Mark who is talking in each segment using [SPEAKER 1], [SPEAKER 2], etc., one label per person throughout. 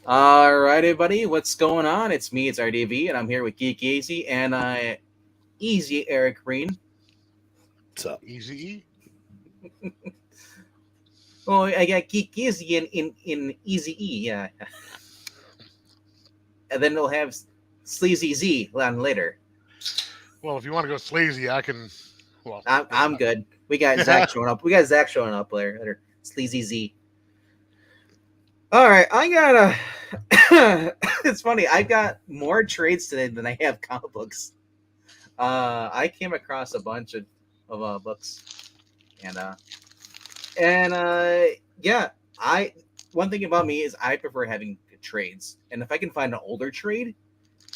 [SPEAKER 1] All right, everybody, what's going on? It's me, it's RDV, and I'm here with Geeky and Easy Eric Breen.
[SPEAKER 2] What's up?
[SPEAKER 3] Easy E.
[SPEAKER 1] Oh, I got Geeky in Easy E, yeah, and then we'll have Sleazy Z on later.
[SPEAKER 3] Well, if you want to go sleazy, I can. Well, maybe
[SPEAKER 1] I'm
[SPEAKER 3] not.
[SPEAKER 1] good. We got Zach showing up. We got Zach showing up later. Sleazy Z. All right, I got a. It's funny. I got more trades today than I have comic books. I came across a bunch of books, and And yeah, I one thing about me is I prefer having trades, and if I can find an older trade,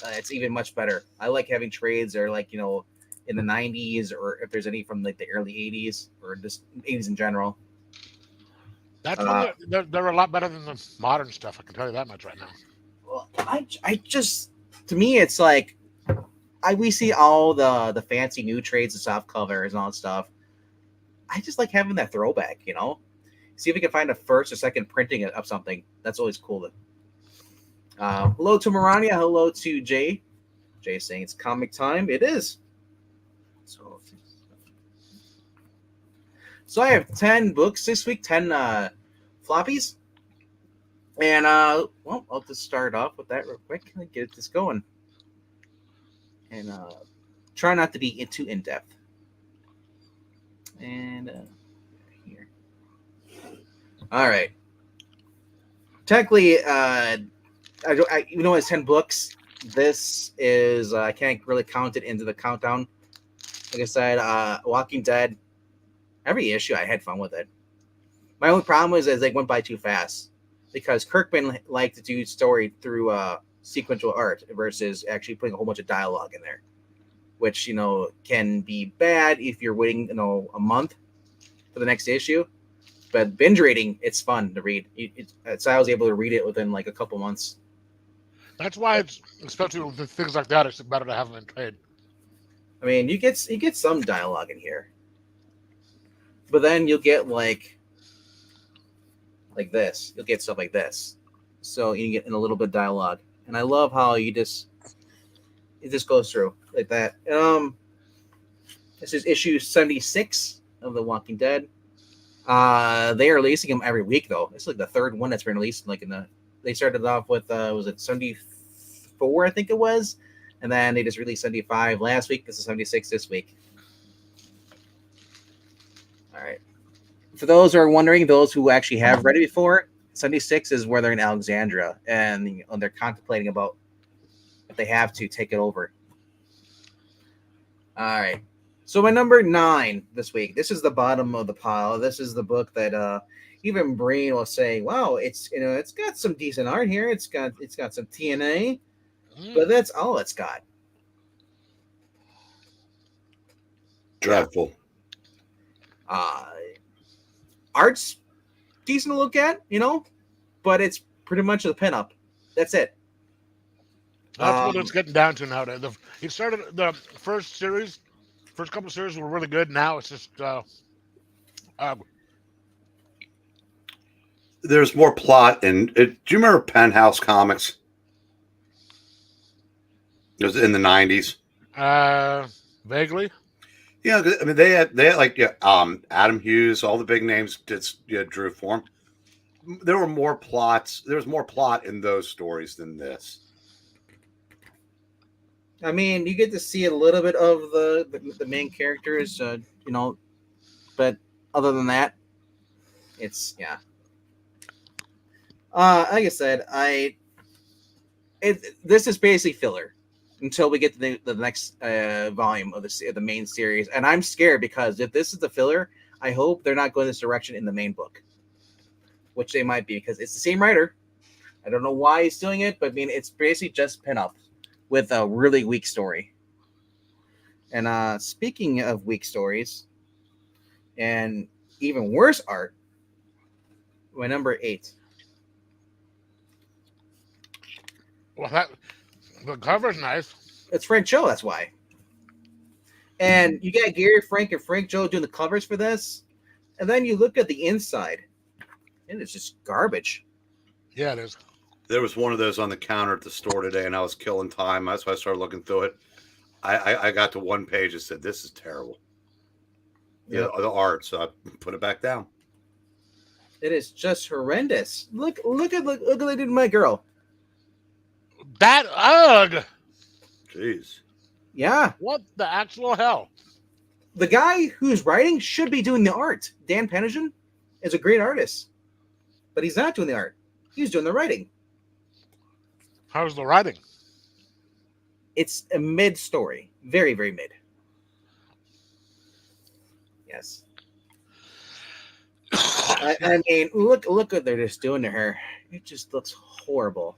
[SPEAKER 1] it's even much better. I like having trades or like in the '90s, or if there's any from like the early '80s or just '80s in general.
[SPEAKER 3] That's one
[SPEAKER 1] Uh,
[SPEAKER 3] that they're a lot better than the modern stuff. I can tell you that much right now.
[SPEAKER 1] well, I just to me it's like we see all the fancy new trades and soft covers and all that stuff. I just like having that throwback. See if we can find a first or second printing of something. That's always cool. Hello to Marania. Hello to Jay. Jay saying it's comic time. It is. So, so I have 10 books this week, 10 floppies. And, well, I'll just start off with that real quick and get this going. And try not to be too in depth. And here. All right. Technically, even though it's 10 books, this is, I can't really count it into the countdown. Like I said, Walking Dead, every issue I had fun with it. My only problem was as they went by too fast because Kirkman liked to do story through sequential art versus actually putting a whole bunch of dialogue in there, which can be bad if you're waiting a month for the next issue. But binge reading, it's fun to read. So I was able to read it within like a couple months.
[SPEAKER 3] That's why it's especially with things like that. It's better to have them in trade.
[SPEAKER 1] I mean, you get some dialogue in here, but then you'll get like this. You'll get stuff like this. So you get in a little bit of dialogue, and I love how it just goes through like that. This is issue 76 of The Walking Dead. They are releasing them every week though. It's like the third one that's been released. Like they started off with was it 74 I think it was, and then they just released 75 last week. This is 76 this week. All right. For those who are wondering, those who actually have read it before, 76 is where they're in Alexandria and they're contemplating about if they have to take it over. All right. So my number 9 this week. This is the bottom of the pile. This is the book that even Breen was saying, "Wow, it's got some decent art here. It's got some TNA, but
[SPEAKER 3] Mm,
[SPEAKER 1] that's all it's got." Yeah.
[SPEAKER 2] Dreadful.
[SPEAKER 1] Uh, Art's decent to look at, but it's pretty much a pinup. That's it.
[SPEAKER 3] that's what it's
[SPEAKER 1] Um,
[SPEAKER 3] getting down to nowadays. It started the first couple of series were really good. Now it's just uh,
[SPEAKER 2] There's more plot do you remember Penthouse Comics? It was in the '90s.
[SPEAKER 3] vaguely.
[SPEAKER 2] Yeah, I mean they had like Adam Hughes, all the big names did drew for him. There were more plots. There was more plot in those stories than this.
[SPEAKER 1] I mean, you get to see a little bit of the main characters, but other than that, it's yeah. Like I said, this is basically filler until we get to the next volume of the main series, and I'm scared because if this is the filler, I hope they're not going this direction in the main book, which they might be because it's the same writer. I don't know why he's doing it, but I mean, it's basically just pin up with a really weak story. And speaking of weak stories and even worse art, my number 8.
[SPEAKER 3] Well, the cover's nice.
[SPEAKER 1] It's Frank Cho, that's why. And you got Gary Frank and Frank Joe doing the covers for this. And then you look at the inside, and it's just garbage.
[SPEAKER 3] Yeah, it is.
[SPEAKER 2] There was one of those on the counter at the store today, and I was killing time. That's why I started looking through it. I got to one page and said, "This is terrible."
[SPEAKER 1] Yep.
[SPEAKER 2] The art, so I put it back down.
[SPEAKER 1] It is just horrendous. Look at what they did to my girl.
[SPEAKER 3] That ugh.
[SPEAKER 2] Jeez.
[SPEAKER 1] Yeah.
[SPEAKER 3] What the actual hell?
[SPEAKER 1] The guy who's writing should be doing the art. Dan Penigen is a great artist, but he's not doing the art. He's doing the writing.
[SPEAKER 3] How's the writing?
[SPEAKER 1] It's a mid story. Very, very mid. Yes. I mean, look what they're just doing to her. It just looks horrible.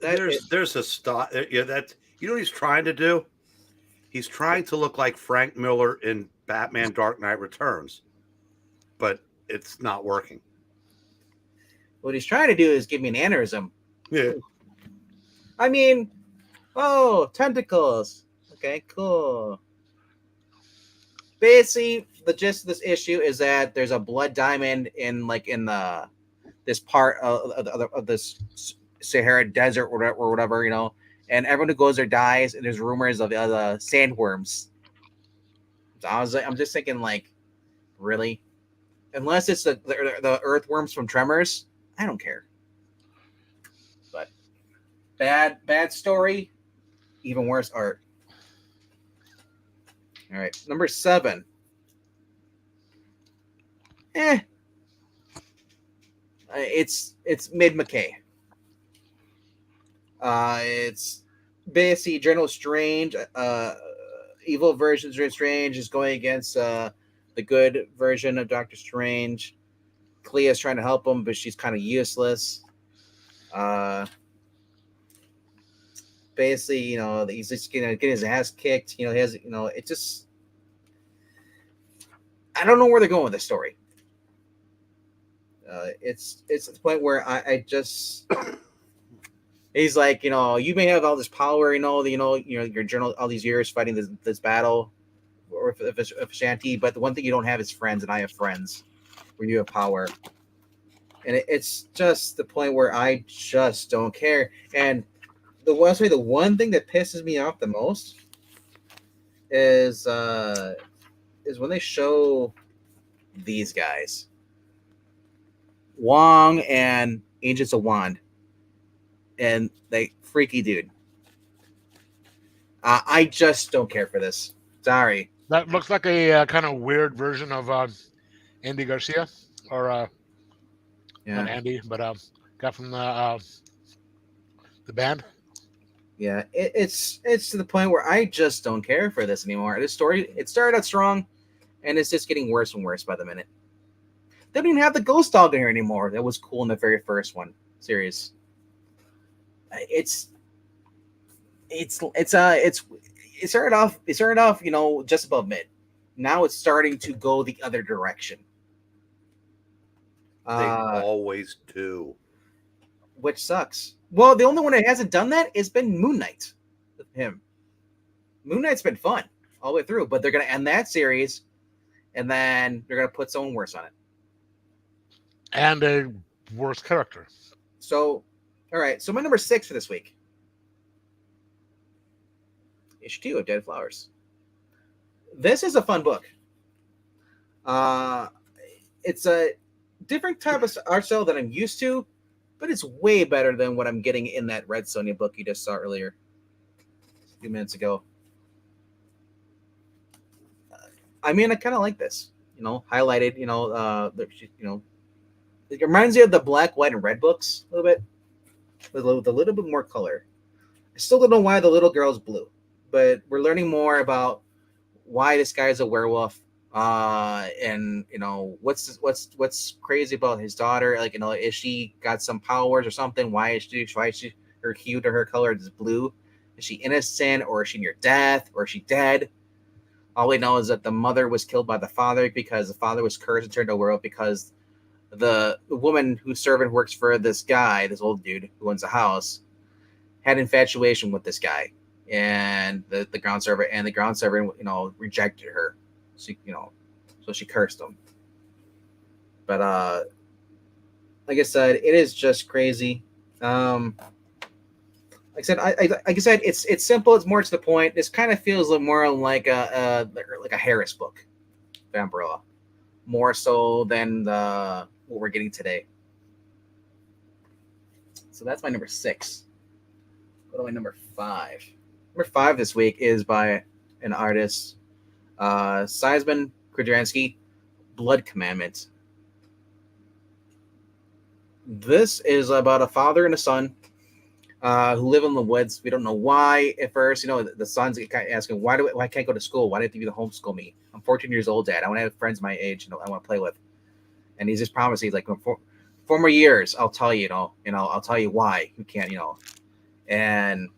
[SPEAKER 2] There's a style. Yeah, that you know what he's trying to do. He's trying to look like Frank Miller in Batman: Dark Knight Returns, but it's not working.
[SPEAKER 1] What he's trying to do is give me an aneurysm.
[SPEAKER 2] Yeah.
[SPEAKER 1] I mean, oh, tentacles. Okay, cool. Basically, the gist of this issue is that there's a blood diamond in this part of this Sahara Desert or whatever, and everyone who goes there dies, and there's rumors of sandworms. So I'm just thinking, like, really? Unless it's the earthworms from Tremors, I don't care. But bad story, even worse art. All right, number 7. It's mid McKay. It's basically General Strange. Evil version of Strange is going against the good version of Doctor Strange. Clea's trying to help him, but she's kind of useless. Basically, he's just getting his ass kicked. He has, it just. I don't know where they're going with this story. It's at the point where I just. He's like, you may have all this power, your journal all these years fighting this battle, or if Shanti, but the one thing you don't have is friends, and I have friends when you have power. And it's just the point where I just don't care. And the one thing that pisses me off the most is when they show these guys, Wong and Agents of Wand, and they freaky dude. I just don't care for this. Sorry.
[SPEAKER 3] That looks like a kind of weird version of Andy Garcia, or not Andy, but guy from the band.
[SPEAKER 1] Yeah, it's to the point where I just don't care for this anymore. This story, it started out strong, and it's just getting worse and worse by the minute. They don't even have the ghost dog in here anymore. That was cool in the very first series. It started off, just above mid. Now it's starting to go the other direction.
[SPEAKER 2] They always do.
[SPEAKER 1] Which sucks. Well, the only one that hasn't done that has been Moon Knight with him. Moon Knight's been fun all the way through, but they're going to end that series, and then they're going to put someone worse on it.
[SPEAKER 3] And a worse character.
[SPEAKER 1] So, all right. So my number 6 for this week. Issue 2 of Dead Flowers. This is a fun book. It's a different type of art style that I'm used to, but it's way better than what I'm getting in that Red Sonja book you just saw earlier, a few minutes ago. I mean, I kind of like this, highlighted, it reminds you of the black, white, and red books a little bit, with a little bit more color. I still don't know why the little girl's blue, but we're learning more about why this guy's a werewolf. And what's crazy about his daughter? Like, is she got some powers or something? Why is she her hue to her color is blue? Is she innocent, or is she near death, or is she dead? All we know is that the mother was killed by the father because the father was cursed and turned to a werewolf because the woman whose servant works for this guy, this old dude who owns the house, had infatuation with this guy, and the ground servant rejected her. So she cursed him. But like I said, it is just crazy. Like I said, like I said, it's simple. It's more to the point. This kind of feels more like a Harris book, Vampirella, more so than the what we're getting today. So that's my number 6. Go to my number 5. Number 5 this week is by an artist, Seisman Kudransky, Blood Commandment. This is about a father and a son who live in the woods. We don't know why at first. The son's asking, why can't I go to school? Why didn't you homeschool me? I'm 14 years old, Dad. I want to have friends my age. I want to play with. And he's just promising, he's like, four more years, I'll tell you, I'll tell you why you can't, And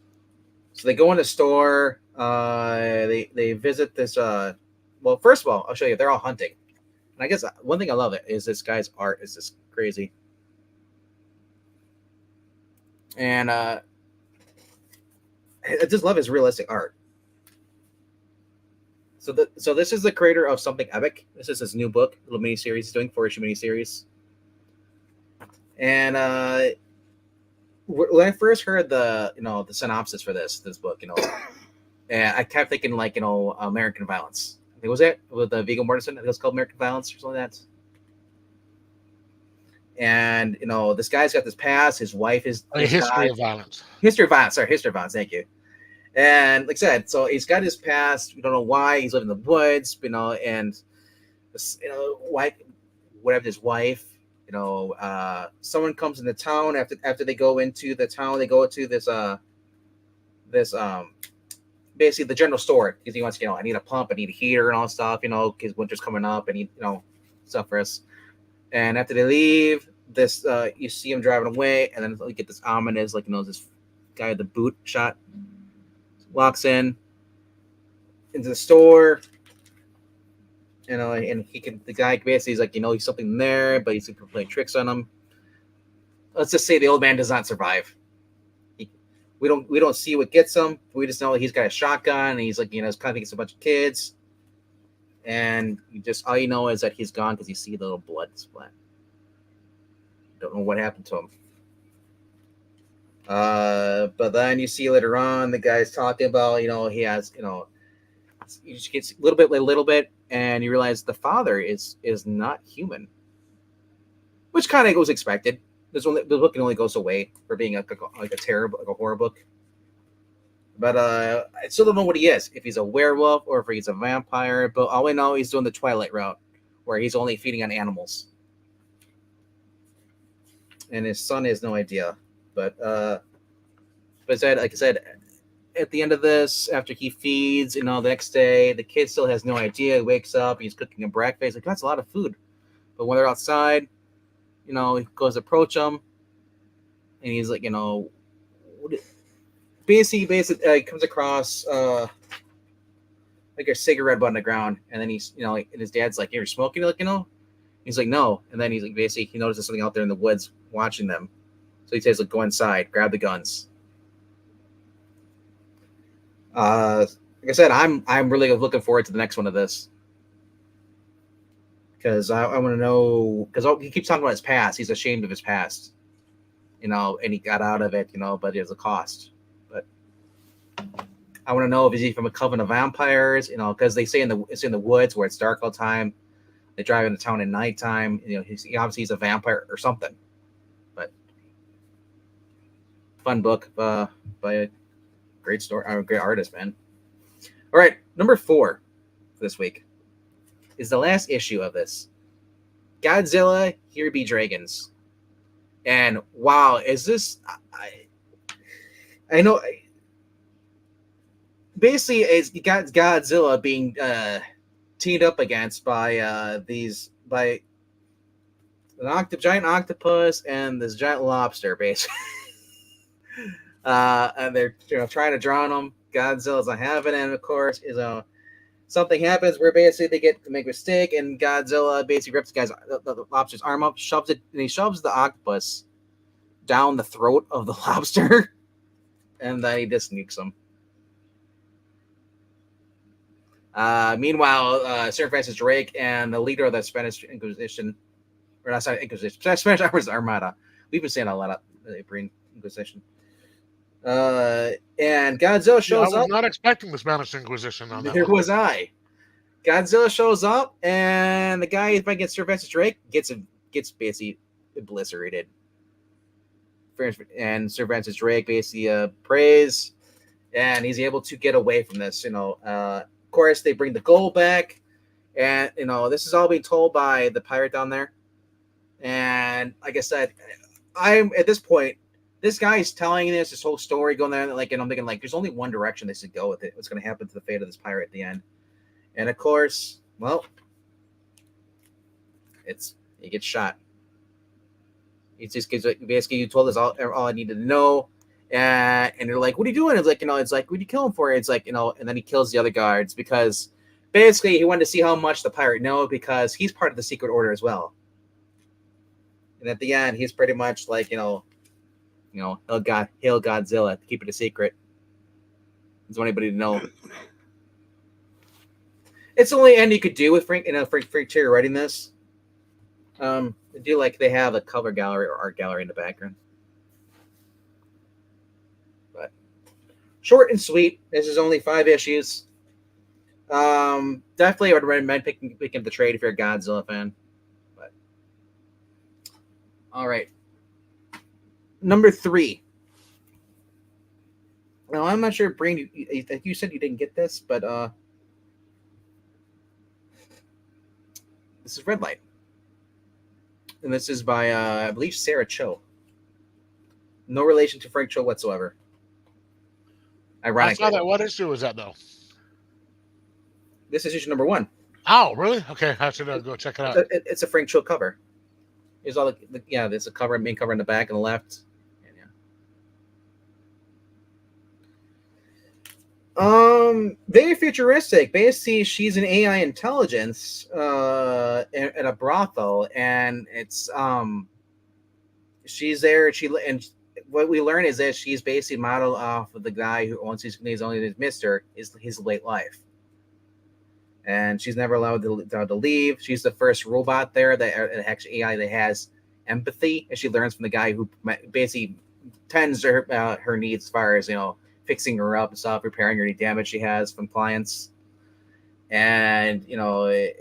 [SPEAKER 1] so they go in the store. They visit this. Well, first of all, I'll show you. They're all hunting. And I guess one thing I love is this guy's art is just crazy. And I just love his realistic art. So this is the creator of Something Epic. This is his new book, little miniseries. He's doing 4-issue miniseries. And when I first heard the synopsis for this book, and I kept thinking American Violence. I think was it with Viggo Mortensen. I think it was called American Violence or something like that. And this guy's got this past. His wife is
[SPEAKER 3] History of Violence.
[SPEAKER 1] History of Violence. Sorry, History of Violence. Thank you. And like I said, so he's got his past. We don't know why he's living in the woods. And why whatever his wife. Someone comes into town after they go into the town. They go to this basically the general store because he wants I need a pump, I need a heater and all stuff. Because winter's coming up, and stuff for us. And after they leave, this you see him driving away, and then you get this ominous, this guy with the boot shot walks into the store, and the guy basically is like, he's something there, but he's playing tricks on him. Let's just say the old man does not survive. We don't see what gets him. We just know that he's got a shotgun, and he's he's kind of thinking it's a bunch of kids. And all you know is that he's gone because you see the little blood splat. Don't know what happened to him. But then you see later on the guy's talking about, he has, he just gets a little bit, and you realize the father is not human, which kind of was expected. The book can only goes away for being a terrible, a horror book. But I still don't know what he is, if he's a werewolf or if he's a vampire. But all we know, he's doing the Twilight route, where he's only feeding on animals. And his son has no idea. But like I said, at the end of this, after he feeds, the next day, the kid still has no idea. He wakes up, he's cooking a breakfast. That's a lot of food. But when they're outside, he goes to approach him, and he's like, basically comes across a cigarette butt on the ground, and then he's and his dad's like, "You're smoking?" He's like, "No," and then he's like, basically he notices something out there in the woods watching them, so he says, "Go inside, grab the guns." Like I said, I'm really looking forward to the next one of this, because I want to know, because he keeps talking about his past. He's ashamed of his past, and he got out of it, but there's a cost. I want to know if he's from a coven of vampires, because they say it's in the woods where it's dark all the time. They drive into town at nighttime. He's a vampire or something. But fun book by a great great artist, man. All right, number 4 this week is the last issue of this. Godzilla, Here Be Dragons. And wow, is this? I know. Basically, it's got Godzilla being teamed up against by a giant octopus and this giant lobster, basically. And they're trying to drown him. Godzilla's not having it, and of course, something happens where basically they make a mistake, and Godzilla basically rips the lobster's arm up, shoves it, and he shoves the octopus down the throat of the lobster, and then he just nukes him. Meanwhile, Sir Francis Drake and the leader of the Spanish Inquisition, or not Spanish Inquisition, Spanish Armada. We've been saying a lot of Breen. Inquisition. And Godzilla shows
[SPEAKER 3] I was
[SPEAKER 1] up.
[SPEAKER 3] not expecting the Spanish Inquisition on that
[SPEAKER 1] There
[SPEAKER 3] one.
[SPEAKER 1] was I. Godzilla shows up, and the guy fighting against Sir Francis Drake gets basically obliterated. And Sir Francis Drake basically prays, and he's able to get away from this. Of course, they bring the gold back, and this is all being told by the pirate down there. And like I said, I'm at this point. This guy is telling this whole story going there, and I'm thinking there's only one direction they should go with it. What's going to happen to the fate of this pirate at the end? And of course, well, he gets shot. He just gives basically you told us all I needed to know, and you're like, what are you doing? It's what did you kill him for? It's and then he kills the other guards because basically he wanted to see how much the pirate knew because he's part of the secret order as well. And at the end, he's pretty much hail Godzilla, keep it a secret. Doesn't want anybody to know. It's the only end you could do with Frank Tier writing this. They have a cover gallery or art gallery in the background. But short and sweet. This is only 5 issues. Definitely I would recommend picking up the trade if you're a Godzilla fan. But all right. Number 3. Now I'm not sure, Breen, you said you didn't get this, but this is Red Light. And this is by, I believe, Sarah Cho. No relation to Frank Cho whatsoever. Ironically.
[SPEAKER 3] I saw that. What issue was that, though?
[SPEAKER 1] This is issue number 1.
[SPEAKER 3] Oh, really? Okay, I should go check it out.
[SPEAKER 1] It's a Frank Cho cover. There's all there's a cover, main cover in the back and the left. Very futuristic. Basically, she's an AI intelligence at a brothel, and it's she's there. And what we learn is that she's basically modeled off of the guy who owns his only Mister is his late life, and she's never allowed to leave. She's the first robot there that actually AI that has empathy, and she learns from the guy who basically tends to her needs as far as fixing her up and stuff, repairing any damage she has from clients. And, he explains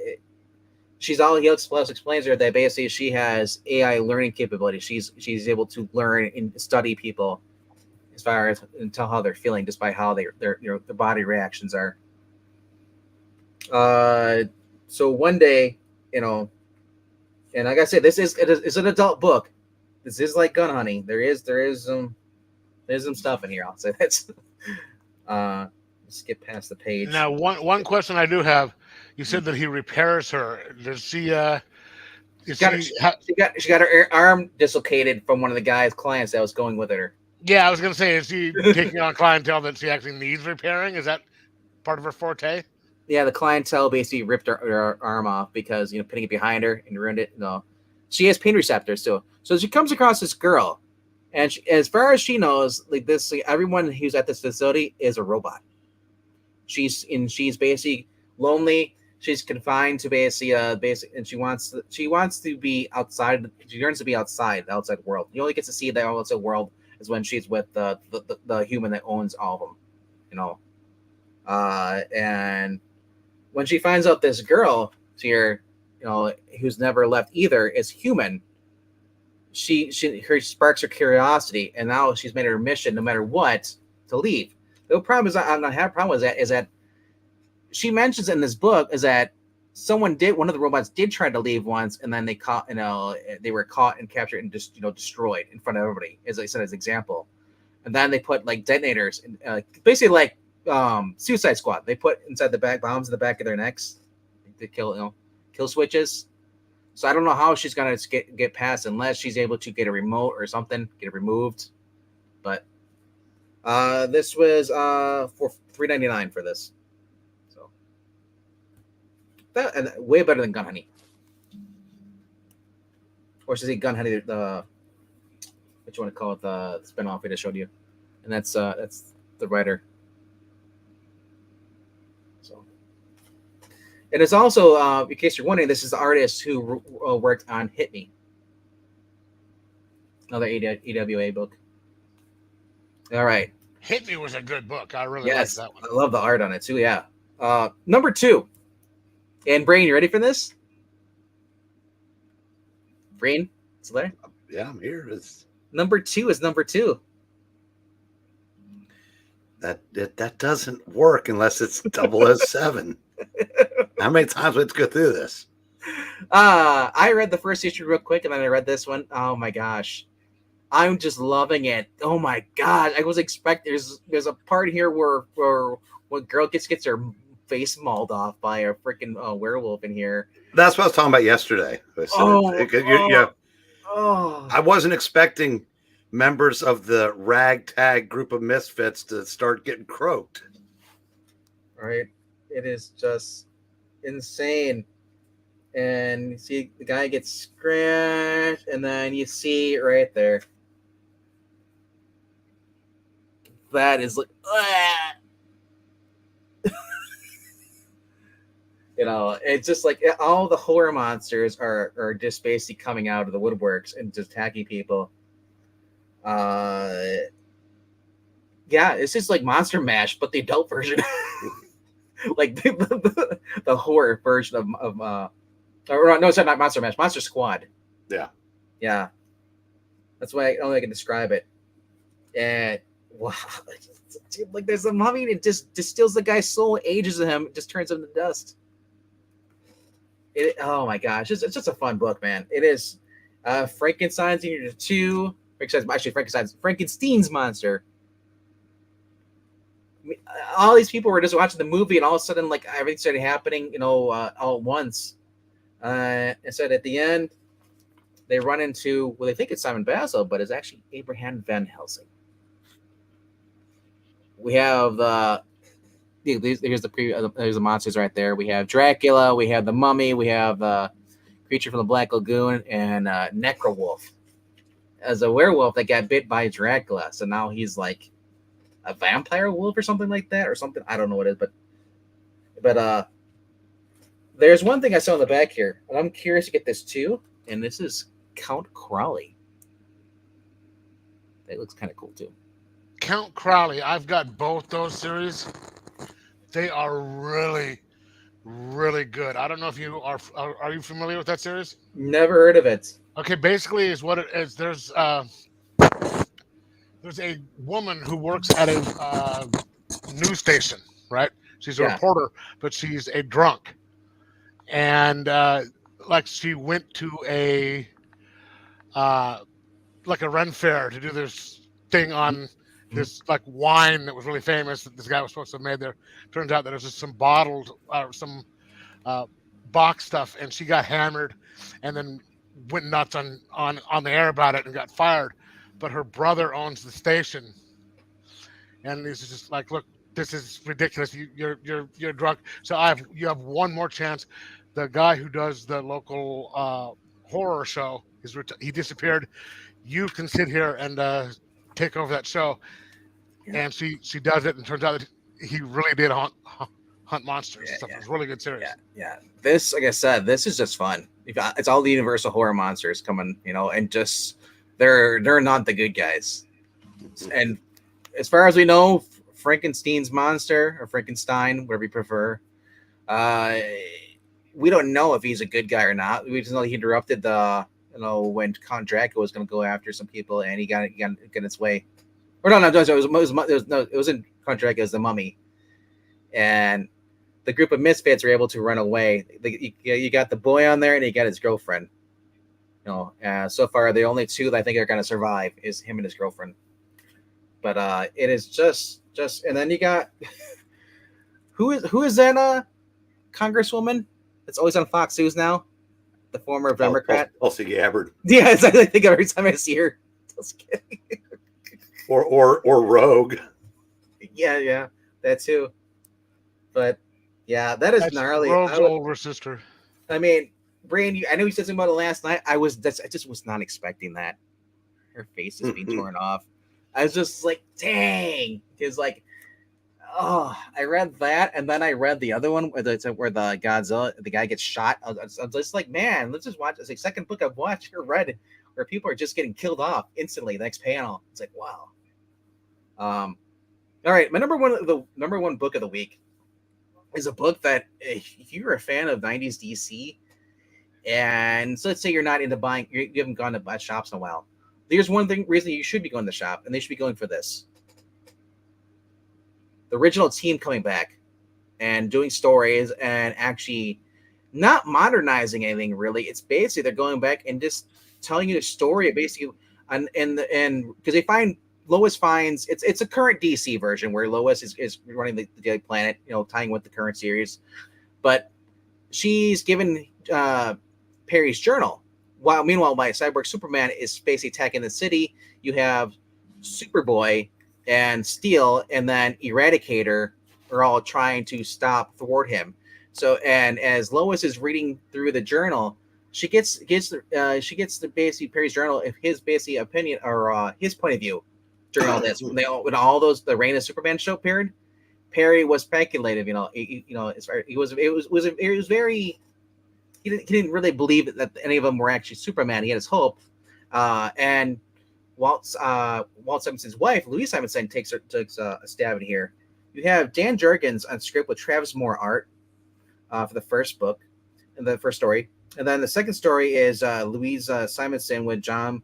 [SPEAKER 1] to her that basically she has AI learning capability. She's able to learn and study people as far as and tell how they're feeling just by how their body reactions are. So one day, and like I said, it's an adult book. This is like gun hunting. There's some stuff in here. I'll say that's. Skip past the page.
[SPEAKER 3] Now, one question I do have: you said that he repairs her. Does she? She
[SPEAKER 1] got her arm dislocated from one of the guy's clients that was going with her.
[SPEAKER 3] Yeah, I was gonna say, is she taking on clientele that she actually needs repairing? Is that part of her forte?
[SPEAKER 1] Yeah, the clientele basically ripped her arm off because putting it behind her and ruined it. No, she has pain receptors too. So she comes across this girl. And as far as she knows, everyone who's at this facility is a robot. She's basically lonely. She's confined to basically, and she wants to be outside. She yearns to be outside the outside world. You only get to see the outside world is when she's with the human that owns all of them, And when she finds out this girl here, who's never left either, is human. Her sparks her curiosity, and now she's made her mission, no matter what, to leave. The problem is, I don't have a problem with that. Is that she mentions in this book is that one of the robots did try to leave once, and then they were caught and captured and just destroyed in front of everybody, as I said as example. And then they put detonators, basically Suicide Squad. They put inside the back bombs in the back of their necks to kill switches. So I don't know how she's gonna get past unless she's able to get a remote or something, get it removed. But this was for $3.99 for this. So that and way better than Gun Honey. Or should I say Gun Honey, what you want to call it, the spinoff I just showed you. And that's the writer. And it's also, in case you're wondering, this is the artist who worked on Hit Me, another AWA book. All right.
[SPEAKER 3] Hit Me was a good book. I really liked
[SPEAKER 1] Yes,
[SPEAKER 3] that one.
[SPEAKER 1] I love the art on it too. Yeah. Number 2. And Brain, you ready for this? Brain, it's there.
[SPEAKER 2] Yeah, I'm here.
[SPEAKER 1] Number 2 is number 2.
[SPEAKER 2] That doesn't work unless it's 007. How many times we have to go through this?
[SPEAKER 1] I read the first issue real quick, and then I read this one. Oh my gosh, I'm just loving it. Oh my god, I was expecting. There's a part here where when girl gets her face mauled off by a freaking werewolf in here.
[SPEAKER 2] That's what I was talking about yesterday. I wasn't expecting members of the ragtag group of misfits to start getting croaked.
[SPEAKER 1] Right, it is just insane. And you see the guy gets scratched, and then you see right there. That is like, it's just like all the horror monsters are just basically coming out of the woodworks and just attacking people. Yeah, it's just like Monster Mash, but the adult version, like the horror version of or no, it's not Monster Mash, Monster Squad.
[SPEAKER 2] Yeah,
[SPEAKER 1] that's why I only can describe it. And wow, like there's a mummy, and it just distills the guy's soul, ages him, just turns him to dust. Oh my gosh, it's just a fun book, man. It is. Frankenstein's Unit 2. Frankenstein's monster. I mean, all these people were just watching the movie, and all of a sudden, like everything started happening, all at once. And so at the end, they run into they think it's Simon Basil, but it's actually Abraham Van Helsing. We have here's the monsters right there. We have Dracula, we have the Mummy, we have the creature from the Black Lagoon, and Necrowolf as a werewolf that got bit by Dracula. So now he's like a vampire wolf or something like that, or something. I don't know what it is, but there's one thing I saw in the back here, and I'm curious to get this too. And this is Count Crowley. That looks kind of cool too.
[SPEAKER 3] Count Crowley. I've got both those series. They are really, really good. I don't know if you are. Are you familiar with that series?
[SPEAKER 1] Never heard of it.
[SPEAKER 3] Okay, basically, is what it is. There's a woman who works at a news station, right? She's a reporter, but she's a drunk, and like she went to a like a Ren fair to do this thing on this like wine that was really famous that this guy was supposed to have made there. Turns out that it was just some bottled some box stuff, and she got hammered and then went nuts on the air about it and got fired. But her brother owns the station, and he's just like, look, this is ridiculous. You're drunk. So you have one more chance. The guy who does the local horror show he disappeared. You can sit here and take over that show. And she does it, and turns out that he really did hunt monsters and stuff. It was a really good series.
[SPEAKER 1] Yeah. This, like I said, this is just fun. It's all the Universal horror monsters coming, and just they're not the good guys. And as far as we know, Frankenstein's monster or Frankenstein, whatever you prefer, we don't know if he's a good guy or not. We just know he interrupted the when Count Dracula was going to go after some people, and he got its way. Or no, it wasn't Count Dracula, it was the Mummy, and the group of misfits were able to run away. You got the boy on there, and he got his girlfriend. So far the only two that I think are going to survive is him and his girlfriend. But it is just, and then you got who is that congresswoman that's always on Fox News now? The former Democrat.
[SPEAKER 2] Tulsi Gabbard.
[SPEAKER 1] Yeah, I think every time I see her.
[SPEAKER 2] Or Rogue.
[SPEAKER 1] Yeah, that too. But yeah, that's gnarly.
[SPEAKER 3] Rogue's older sister.
[SPEAKER 1] I mean, Breen, I know you said something about it last night. I just was not expecting that. Her face is being torn off. I was just like, dang, because like, I read that, and then I read the other one where the Godzilla, the guy gets shot. I was just like, man, let's just watch. It's the second book I've watched or read where people are just getting killed off instantly. The next panel, it's like, wow. All right, the number one book of the week is a book that if you're a fan of 90s DC, and so let's say you're not into buying, you haven't gone to buy shops in a while. There's one reason you should be going to the shop, and they should be going for this: the original team coming back and doing stories and actually not modernizing anything really. It's basically they're going back and just telling you the story of basically, and because they find Lois finds it's a current DC version where Lois is running the Daily Planet, tying with the current series, but she's given Perry's journal. While meanwhile, my Cyborg Superman is basically attacking the city. You have Superboy and Steel, and then Eradicator are all trying to thwart him. So, and as Lois is reading through the journal, she gets the basically Perry's journal of his basic opinion or his point of view during all this. When all those the Reign of Superman show appeared, Perry was speculative. He was very. He didn't really believe that any of them were actually Superman. He had his hope, and Walt Simonson's wife, Louise Simonson, takes a stab in here. You have Dan Jurgens on script with Travis Moore art for the first book, and the first story, and then the second story is Louise Simonson with John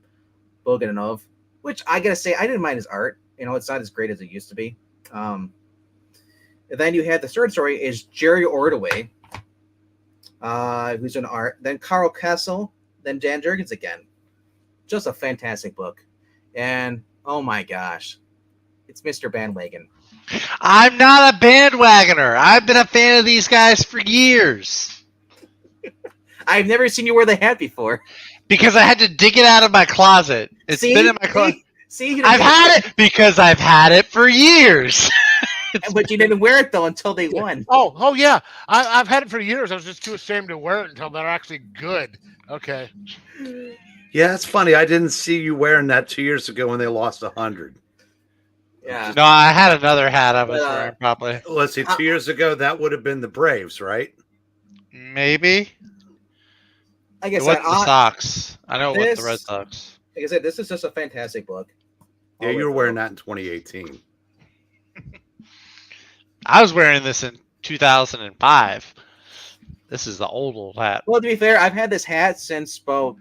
[SPEAKER 1] Bogdanov, which I gotta say I didn't mind his art. It's not as great as it used to be. And then you had the third story is Jerry Ordway, who's in art. Then Carl Kessel, then Dan Jurgens again. Just a fantastic book. And oh my gosh, it's Mr. Bandwagon.
[SPEAKER 4] I'm not a bandwagoner. I've been a fan of these guys for years.
[SPEAKER 1] I've never seen you wear the hat before.
[SPEAKER 4] Because I had to dig it out of my closet. It's been in my closet.
[SPEAKER 1] See,
[SPEAKER 4] I've had it because I've had it for years.
[SPEAKER 1] But you didn't wear it though until they won.
[SPEAKER 3] Oh yeah, I've had it for years. I was just too ashamed to wear it until they're actually good. Okay.
[SPEAKER 2] Yeah, it's funny. I didn't see you wearing that 2 years ago when they lost 100.
[SPEAKER 1] Yeah.
[SPEAKER 4] No, I had another hat I was wearing probably.
[SPEAKER 2] Let's see, 2 years ago that would have been the Braves, right?
[SPEAKER 4] Maybe.
[SPEAKER 1] I guess
[SPEAKER 4] It was the Sox. I know it was the Red Sox.
[SPEAKER 1] Like I said, this is just a fantastic book.
[SPEAKER 2] Yeah, you were wearing that in 2018.
[SPEAKER 4] I was wearing this in 2005. This is the old hat.
[SPEAKER 1] Well, to be fair, I've had this hat since about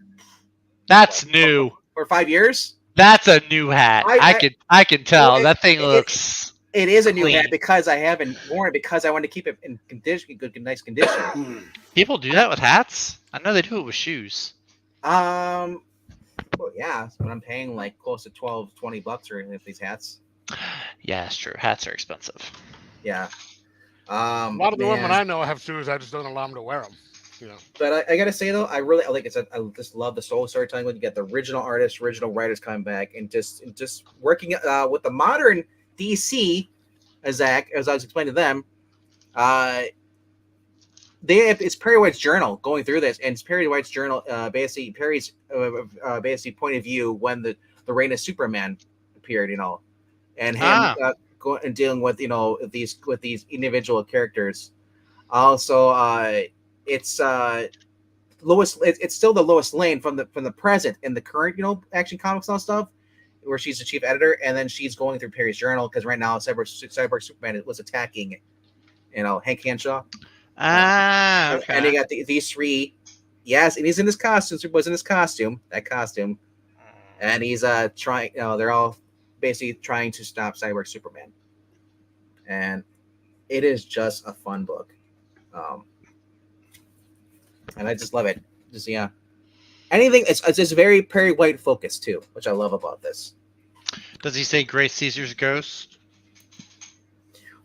[SPEAKER 4] That's new.
[SPEAKER 1] For 5 years.
[SPEAKER 4] That's a new hat. I can tell. Well, that thing looks.
[SPEAKER 1] It is a new hat because I haven't worn it because I want to keep it in condition, nice condition.
[SPEAKER 4] People do that with hats? I know they do it with shoes.
[SPEAKER 1] Well, yeah, but I'm paying like close to $20 for these hats.
[SPEAKER 4] Yeah, it's true. Hats are expensive.
[SPEAKER 1] Yeah.
[SPEAKER 3] A lot of the women I know have shoes. I just don't allow them to wear them.
[SPEAKER 1] But I gotta say though, I really like I said, I just love the soul storytelling when you get the original artists, original writers coming back and just working with the modern DC, as I was explaining to them. It's Perry White's journal going through this, and it's Perry White's journal, basically Perry's basically point of view when the Reign of Superman appeared, and him going and dealing with these individual characters. Also, it's Lois. It's still the Lois Lane from the present in the current Action Comics and stuff, where she's the chief editor, and then she's going through Perry's journal because right now Cyborg Superman was attacking, Hank Henshaw.
[SPEAKER 4] Okay.
[SPEAKER 1] And you got these three. Yes, and he's in his costume. Superboy's in his costume. That costume, and he's trying. They're all basically trying to stop Cyborg Superman, and it is just a fun book. And I just love it. Anything. It's just very Perry White focused too, which I love about this.
[SPEAKER 4] Does he say Great Caesar's ghost?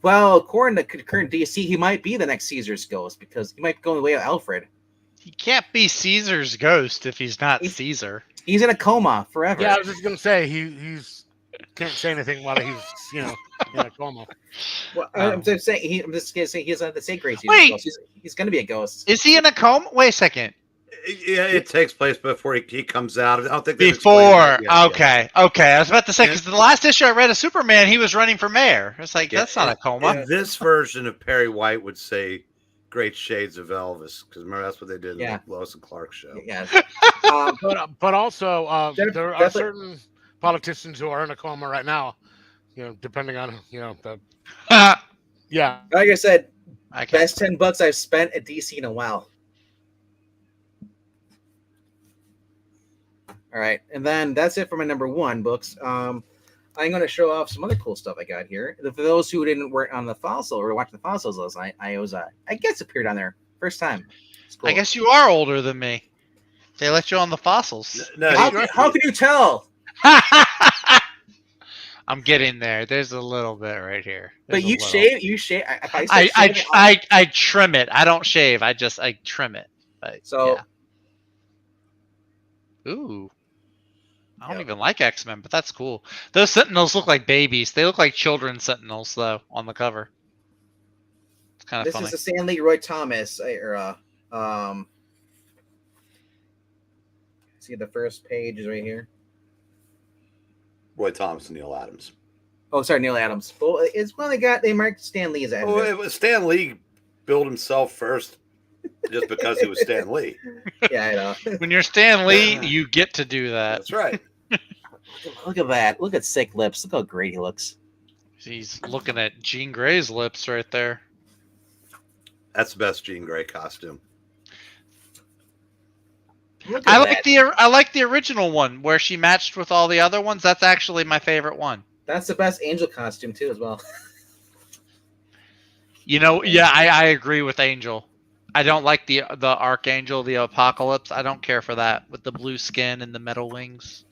[SPEAKER 1] Well, according to current DC, he might be the next Caesar's ghost because he might go the way of Alfred.
[SPEAKER 4] He can't be Caesar's ghost if he's not Caesar.
[SPEAKER 1] He's in a coma forever.
[SPEAKER 3] Yeah, I was just gonna say he's can't say anything while he's in a coma.
[SPEAKER 1] Well, I'm just saying I'm just gonna say he's not the same Great Caesar's
[SPEAKER 4] Wait,
[SPEAKER 1] ghost. He's gonna be a ghost.
[SPEAKER 4] Is he in a coma? Wait a second.
[SPEAKER 2] Yeah, it takes place before he comes out. I don't think
[SPEAKER 4] before. Okay. I was about to say because the last issue I read of Superman, he was running for mayor. It's like that's not a coma.
[SPEAKER 2] This version of Perry White would say "Great Shades of Elvis" because remember that's what they did in the Lois and Clark show.
[SPEAKER 1] Yeah.
[SPEAKER 3] But also there are certain politicians who are in a coma right now depending on the
[SPEAKER 4] I
[SPEAKER 3] yeah.
[SPEAKER 1] Like I said,
[SPEAKER 4] can't.
[SPEAKER 1] best $10 I've spent at DC in a while. All right, and then that's it for my number one books. I'm going to show off some other cool stuff I got here. For those who didn't work on the fossil or watch the fossils last night, I guess appeared on there first time. It's cool.
[SPEAKER 4] I guess you are older than me. They let you on the fossils.
[SPEAKER 2] No,
[SPEAKER 1] How can you tell?
[SPEAKER 4] I'm getting there. There's a little bit right here.
[SPEAKER 1] But
[SPEAKER 4] There's a
[SPEAKER 1] you
[SPEAKER 4] little.
[SPEAKER 1] shave. You shave. If I start shaving,
[SPEAKER 4] I trim it. I don't shave. I trim it. But,
[SPEAKER 1] so
[SPEAKER 4] yeah. Ooh. I don't
[SPEAKER 2] Yep.
[SPEAKER 4] even like X-Men, but that's cool. Those Sentinels look like babies. They look like children's Sentinels, though, on the cover. It's kind of
[SPEAKER 1] this
[SPEAKER 4] funny.
[SPEAKER 1] is the Stanley Roy Thomas era. See, the first page is right here.
[SPEAKER 2] Roy Thomas and Neil Adams.
[SPEAKER 1] Oh, sorry, Neil Adams. Well, it's when they marked Stan Lee as editor.
[SPEAKER 2] Oh, it was Stan Lee billed himself first just because he was Stan Lee.
[SPEAKER 1] Yeah, I know.
[SPEAKER 4] When you're Stan Lee, you get to do that.
[SPEAKER 2] That's right.
[SPEAKER 1] Look at that. Look at sick lips. Look how great he looks.
[SPEAKER 4] He's looking at Jean Grey's lips right there.
[SPEAKER 2] That's the best Jean Grey costume.
[SPEAKER 1] Look at
[SPEAKER 4] I like the original one where she matched with all the other ones. That's actually my favorite one.
[SPEAKER 1] That's the best Angel costume too, as well.
[SPEAKER 4] Yeah, I agree with Angel. I don't like the Archangel, the Apocalypse. I don't care for that with the blue skin and the metal wings.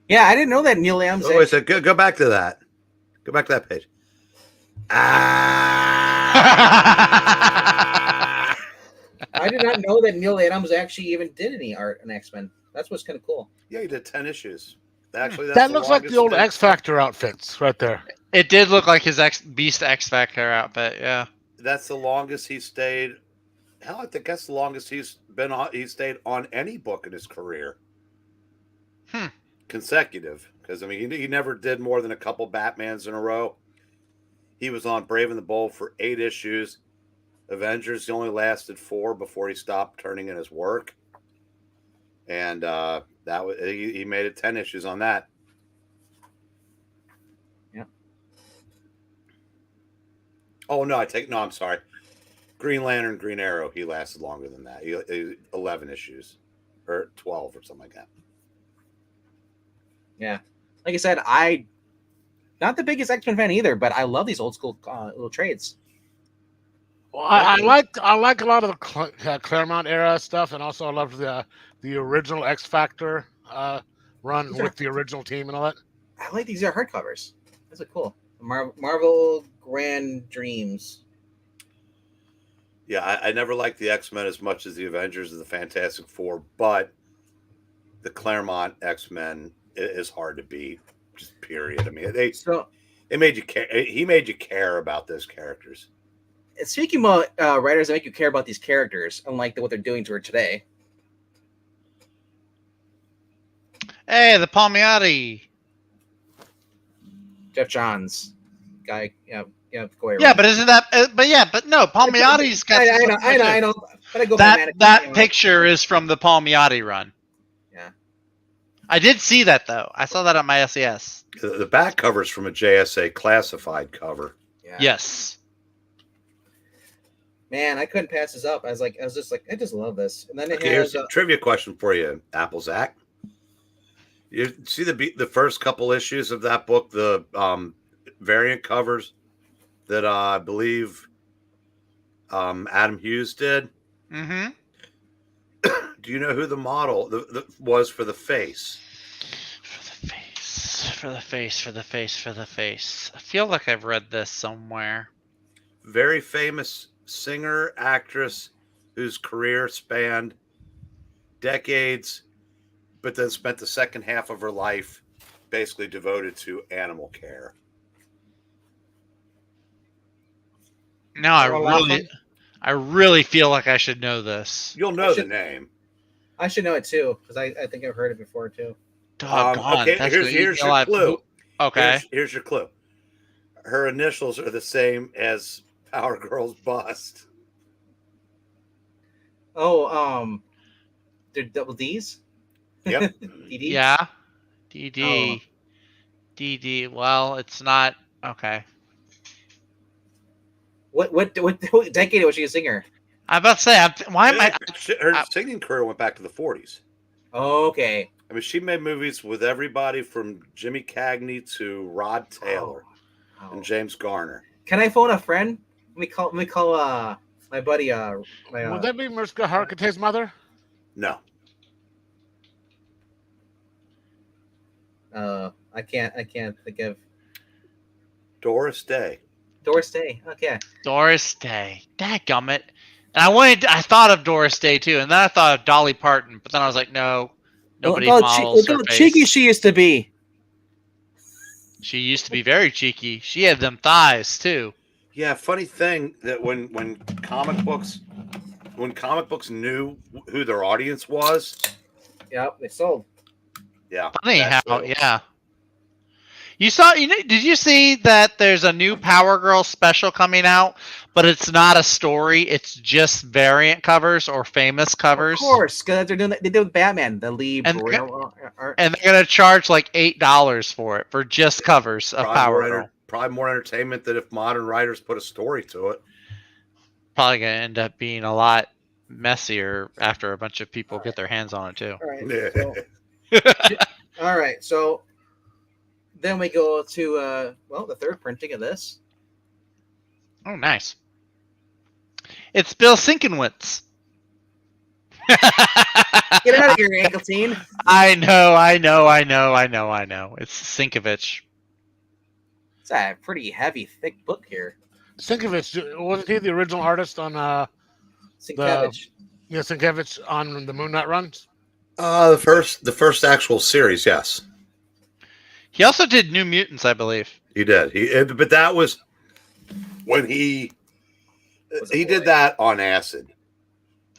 [SPEAKER 1] Yeah, I didn't know that Neil Adams.
[SPEAKER 2] Oh, wait a second. Go back to that. Go back to that page.
[SPEAKER 1] I did not know that Neil Adams actually even did any art in X-Men. That's what's kind of cool.
[SPEAKER 2] Yeah, he did 10 issues. Actually,
[SPEAKER 3] That looks like the old X Factor outfits right there.
[SPEAKER 4] It did look like his Beast X Factor outfit, yeah.
[SPEAKER 2] That's the longest he stayed. Hell, I think that's the longest he's been on. He stayed on any book in his career. Consecutive, because I mean, he never did more than a couple Batmans in a row. He was on Brave and the Bold for 8 issues. Avengers, he only lasted 4 before he stopped turning in his work, and that was he made it 10 issues on that.
[SPEAKER 1] Yeah.
[SPEAKER 2] Oh no, I'm sorry. Green Lantern, Green Arrow, he lasted longer than that. He 11 issues, or 12, or something like that.
[SPEAKER 1] Yeah, like I said, I not the biggest X-Men fan either, but I love these old school little trades.
[SPEAKER 3] Well, I like a lot of the Claremont era stuff, and also I loved the original X Factor run with the original team and all that.
[SPEAKER 1] I like these hardcovers. Those are cool. Marvel Grand Dreams.
[SPEAKER 2] Yeah, I never liked the X-Men as much as the Avengers and the Fantastic Four, but the Claremont X-Men is hard to beat. Just period. I mean, they made you care. He made you care about those characters.
[SPEAKER 1] Speaking about writers that make you care about these characters, unlike what they're doing to her today.
[SPEAKER 4] Hey, the Palmiotti.
[SPEAKER 1] Jeff Johns, guy, Koei.
[SPEAKER 4] Yeah, but isn't that? But no, Palmiotti's got.
[SPEAKER 1] I know. But I go by
[SPEAKER 4] that picture is from the Palmiotti run.
[SPEAKER 1] Yeah,
[SPEAKER 4] I did see that though. I saw that on my SES.
[SPEAKER 2] The back cover's from a JSA classified cover.
[SPEAKER 1] yeah.
[SPEAKER 4] Yes.
[SPEAKER 1] Man, I couldn't pass this up. I was just like, I just love this. And then it
[SPEAKER 2] Here's
[SPEAKER 1] has
[SPEAKER 2] a trivia question for you, Apple Zach. You see the first couple issues of that book, the variant covers that I believe Adam Hughes did.
[SPEAKER 4] Mm-hmm.
[SPEAKER 2] Do you know who the model was for the face?
[SPEAKER 4] For the face. I feel like I've read this somewhere.
[SPEAKER 2] Very famous singer, actress whose career spanned decades, but then spent the second half of her life basically devoted to animal care.
[SPEAKER 4] No, I really feel like I should know this.
[SPEAKER 2] You'll know the name.
[SPEAKER 1] I should know it too, because I think I've heard it before too.
[SPEAKER 4] Doggone,
[SPEAKER 2] okay,
[SPEAKER 4] that's
[SPEAKER 2] here's your clue.
[SPEAKER 4] Okay.
[SPEAKER 2] Here's your clue. Her initials are the same as Power Girl's bust.
[SPEAKER 1] They're double D's.
[SPEAKER 2] Yep.
[SPEAKER 1] DD?
[SPEAKER 4] Yeah. DD. DD. Well, it's not okay.
[SPEAKER 1] What decade was she a singer?
[SPEAKER 4] I'm about to say, why am I?
[SPEAKER 2] Her singing career went back to the 40s.
[SPEAKER 1] Okay.
[SPEAKER 2] I mean, she made movies with everybody from Jimmy Cagney to Rod Taylor
[SPEAKER 1] Oh.
[SPEAKER 2] and James Garner.
[SPEAKER 1] Can I phone a friend? Let me call my buddy
[SPEAKER 3] Would that be Mariska Hargitay's mother?
[SPEAKER 2] No.
[SPEAKER 1] I can't think of
[SPEAKER 2] Doris Day.
[SPEAKER 1] Doris Day. Okay.
[SPEAKER 4] Doris Day. Dadgummit. And I thought of Doris Day too, and then I thought of Dolly Parton, but then I was like, no, nobody models her face.
[SPEAKER 1] Cheeky she used to be.
[SPEAKER 4] She used to be very cheeky. She had them thighs too.
[SPEAKER 2] Yeah, funny thing that when comic books knew who their audience was.
[SPEAKER 1] Yep, they sold.
[SPEAKER 2] Yeah.
[SPEAKER 4] Funny how, yeah. Did you see that there's a new Power Girl special coming out, but it's not a story, it's just variant covers or famous covers?
[SPEAKER 1] Of course, because they're doing that. They did with Batman, the lead.
[SPEAKER 4] And they're gonna charge like $8 for it for just covers of Power Girl.
[SPEAKER 2] Probably more entertainment than if modern writers put a story to it.
[SPEAKER 4] Probably gonna end up being a lot messier after a bunch of people get their hands on it too.
[SPEAKER 1] All right. All right. So then we go to the third printing of this.
[SPEAKER 4] Oh, nice. It's Bill Sinkiewicz.
[SPEAKER 1] Get out of here, Ankletine.
[SPEAKER 4] I know. It's Sinkiewicz.
[SPEAKER 1] It's a pretty heavy, thick book here.
[SPEAKER 3] Sinkiewicz, wasn't he the original artist on
[SPEAKER 1] Sinkiewicz.
[SPEAKER 3] Sinkiewicz on the Moon Knight runs?
[SPEAKER 2] The first actual series, yes.
[SPEAKER 4] He also did New Mutants, I believe.
[SPEAKER 2] He did. But that was when he did that on acid.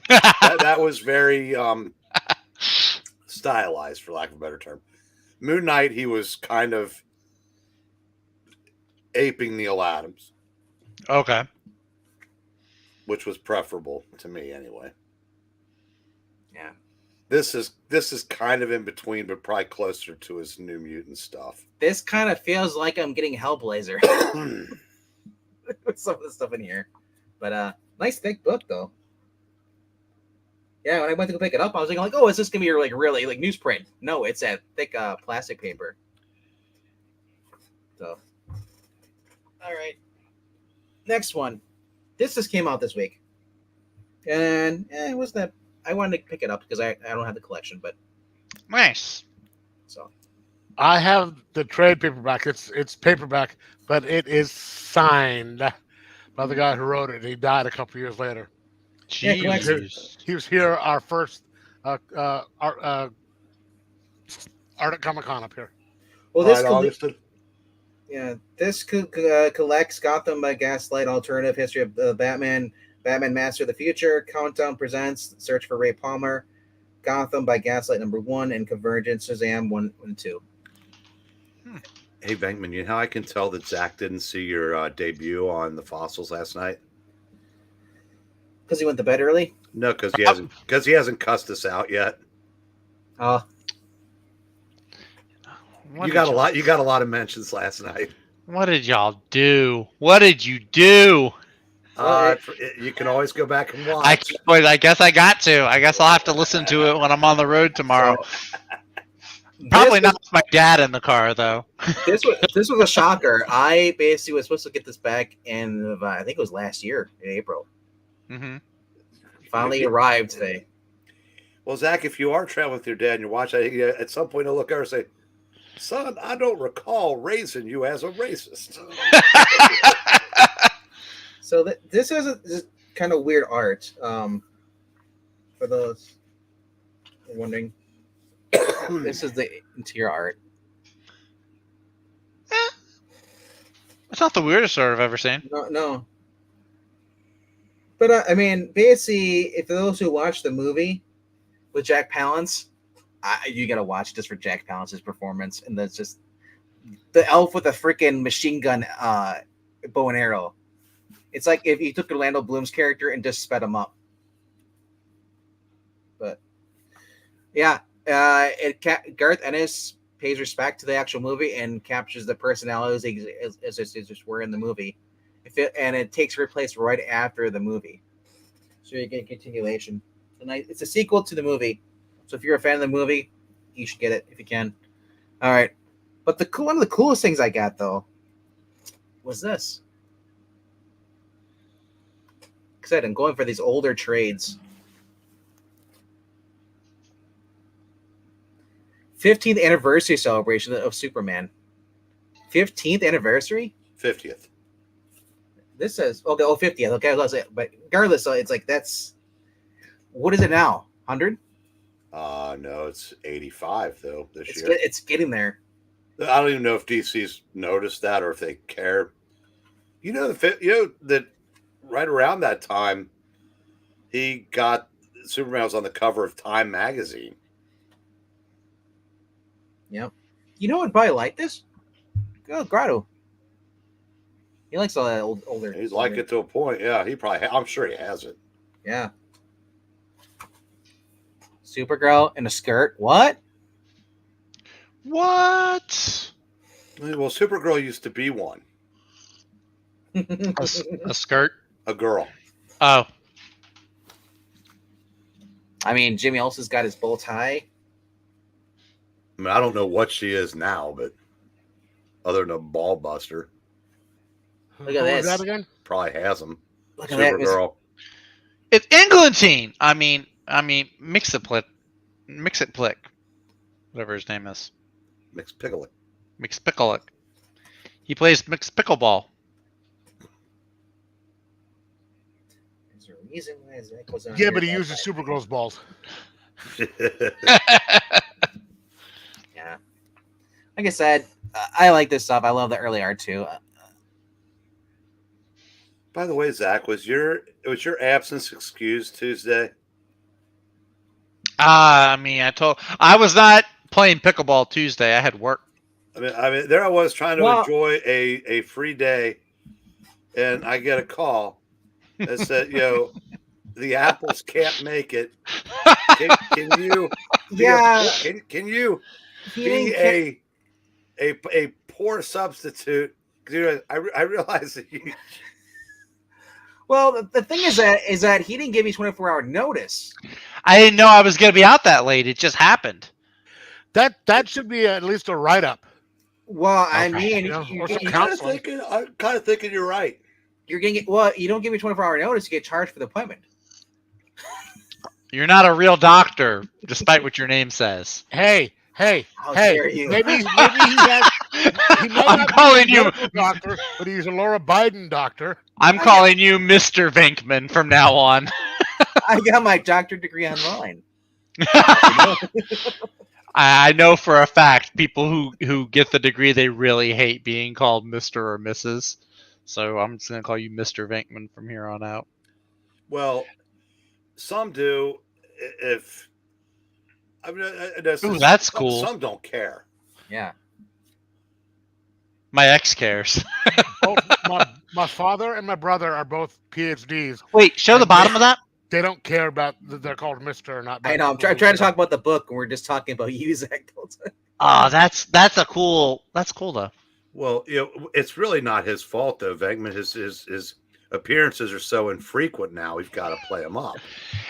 [SPEAKER 2] that was very stylized, for lack of a better term. Moon Knight, he was kind of aping Neil Adams.
[SPEAKER 4] Okay.
[SPEAKER 2] Which was preferable to me anyway.
[SPEAKER 1] Yeah.
[SPEAKER 2] This is kind of in between, but probably closer to his New Mutant stuff.
[SPEAKER 1] This kind of feels like I'm getting Hellblazer with some of the stuff in here. But nice thick book though. Yeah, when I went to go pick it up, I was thinking like, oh, is this gonna be like really like newsprint? No, it's a thick plastic paper. So, all right. Next one. This just came out this week, and it was that I wanted to pick it up because I don't have the collection, but
[SPEAKER 4] nice.
[SPEAKER 1] So
[SPEAKER 3] I have the trade paperback. It's paperback, but it is signed by the guy who wrote it. He died a couple years later.
[SPEAKER 4] Jeez.
[SPEAKER 3] He was here our first Art at Comic-Con up here.
[SPEAKER 1] Well, this collects Gotham by Gaslight, Alternative History of Batman, Batman Master of the Future, Countdown Presents, Search for Ray Palmer, Gotham by Gaslight #1, and Convergence Shazam 1 and 2.
[SPEAKER 2] Hey, Venkman, you know how I can tell that Zach didn't see your debut on the Fossils last night?
[SPEAKER 1] Because he went to bed early?
[SPEAKER 2] No, because he hasn't cussed us out yet.
[SPEAKER 1] Oh.
[SPEAKER 2] You got a lot of mentions last night.
[SPEAKER 4] What did y'all do? What did you do?
[SPEAKER 2] You can always go back and watch.
[SPEAKER 4] I guess I got to. I guess I'll have to listen to it when I'm on the road tomorrow. Probably not with my dad in the car, though.
[SPEAKER 1] This was a shocker. I basically was supposed to get this back in, I think it was last year in April.
[SPEAKER 4] Mm-hmm.
[SPEAKER 1] Finally arrived today.
[SPEAKER 2] Well, Zach, if you are traveling with your dad and you watch, at some point he'll look over and say, "Son, I don't recall raising you as a racist."
[SPEAKER 1] So this is a kind of weird art. For those wondering, this is the interior art.
[SPEAKER 4] It's not the weirdest art I've ever seen.
[SPEAKER 1] No. But I mean, basically, if those who watch the movie with Jack Palance, you gotta watch just for Jack Palance's performance, and that's just the elf with a freaking machine gun, bow and arrow. It's like if you took Orlando Bloom's character and just sped him up. But yeah, Garth Ennis pays respect to the actual movie and captures the personalities as just were in the movie. And it takes her place right after the movie, so you get a continuation. And it's a sequel to the movie, so if you're a fan of the movie, you should get it if you can. All right, but one of the coolest things I got though was this. Like I said, I'm going for these older trades. 15th anniversary celebration of Superman. 15th anniversary?
[SPEAKER 2] 50th.
[SPEAKER 1] This says, okay, 50th. Okay, let's say, but regardless, it's like that's, what is it now? 100?
[SPEAKER 2] No, it's 85 though this year.
[SPEAKER 1] It's getting there.
[SPEAKER 2] I don't even know if DC's noticed that or if they care. That right around that time, Superman was on the cover of Time magazine.
[SPEAKER 1] Yep. You know what? Probably like this. Oh, Grotto. He likes all that older.
[SPEAKER 2] He's like it to a point. Yeah, he probably. I'm sure he has it.
[SPEAKER 1] Yeah. Supergirl in a skirt. What?
[SPEAKER 4] What?
[SPEAKER 2] Well, Supergirl used to be one.
[SPEAKER 4] A skirt?
[SPEAKER 2] A girl.
[SPEAKER 4] Oh.
[SPEAKER 1] I mean, Jimmy Olsen's got his bow tie.
[SPEAKER 2] I mean, I don't know what she is now, but other than a ball buster,
[SPEAKER 1] Look at this.
[SPEAKER 3] That again?
[SPEAKER 2] probably has them.
[SPEAKER 1] Look at that.
[SPEAKER 2] Supergirl.
[SPEAKER 4] It's Englentine. I mean, Mix it Plick. Whatever his name is.
[SPEAKER 2] Mixed Pickle.
[SPEAKER 4] Mixpickle. He plays Mixed Pickleball.
[SPEAKER 1] Is there a reason why his neck was on
[SPEAKER 3] Yeah,
[SPEAKER 1] here
[SPEAKER 3] but he
[SPEAKER 1] like
[SPEAKER 3] uses
[SPEAKER 1] that?
[SPEAKER 3] Supergirl's balls.
[SPEAKER 1] Yeah. Like I said, I like this stuff. I love the early art too.
[SPEAKER 2] By the way, Zach, was your absence excused Tuesday?
[SPEAKER 4] I was not playing pickleball Tuesday. I had work.
[SPEAKER 2] I mean, there I was trying to
[SPEAKER 1] Well-
[SPEAKER 2] enjoy a free day, and I get a call that said, the apples can't make it. Can you?
[SPEAKER 1] Yeah.
[SPEAKER 2] Can you
[SPEAKER 1] He
[SPEAKER 2] be
[SPEAKER 1] didn't
[SPEAKER 2] a poor substitute? Because I realize that you.
[SPEAKER 1] Well, the thing is that he didn't give you 24-hour notice.
[SPEAKER 4] I didn't know I was going to be out that late. It just happened.
[SPEAKER 3] That should be at least a write-up.
[SPEAKER 1] Well, I
[SPEAKER 3] Okay.
[SPEAKER 1] mean,
[SPEAKER 3] You know,
[SPEAKER 1] you,
[SPEAKER 3] or some
[SPEAKER 1] you,
[SPEAKER 3] counseling.
[SPEAKER 2] I'm kind of thinking you're right.
[SPEAKER 1] you're getting well. You don't give me 24-hour notice, you get charged for the appointment.
[SPEAKER 4] You're not a real doctor, despite what your name says.
[SPEAKER 3] Hey,
[SPEAKER 1] How dare you?
[SPEAKER 3] maybe he has. He might
[SPEAKER 4] I'm
[SPEAKER 3] not
[SPEAKER 4] calling
[SPEAKER 3] be a
[SPEAKER 4] you.
[SPEAKER 3] medical doctor, but he's a Laura Biden doctor.
[SPEAKER 4] I'm calling you Mr. Venkman from now on.
[SPEAKER 1] I got my doctorate degree online.
[SPEAKER 4] I know for a fact people who get the degree they really hate being called Mr. or Mrs. So I'm just gonna call you Mr. Venkman from here on out.
[SPEAKER 2] Well, some do. If I mean,
[SPEAKER 4] Ooh, that's cool.
[SPEAKER 2] Some don't care.
[SPEAKER 1] Yeah.
[SPEAKER 4] My ex cares.
[SPEAKER 3] Both my father and my brother are both PhDs.
[SPEAKER 4] Wait, show the bottom of that.
[SPEAKER 3] They don't care about that they're called Mr. or not.
[SPEAKER 1] I know. I'm trying to talk about the book, and we're just talking about you, Zach.
[SPEAKER 4] Oh, that's cool though.
[SPEAKER 2] Well, it's really not his fault though. Venkman, his appearances are so infrequent now. We've got to play him up.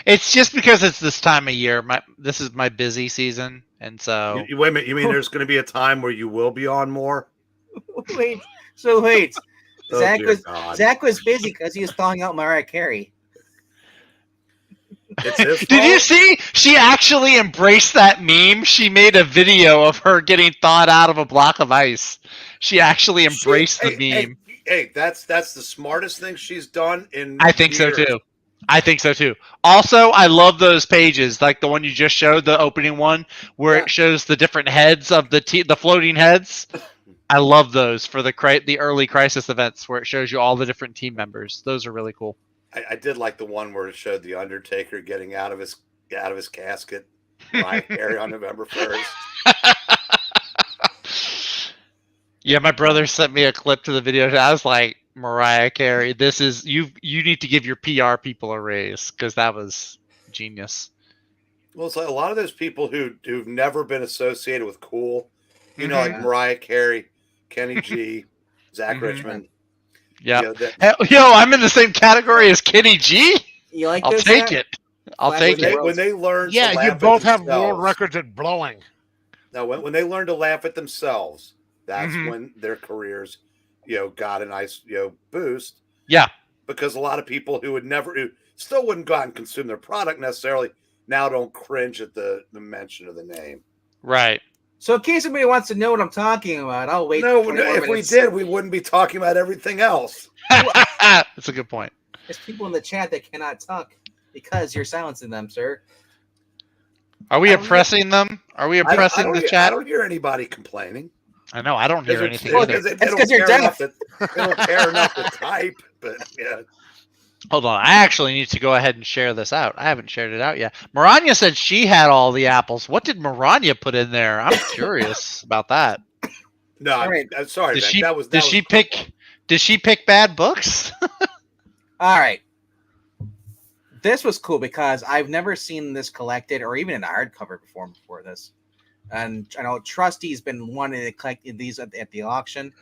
[SPEAKER 4] It's just because it's this time of year. This is my busy season, and so
[SPEAKER 2] Wait a minute. You mean there's going to be a time where you will be on more?
[SPEAKER 1] wait.
[SPEAKER 2] Oh,
[SPEAKER 1] Zach
[SPEAKER 2] dear
[SPEAKER 1] was
[SPEAKER 2] God.
[SPEAKER 1] Zach was busy because he was thawing out Mariah Carey.
[SPEAKER 2] It's his
[SPEAKER 4] Did you
[SPEAKER 2] fault?
[SPEAKER 4] see? She actually embraced that meme. She made a video of her getting thawed out of a block of ice. She actually embraced the meme.
[SPEAKER 2] Hey, that's the smartest thing she's done in.
[SPEAKER 4] I think so
[SPEAKER 2] years.
[SPEAKER 4] too. I think so too. Also, I love those pages, like the one you just showed, the opening one, where
[SPEAKER 1] Yeah.
[SPEAKER 4] it shows the different heads of the floating heads. I love those for the early Crisis events, where it shows you all the different team members. Those are really cool.
[SPEAKER 2] I did like the one where it showed the Undertaker getting out of his casket. Mariah Carey on November 1st.
[SPEAKER 4] Yeah, my brother sent me a clip to the video. I was like, Mariah Carey, this is you need to give your PR people a raise, because that was genius.
[SPEAKER 2] Well, it's like a lot of those people who've never been associated with cool You know, like
[SPEAKER 4] Mhm.
[SPEAKER 2] Mariah Carey, Kenny G, Zach
[SPEAKER 4] Mhm.
[SPEAKER 2] Richmond.
[SPEAKER 4] Yeah.
[SPEAKER 2] You know, that
[SPEAKER 4] Hell, yo, I'm in the same category as Kenny G.
[SPEAKER 1] You like
[SPEAKER 4] I'll
[SPEAKER 1] this?
[SPEAKER 4] take
[SPEAKER 1] Zach?
[SPEAKER 4] it. I'll
[SPEAKER 1] Flat
[SPEAKER 4] take
[SPEAKER 1] with
[SPEAKER 4] it.
[SPEAKER 1] the
[SPEAKER 2] when they learn
[SPEAKER 3] Yeah,
[SPEAKER 2] to
[SPEAKER 3] you
[SPEAKER 2] laugh
[SPEAKER 3] both
[SPEAKER 2] at
[SPEAKER 3] have world
[SPEAKER 2] themselves.
[SPEAKER 3] records at blowing.
[SPEAKER 2] No, when they learn to laugh at themselves, that's
[SPEAKER 4] Mhm.
[SPEAKER 2] when their careers, got a nice, boost.
[SPEAKER 4] Yeah.
[SPEAKER 2] Because a lot of people who still wouldn't go out and consume their product necessarily now don't cringe at the mention of the name.
[SPEAKER 4] Right.
[SPEAKER 1] So in case anybody wants to know what I'm talking about, I'll wait
[SPEAKER 2] No,
[SPEAKER 1] 20 more
[SPEAKER 2] if we
[SPEAKER 1] minutes.
[SPEAKER 2] did, we wouldn't be talking about everything else.
[SPEAKER 4] That's a good point.
[SPEAKER 1] There's people in the chat that cannot talk because you're silencing them, sir.
[SPEAKER 4] Are we
[SPEAKER 1] I don't
[SPEAKER 4] oppressing them? Are we oppressing the
[SPEAKER 2] I
[SPEAKER 4] chat?
[SPEAKER 2] don't hear anybody complaining.
[SPEAKER 4] I know. I don't hear anything
[SPEAKER 1] Well,
[SPEAKER 4] either.
[SPEAKER 2] They
[SPEAKER 1] That's
[SPEAKER 2] don't
[SPEAKER 1] 'cause you're
[SPEAKER 2] care enough
[SPEAKER 1] deaf.
[SPEAKER 2] they don't care enough to type. But yeah,
[SPEAKER 4] Hold on. I actually need to go ahead and share this out. I haven't shared it out yet. Maranya said she had all the apples. What did Maranya put in there? I'm curious about that.
[SPEAKER 2] no,
[SPEAKER 1] All right.
[SPEAKER 2] I'm sorry.
[SPEAKER 4] Did
[SPEAKER 2] Vic,
[SPEAKER 4] she?
[SPEAKER 2] that was
[SPEAKER 4] Did she pick? Did she pick bad books?
[SPEAKER 1] All right. This was cool because I've never seen this collected or even in a hardcover before this. And I know Trusty's been wanting to collect these at the auction.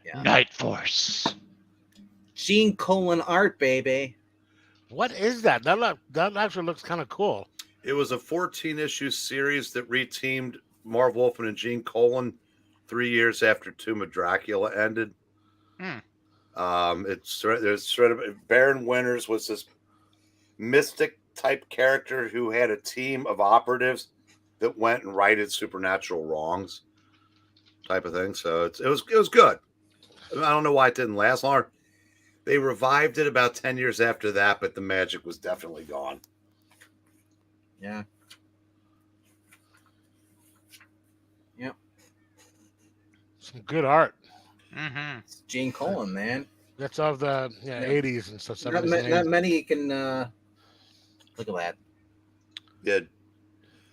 [SPEAKER 1] Yeah.
[SPEAKER 4] Night Force.
[SPEAKER 1] Gene Colan art, baby.
[SPEAKER 3] What is that? That actually looks kind of cool.
[SPEAKER 2] It was a 14-issue series that reteamed Marv Wolfman and Gene Colan 3 years after Tomb of Dracula ended.
[SPEAKER 4] Hmm.
[SPEAKER 2] It's sort of Baron Winters was this mystic type character who had a team of operatives that went and righted supernatural wrongs, type of thing. So it was good. I don't know why it didn't last longer. They revived it about 10 years after that, but the magic was definitely gone.
[SPEAKER 1] Yeah. Yep.
[SPEAKER 3] Some good art.
[SPEAKER 4] Mm-hmm.
[SPEAKER 1] It's Gene Colan, man.
[SPEAKER 3] That's of the 80s and stuff. 70s and
[SPEAKER 1] Not
[SPEAKER 3] 80s.
[SPEAKER 1] many can look at that.
[SPEAKER 2] Yeah.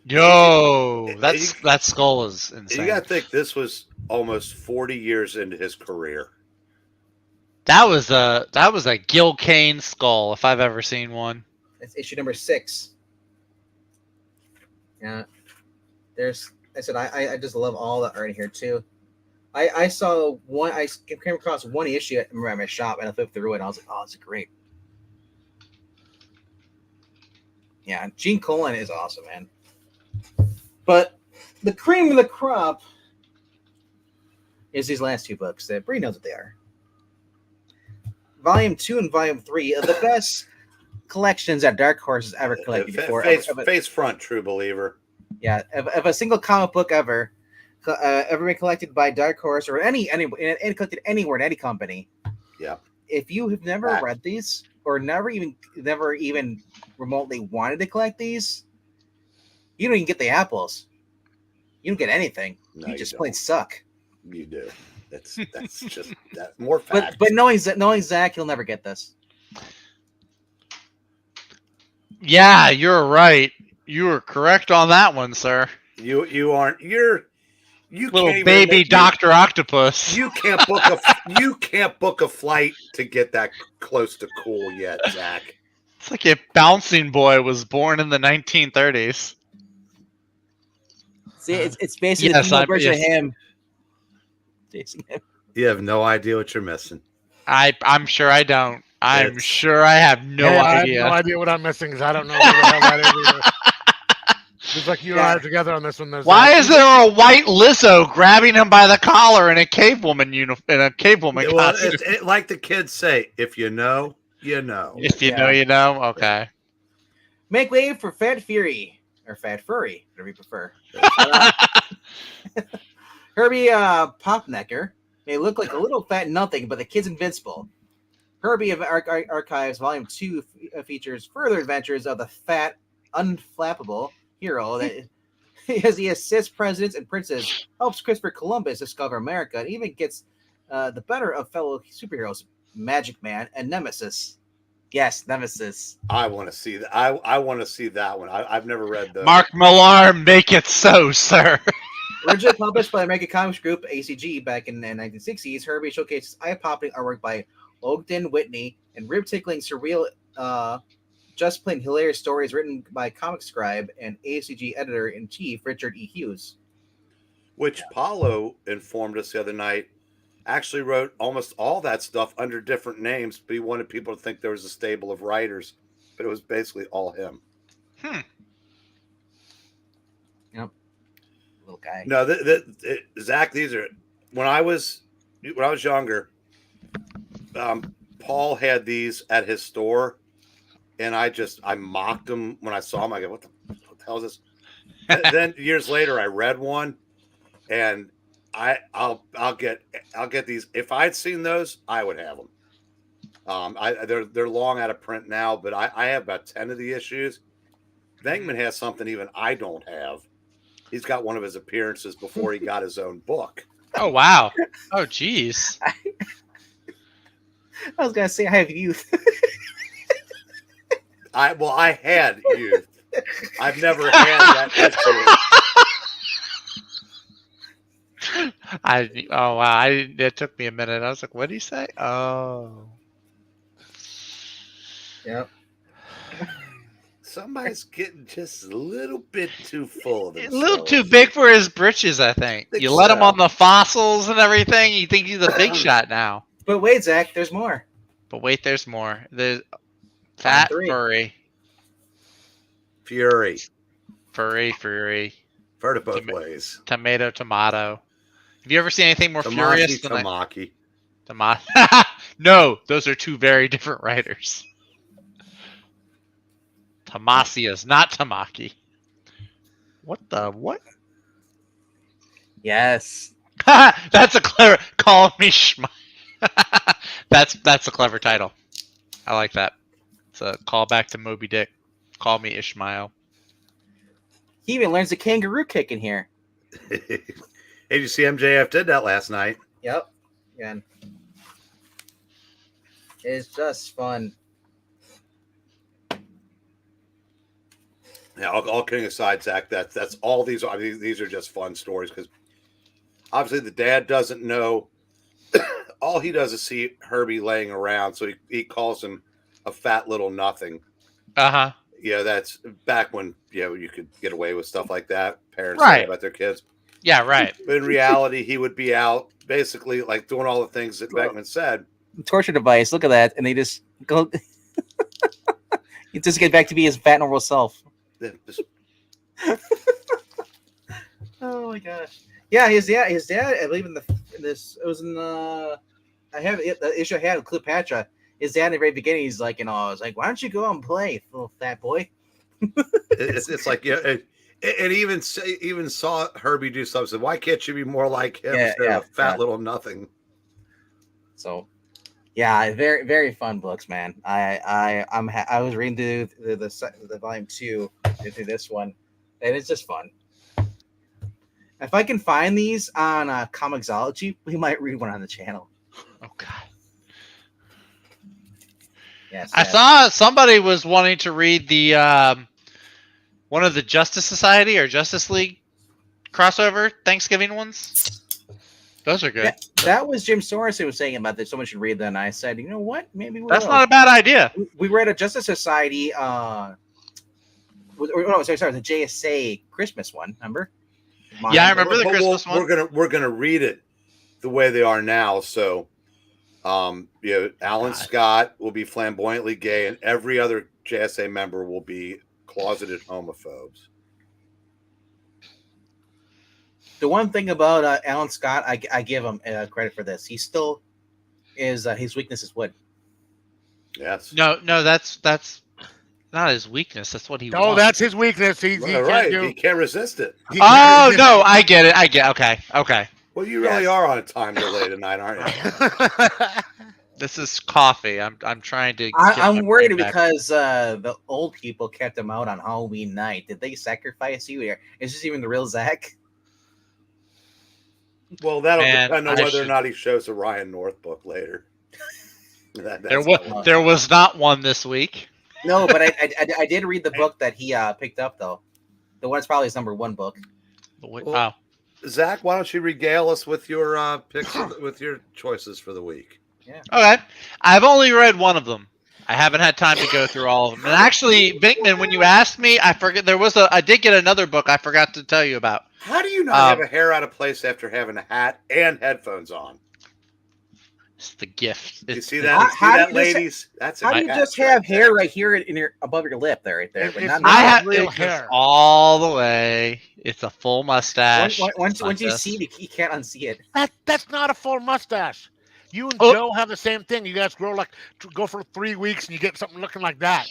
[SPEAKER 4] Yo, that skull is insane.
[SPEAKER 2] You got to think this was almost 40 years into his career.
[SPEAKER 4] That was a Gil Kane skull if I've ever seen one.
[SPEAKER 1] It's issue number 6. Yeah. I just love all the art in here too. I saw one. I came across one issue at my shop, and I flipped through it. And I was like, "Oh, it's great." Yeah, Gene Colan is awesome, man. But the cream of the crop is these last 2 books that Breen knows what they are. Volume 2 and Volume 3 are the best collections that Dark Horse has ever collected before.
[SPEAKER 2] Face front, true believer.
[SPEAKER 1] Yeah, of a single comic book ever been collected by Dark Horse or any collected anywhere in any company.
[SPEAKER 2] Yeah.
[SPEAKER 1] If you have never read these or never even remotely wanted to collect these, you don't even get the apples. You don't get anything.
[SPEAKER 2] No,
[SPEAKER 1] you just plain suck.
[SPEAKER 2] You do. That's just that more fact.
[SPEAKER 1] But knowing Zach, he'll never get this.
[SPEAKER 4] Yeah, you're right. You were correct on that one, sir.
[SPEAKER 2] You aren't. You
[SPEAKER 4] Little
[SPEAKER 2] can't
[SPEAKER 4] baby Dr. Octopus.
[SPEAKER 2] You can't book a flight to get that close to cool yet, Zach.
[SPEAKER 4] It's like if Bouncing Boy was born in the 1930s.
[SPEAKER 1] See, it's basically the female version of him.
[SPEAKER 2] You have no idea what you're missing.
[SPEAKER 4] I'm sure I don't. I'm sure I have no idea.
[SPEAKER 3] I have no idea what I'm missing because I don't know who the hell that is either. Just like you and I are together on this one.
[SPEAKER 4] Why is there a white Lizzo grabbing him by the collar in a cavewoman costume?
[SPEAKER 2] Like the kids say, if you know, you know.
[SPEAKER 4] If you know, you know. Okay.
[SPEAKER 1] Make way for Fat Fury or Fat Furry, whatever you prefer. Herbie Popnecker may look like a little fat nothing, but the kid's invincible. Herbie of Archives Volume 2 features further adventures of the fat, unflappable hero that as he assists presidents and princes, helps Christopher Columbus discover America, and even gets the better of fellow superheroes, Magic Man and Nemesis. Yes, Nemesis.
[SPEAKER 2] I want to see that. I want to see that one. I've never read the
[SPEAKER 4] Mark Millar, make it so, sir.
[SPEAKER 1] Originally published by American Comics Group (ACG) back in the 1960s, Herbie showcases eye-popping artwork by Ogden Whitney and rib-tickling surreal just plain hilarious stories written by comic scribe and ACG editor-in-chief Richard E. Hughes.
[SPEAKER 2] Which Paulo informed us the other night actually wrote almost all that stuff under different names, but he wanted people to think there was a stable of writers, but it was basically all him.
[SPEAKER 1] Yep. Little guy.
[SPEAKER 2] No, Zach, these are when I was younger. Paul had these at his store, and I mocked him when I saw him. I go, "What the hell is this?" Then years later, I read one, and I'll get these. If I'd seen those, I would have them. They're long out of print now, but I have about 10 of the issues. Venkman has something even I don't have. He's got one of his appearances before he got his own book.
[SPEAKER 4] Oh wow! Oh geez.
[SPEAKER 1] I was gonna say I have youth.
[SPEAKER 2] I had youth. I've never had that issue.
[SPEAKER 4] Oh wow! It took me a minute. I was like, "What did he say?" Oh.
[SPEAKER 1] Yep.
[SPEAKER 2] Somebody's getting just a little bit too full of
[SPEAKER 4] A
[SPEAKER 2] themselves.
[SPEAKER 4] little too big for his britches, I think.
[SPEAKER 2] Think
[SPEAKER 4] You let him
[SPEAKER 2] so.
[SPEAKER 4] on the fossils and everything. You think he's a big shot now.
[SPEAKER 1] But wait, Zach, there's more.
[SPEAKER 4] But wait, there's more. There's fat,
[SPEAKER 1] three.
[SPEAKER 4] furry.
[SPEAKER 2] Fury.
[SPEAKER 4] Furry.
[SPEAKER 2] Heard it both
[SPEAKER 4] Toma-
[SPEAKER 2] ways.
[SPEAKER 4] Tomato. Have you ever seen anything more furious than
[SPEAKER 2] Tamaki.
[SPEAKER 4] No, those are two very different writers. Tamasias, not Tamaki. What?
[SPEAKER 1] Yes.
[SPEAKER 4] That's a clever. Call me Schmi. That's a clever title. I like that. It's a callback to Moby Dick. Call me Ishmael.
[SPEAKER 1] He even learns the kangaroo kick in here.
[SPEAKER 2] Hey, did you see MJF did that last night?
[SPEAKER 1] Yep. Again. It's just fun.
[SPEAKER 2] Yeah, all kidding aside, Zach, that's all these are. These are just fun stories because obviously the dad doesn't know. All he does is see Herbie laying around, so he calls him a fat little nothing.
[SPEAKER 4] Uh-huh.
[SPEAKER 2] Yeah, that's back when you could get away with stuff like that. Parents
[SPEAKER 4] Right.
[SPEAKER 2] say about their kids.
[SPEAKER 4] Yeah, right.
[SPEAKER 2] But in reality, he would be out basically like doing all the things that Beckman said.
[SPEAKER 1] Torture device. Look at that. And they just go. He just get back to be his fat normal self.
[SPEAKER 2] Just-
[SPEAKER 1] Oh my gosh. Yeah, his dad. I believe it was in the. I have the issue I had with Cleopatra. His dad in the very beginning, he's like, I was like, why don't you go out and play, little fat boy?
[SPEAKER 2] it's like and even saw Herbie do something. Said, why can't you be more like him instead of a fat little nothing?
[SPEAKER 1] So, yeah, very very fun books, man. I was reading through the volume 2 into this one, and it's just fun. If I can find these on Comixology, we might read one on the channel.
[SPEAKER 4] Oh God.
[SPEAKER 1] Yes,
[SPEAKER 4] I saw somebody was wanting to read the one of the Justice Society or Justice League crossover Thanksgiving ones. Those are good.
[SPEAKER 1] That was Jim Soros who was saying about this. Someone should read that, and I said, you know what? Maybe
[SPEAKER 4] That's not a bad idea.
[SPEAKER 1] We read a Justice Society. No, sorry, the JSA Christmas one. Remember?
[SPEAKER 4] Yeah, I remember the Christmas one.
[SPEAKER 2] We're gonna read it the way they are now. So, Alan Scott will be flamboyantly gay, and every other JSA member will be closeted homophobes.
[SPEAKER 1] The one thing about Alan Scott, I give him credit for this. He still is his weakness is wood.
[SPEAKER 2] Yes.
[SPEAKER 4] No, that's not his weakness. That's what he
[SPEAKER 3] No,
[SPEAKER 4] wants.
[SPEAKER 3] that's his weakness. He
[SPEAKER 2] can't resist it.
[SPEAKER 4] Oh no, I get it. Okay.
[SPEAKER 2] Well, you really are on a time delay tonight, aren't you?
[SPEAKER 4] This is coffee. I'm trying to.
[SPEAKER 1] I'm worried because the old people kept him out on Halloween night. Did they sacrifice you? Is this even the real Zach?
[SPEAKER 2] Well, that'll depend on whether or not he shows a Ryan North book later.
[SPEAKER 4] There was not one this week.
[SPEAKER 1] No, but I did read the book that he picked up though. The one that's probably his number 1 book.
[SPEAKER 4] Wow.
[SPEAKER 2] Zach, why don't you regale us with your picks with your choices for the week?
[SPEAKER 1] Yeah.
[SPEAKER 4] Okay. I've only read one of them. I haven't had time to go through all of them. And actually, Vinkman, when you asked me, I forget I did get another book I forgot to tell you about.
[SPEAKER 2] How do you not have a hair out of place after having a hat and headphones on?
[SPEAKER 4] It's the gift.
[SPEAKER 2] You
[SPEAKER 4] It's,
[SPEAKER 2] see
[SPEAKER 4] it's-
[SPEAKER 2] that?
[SPEAKER 1] How do you just-
[SPEAKER 2] ladies? That's
[SPEAKER 1] How do
[SPEAKER 2] a
[SPEAKER 1] you
[SPEAKER 2] catch
[SPEAKER 1] just
[SPEAKER 2] right
[SPEAKER 1] have hair
[SPEAKER 2] there.
[SPEAKER 1] right here in your above your lip there, right there? But
[SPEAKER 3] It's
[SPEAKER 1] not
[SPEAKER 3] not
[SPEAKER 4] I
[SPEAKER 1] that.
[SPEAKER 4] have
[SPEAKER 3] real
[SPEAKER 4] it goes
[SPEAKER 3] hair.
[SPEAKER 4] all the way. It's a full mustache.
[SPEAKER 1] Once
[SPEAKER 4] It's like
[SPEAKER 1] you
[SPEAKER 4] this.
[SPEAKER 1] see it, you can't unsee it.
[SPEAKER 3] That's not a full mustache. You and
[SPEAKER 4] Oh.
[SPEAKER 3] Joe have the same thing. You guys go for 3 weeks and you get something looking like that.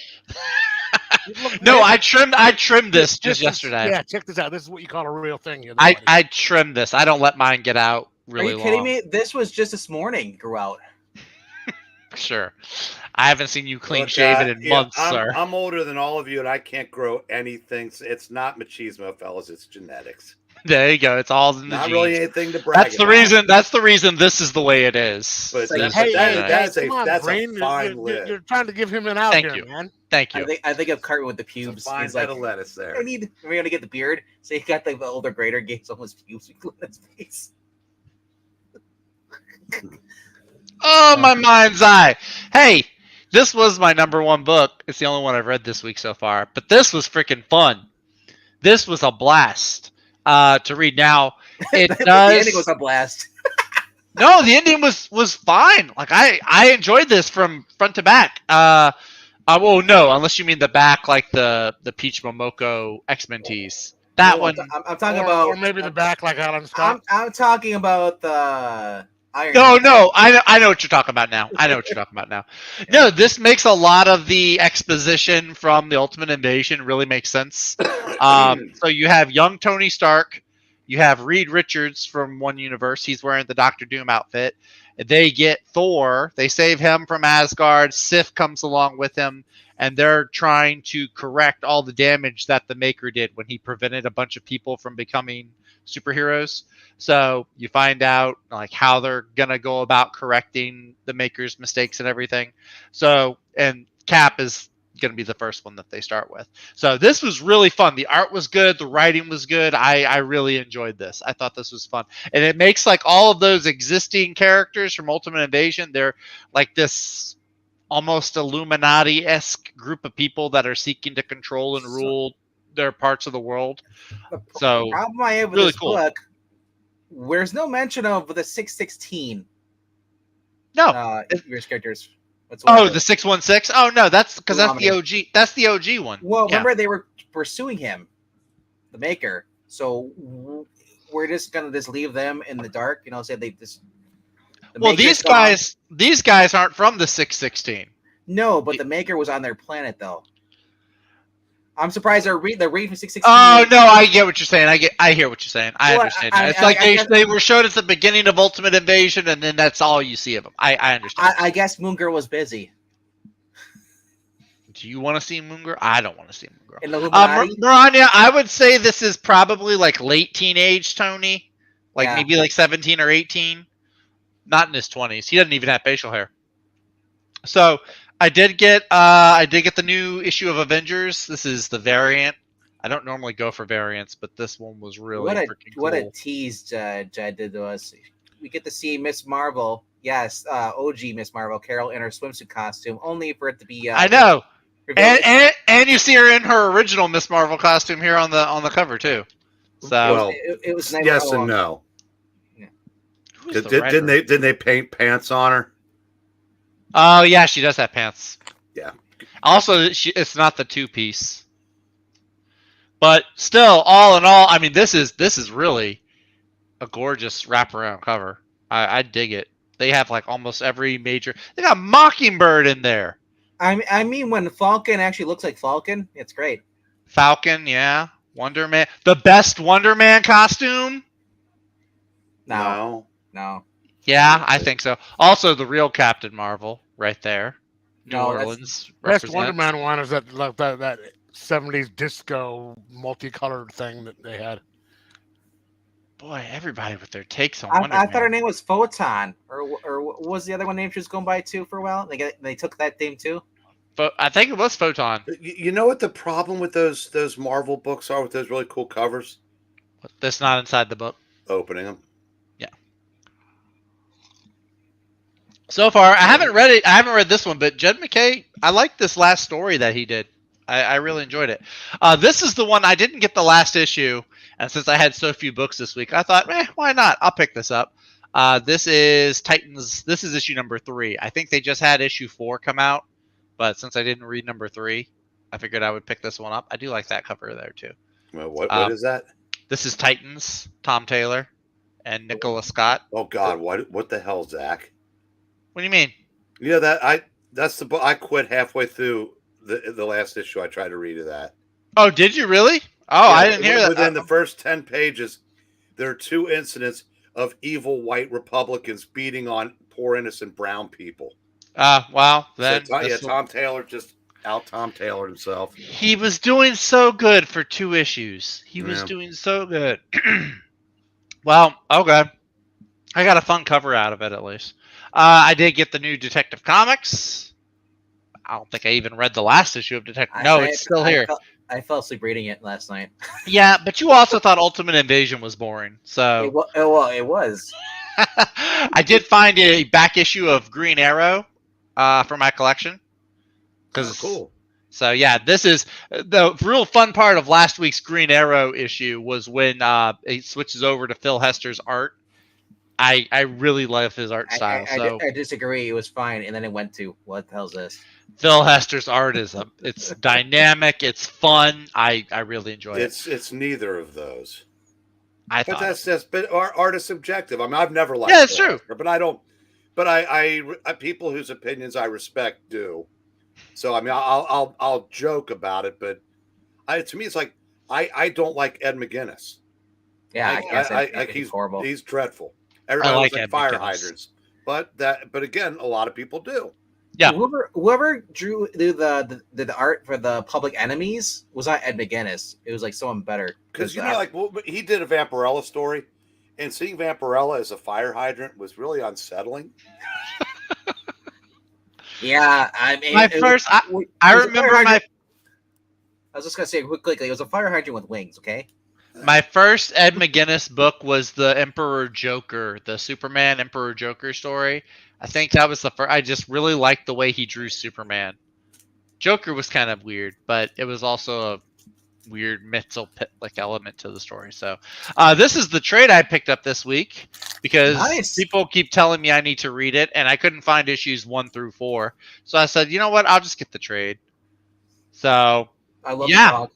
[SPEAKER 3] You look
[SPEAKER 4] No,
[SPEAKER 3] great.
[SPEAKER 4] I trimmed this
[SPEAKER 3] This
[SPEAKER 4] just
[SPEAKER 3] is-
[SPEAKER 4] yesterday.
[SPEAKER 3] Yeah, check this out. This is what you call a real thing. Here,
[SPEAKER 4] I
[SPEAKER 3] buddy.
[SPEAKER 4] I trimmed this. I don't let mine get out really
[SPEAKER 1] Are you kidding
[SPEAKER 4] long.
[SPEAKER 1] me? This was just this morning. Grew out.
[SPEAKER 4] Sure. I haven't seen you clean
[SPEAKER 2] Look,
[SPEAKER 4] shaven in
[SPEAKER 2] yeah,
[SPEAKER 4] months,
[SPEAKER 2] I'm,
[SPEAKER 4] sir.
[SPEAKER 2] I'm older than all of you, and I can't grow anything. It's not machismo, fellas. It's genetics.
[SPEAKER 4] There you go. It's all in the
[SPEAKER 2] Not
[SPEAKER 4] genes.
[SPEAKER 2] really anything to brag
[SPEAKER 4] That's the
[SPEAKER 2] about.
[SPEAKER 4] reason. That's the reason this is the way it is.
[SPEAKER 2] But
[SPEAKER 1] It's like,
[SPEAKER 2] that-
[SPEAKER 3] hey,
[SPEAKER 2] that-
[SPEAKER 3] hey,
[SPEAKER 2] that's
[SPEAKER 3] come on,
[SPEAKER 2] that's
[SPEAKER 3] Breen.
[SPEAKER 2] a fine lid.
[SPEAKER 3] You're trying to give him an out
[SPEAKER 4] Thank
[SPEAKER 3] here,
[SPEAKER 4] you.
[SPEAKER 3] man.
[SPEAKER 4] Thank you.
[SPEAKER 1] I think of Cartman with the
[SPEAKER 2] It's
[SPEAKER 1] pubes.
[SPEAKER 2] a fine
[SPEAKER 1] He's like,
[SPEAKER 2] head of lettuce there.
[SPEAKER 1] we're gonna get the beard. So he got the older grader gave someone's pubes in his face.
[SPEAKER 4] Oh, my mind's eye. Hey, this was my #1 book. It's the only one I've read this week so far. But this was freaking fun. This was a blast to read. Now, it
[SPEAKER 1] The
[SPEAKER 4] does.
[SPEAKER 1] ending was a blast.
[SPEAKER 4] No, the ending was fine. Like I enjoyed this from front to back. Well, no, unless you mean the back, like the Peach Momoko X-Men tees. That
[SPEAKER 1] No,
[SPEAKER 4] one.
[SPEAKER 1] I'm talking about.
[SPEAKER 3] Or maybe the back like Alan Scott.
[SPEAKER 1] I'm talking about the Iron.
[SPEAKER 4] No,
[SPEAKER 1] Man.
[SPEAKER 4] I know what you're talking about now. I know what you're talking about now. No, this makes a lot of the exposition from the Ultimate Invasion really make sense. So you have young Tony Stark, you have Reed Richards from one universe. He's wearing the Doctor Doom outfit. They get Thor. They save him from Asgard. Sif comes along with him, and they're trying to correct all the damage that the Maker did when he prevented a bunch of people from becoming superheroes. So you find out like how they're gonna go about correcting the Maker's mistakes and everything. So, and Cap is gonna be the first one that they start with. So this was really fun. The art was good. The writing was good. I really enjoyed this. I thought this was fun, and it makes like all of those existing characters from Ultimate Invasion. They're like this almost Illuminati-esque group of people that are seeking to control and rule their parts of the world.
[SPEAKER 1] The
[SPEAKER 4] So,
[SPEAKER 1] problem I have with
[SPEAKER 4] really
[SPEAKER 1] this
[SPEAKER 4] cool.
[SPEAKER 1] book, there's no mention of the 616.
[SPEAKER 4] No.
[SPEAKER 1] Your characters. What's
[SPEAKER 4] Oh, the 616. Oh no, that's because that's the
[SPEAKER 1] Illuminati.
[SPEAKER 4] OG. That's the OG one.
[SPEAKER 1] Well,
[SPEAKER 4] Yeah.
[SPEAKER 1] remember they were pursuing him, the Maker. So we're just gonna just leave them in the dark. Say they just. the
[SPEAKER 4] Well,
[SPEAKER 1] Maker's gone.
[SPEAKER 4] these guys aren't from the 616.
[SPEAKER 1] No, but the Maker was on their planet though. I'm surprised they're reading from 616.
[SPEAKER 4] Oh no, I get what you're saying. I hear what you're saying. I
[SPEAKER 1] Well,
[SPEAKER 4] understand.
[SPEAKER 1] I-
[SPEAKER 4] It's
[SPEAKER 1] I-
[SPEAKER 4] like
[SPEAKER 1] I guess-
[SPEAKER 4] they were showed at the beginning of Ultimate Invasion, and then that's all you see of them. I understand.
[SPEAKER 1] I guess Moon Girl was busy
[SPEAKER 4] Do you want to see Moon Girl? I don't want to see Moon Girl.
[SPEAKER 1] in the Illuminati.
[SPEAKER 4] Miranya, I would say this is probably like late teenage Tony, like
[SPEAKER 1] Yeah.
[SPEAKER 4] maybe like 17 or 18, not in his 20s. He doesn't even have facial hair. So I did get the new issue of Avengers. This is the variant. I don't normally go for variants, but this one was really freaking cool.
[SPEAKER 1] What a tease Jed did to us. We get to see Miss Marvel. Yes, OG Miss Marvel, Carol in her swimsuit costume, only for it to be.
[SPEAKER 4] I know.
[SPEAKER 1] revealed-
[SPEAKER 4] And you see her in her original Miss Marvel costume here on the cover too. So
[SPEAKER 2] Well,
[SPEAKER 1] it was nice
[SPEAKER 2] yes
[SPEAKER 1] all
[SPEAKER 2] and
[SPEAKER 1] along.
[SPEAKER 2] no.
[SPEAKER 4] who's the
[SPEAKER 2] Didn't
[SPEAKER 4] writer?
[SPEAKER 2] they paint pants on her?
[SPEAKER 4] Oh yeah, she does have pants.
[SPEAKER 2] Yeah.
[SPEAKER 4] Also, it's not the 2-piece. But still, all in all, I mean, this is really a gorgeous wraparound cover. I dig it. They have like almost every major. They got Mockingbird in there.
[SPEAKER 1] I mean, when Falcon actually looks like Falcon, it's great.
[SPEAKER 4] Falcon, yeah. Wonder Man, the best Wonder Man costume.
[SPEAKER 1] No.
[SPEAKER 2] No.
[SPEAKER 4] Yeah, I think so. Also, the real Captain Marvel, right there. New
[SPEAKER 1] No, that's-
[SPEAKER 4] Orleans.
[SPEAKER 3] Best
[SPEAKER 4] represent.
[SPEAKER 3] Wonder Man one is that 70s disco multicolored thing that they had.
[SPEAKER 4] Boy, everybody with their takes on
[SPEAKER 1] I
[SPEAKER 4] Wonder
[SPEAKER 1] thought her
[SPEAKER 4] Man.
[SPEAKER 1] name was Photon, or what was the other one name she was going by too for a while? They took that name too.
[SPEAKER 4] But I think it was Photon.
[SPEAKER 2] You know what the problem with those Marvel books are with those really cool covers?
[SPEAKER 4] That's not inside the book.
[SPEAKER 2] Opening them.
[SPEAKER 4] So far, I haven't read it. I haven't read this one, but Jed McKay, I like this last story that he did. I really enjoyed it. This is the one I didn't get the last issue, and since I had so few books this week, I thought, why not? I'll pick this up. This is Titans. This is issue number 3. I think they just had issue 4 come out, but since I didn't read number 3, I figured I would pick this one up. I do like that cover there too.
[SPEAKER 2] Well, what is that?
[SPEAKER 4] This is Titans. Tom Taylor and Nicola Scott.
[SPEAKER 2] Oh God, what the hell, Zach?
[SPEAKER 4] What do you mean?
[SPEAKER 2] You know that's the book. I quit halfway through the last issue. I tried to read of that.
[SPEAKER 4] Oh, did you really? Oh,
[SPEAKER 2] Yeah,
[SPEAKER 4] I didn't hear that.
[SPEAKER 2] Within the first 10 pages, there are 2 incidents of evil white Republicans beating on poor innocent brown people.
[SPEAKER 4] Wow. Then
[SPEAKER 2] Tom Taylor just Tom Taylor himself.
[SPEAKER 4] He was doing so good for 2 issues. He was doing so good. Well, okay. I got a fun cover out of it at least. I did get the new Detective Comics. I don't think I even read the last issue of Detective. No, it's still here.
[SPEAKER 1] I fell asleep reading it last night.
[SPEAKER 4] Yeah, but you also thought Ultimate Invasion was boring. So
[SPEAKER 1] it was.
[SPEAKER 4] I did find a back issue of Green Arrow for my collection.
[SPEAKER 2] Cool.
[SPEAKER 4] So yeah, this is the real fun part of last week's Green Arrow issue was when it switches over to Phil Hester's art. I really love his art style.
[SPEAKER 1] I disagree. It was fine, and then it went to what the hell's this?
[SPEAKER 4] Phil Hester's art it's dynamic, it's fun. I really enjoy it.
[SPEAKER 2] It's neither of those.
[SPEAKER 4] But
[SPEAKER 2] that's just art is subjective. I mean, I've never liked.
[SPEAKER 4] Yeah, it's true.
[SPEAKER 2] But I don't. But I people whose opinions I respect do. So I mean, I'll joke about it, but to me, it's like I don't like Ed McGuinness.
[SPEAKER 1] Yeah,
[SPEAKER 2] he's
[SPEAKER 1] horrible.
[SPEAKER 2] He's dreadful. Everybody
[SPEAKER 4] like
[SPEAKER 2] like fire hydrants, but again, a lot of people do.
[SPEAKER 4] Yeah.
[SPEAKER 1] Whoever drew the art for the Public Enemies was not Ed McGuinness. It was like someone better.
[SPEAKER 2] Because he did a Vampirella story, and seeing Vampirella as a fire hydrant was really unsettling.
[SPEAKER 1] Yeah, I mean,
[SPEAKER 4] I remember I
[SPEAKER 1] was just gonna say quickly, it was a fire hydrant with wings. Okay.
[SPEAKER 4] My first Ed McGuinness book was the Emperor Joker, the Superman Emperor Joker story. I think that was the first. I just really liked the way he drew Superman. Joker was kind of weird, but it was also a weird mental like element to the story. So this is the trade I picked up this week because people keep telling me I need to read it, and I couldn't find issues 1 through 4. So I said, you know what? I'll just get the trade. So
[SPEAKER 1] I love the dog.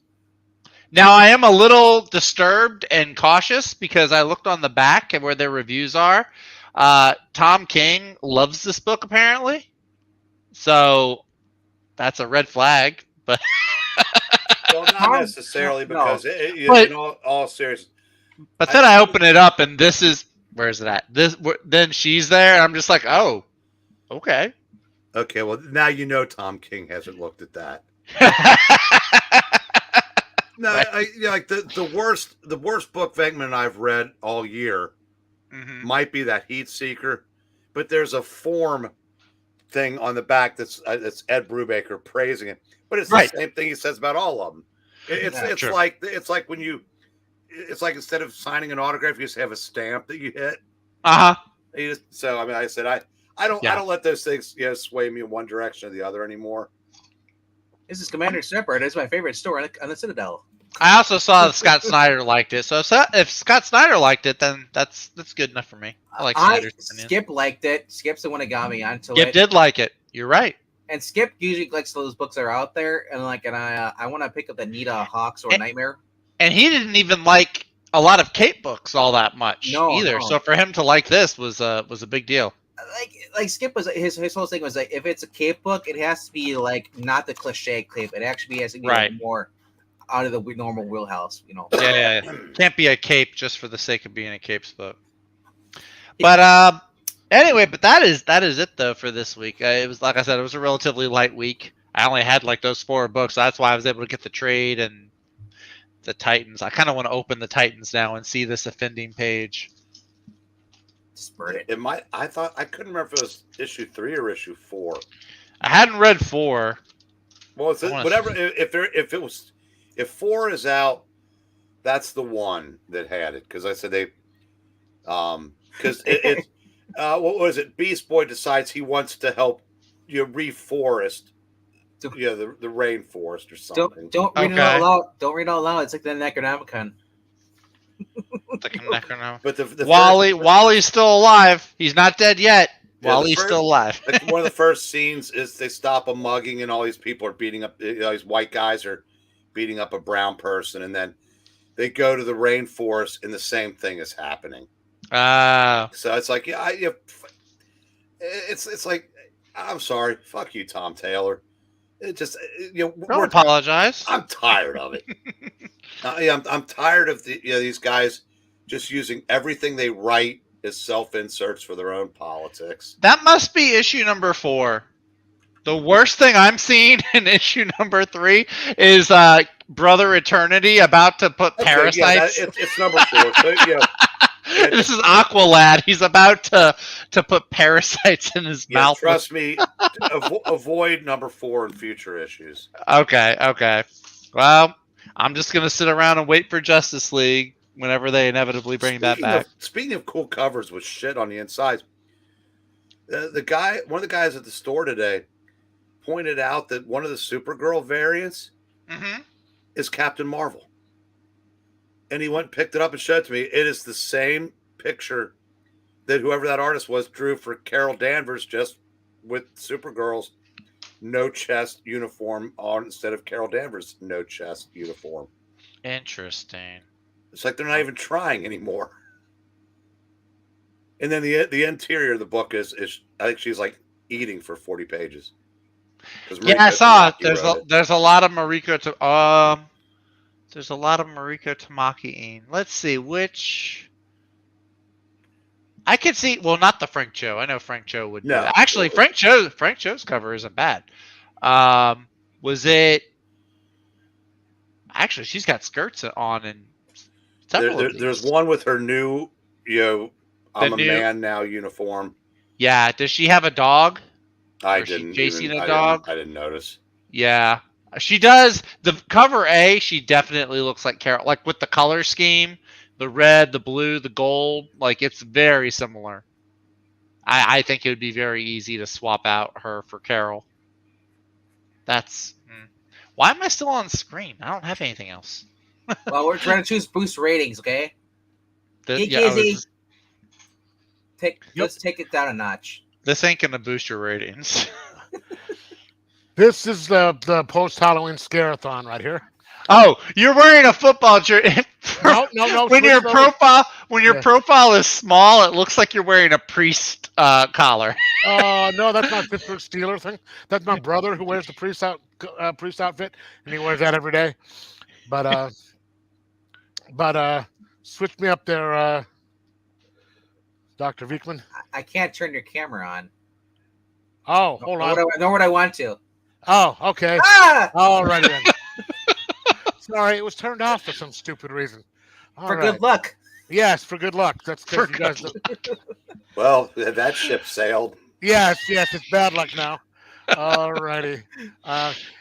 [SPEAKER 4] Now, I am a little disturbed and cautious because I looked on the back and where their reviews are. Tom King loves this book, apparently. So that's a red flag. But
[SPEAKER 2] well, not necessarily because in all seriousness.
[SPEAKER 4] But then I open it up and this is, where is it at? Then she's there and I'm just like, oh, okay.
[SPEAKER 2] Okay, well, now you know Tom King hasn't looked at that. No, like the worst book Venkman and I've read all year might be that Heat Seeker, but there's a form thing on the back that's Ed Brubaker praising it, but it's the same thing he says about all of them. It's like when it's like instead of signing an autograph, you just have a stamp that you hit. So I mean, I said I don't let those things sway me in one direction or the other anymore.
[SPEAKER 1] This is Commander Shepard. It's my favorite story on the Citadel.
[SPEAKER 4] I also saw that Scott Snyder liked it. So if Scott Snyder liked it, then that's good enough for me. I like Snyder's opinion.
[SPEAKER 1] Skip liked it. Skip's the one that got me onto it.
[SPEAKER 4] Skip did like it. You're right.
[SPEAKER 1] And Skip usually likes those books that are out there, and I want to pick up the Nita Hawks or Nightmare. And
[SPEAKER 4] he didn't even like a lot of Cape books all that much either. No. So for him to like this was a big deal.
[SPEAKER 1] Like Skip was his whole thing was like, if it's a Cape book, it has to be like not the cliche Cape. It actually has to be like more out of the normal wheelhouse,
[SPEAKER 4] Yeah. Can't be a Cape just for the sake of being a Capes book. But anyway, but that is it though for this week. It was, like I said, it was a relatively light week. I only had like those 4 books. So that's why I was able to get the trade and the Titans. I kind of want to open the Titans now and see this offending page.
[SPEAKER 2] It might. I couldn't remember if it was issue 3 or issue 4.
[SPEAKER 4] I hadn't read 4.
[SPEAKER 2] Well, it's whatever. If 4 is out, that's the one that had it because I said they, because what was it? Beast Boy decides he wants to help reforest,
[SPEAKER 1] Don't-
[SPEAKER 2] the rainforest or something.
[SPEAKER 1] Don't read it
[SPEAKER 4] Okay.
[SPEAKER 1] out loud. Don't read it out loud. It's like the Necronomicon.
[SPEAKER 4] The Necronomicon.
[SPEAKER 2] But the
[SPEAKER 4] Wally's still alive. He's not dead yet.
[SPEAKER 2] Yeah,
[SPEAKER 4] Wally's still alive.
[SPEAKER 2] like one of the first scenes is they stop a mugging and all these people are beating up, these white guys are beating up a brown person, and then they go to the rainforest and the same thing is happening. So it's like, it's like, I'm sorry, fuck you, Tom Taylor. It just,
[SPEAKER 4] Don't apologize.
[SPEAKER 2] I'm tired of it. I'm tired of these guys just using everything they write as self-inserts for their own politics.
[SPEAKER 4] That must be issue number 4. The worst thing I'm seeing in issue number 3 is Brother Eternity about to put parasites.
[SPEAKER 2] Yeah, it's number 4. So,
[SPEAKER 4] this is Aqualad. He's about to put parasites in his mouth.
[SPEAKER 2] Trust me, avoid number 4 in future issues.
[SPEAKER 4] Okay. Well, I'm just gonna sit around and wait for Justice League whenever they inevitably bring that back.
[SPEAKER 2] Speaking of cool covers with shit on the insides, one of the guys at the store today pointed out that one of the Supergirl variants is Captain Marvel. And he went and picked it up and showed it to me. It is the same picture that whoever that artist was drew for Carol Danvers, just with Supergirl's no chest uniform on instead of Carol Danvers' no chest uniform.
[SPEAKER 4] Interesting.
[SPEAKER 2] It's like they're not even trying anymore. And then the interior of the book is I think she's like eating for 40 pages.
[SPEAKER 4] Yeah, I saw it. There's a lot of Mariko there's a lot of Mariko Tamaki-ing. Let's see which. I could see. Well, not the Frank Cho. I know Frank Cho would.
[SPEAKER 2] No,
[SPEAKER 4] do that. Actually, Frank Cho's cover isn't bad. Was it? Actually, she's got skirts on and
[SPEAKER 2] there's one with her new, I'm a man now uniform.
[SPEAKER 4] Yeah. Does she have a dog?
[SPEAKER 2] I didn't.
[SPEAKER 4] Chasing a dog?
[SPEAKER 2] I didn't notice.
[SPEAKER 4] Yeah. She does. The cover A, she definitely looks like Carol. Like with the color scheme, the red, the blue, the gold. Like it's very similar. I think it would be very easy to swap out her for Carol. That's... Why am I still on screen? I don't have anything else.
[SPEAKER 1] Well, we're trying to choose boost ratings, okay?
[SPEAKER 4] Let's
[SPEAKER 1] take it down a notch.
[SPEAKER 4] This ain't gonna boost your ratings.
[SPEAKER 3] This is the post-Halloween scare-a-thon right here.
[SPEAKER 4] Oh, you're wearing a football jersey.
[SPEAKER 3] No.
[SPEAKER 4] When your profile is small, it looks like you're wearing a priest collar.
[SPEAKER 3] No, that's not Pittsburgh Steelers thing. That's my brother who wears the priest outfit, and he wears that every day. But switch me up there, Dr. Viekman.
[SPEAKER 1] I can't turn your camera on.
[SPEAKER 3] Oh, hold on.
[SPEAKER 1] Nor would I want to.
[SPEAKER 3] Oh, okay. All right then. Sorry, it was turned off for some stupid reason.
[SPEAKER 1] Good luck.
[SPEAKER 3] Yes, for good luck. That's because you guys.
[SPEAKER 2] Well, that ship sailed.
[SPEAKER 3] Yes, it's bad luck now. All righty.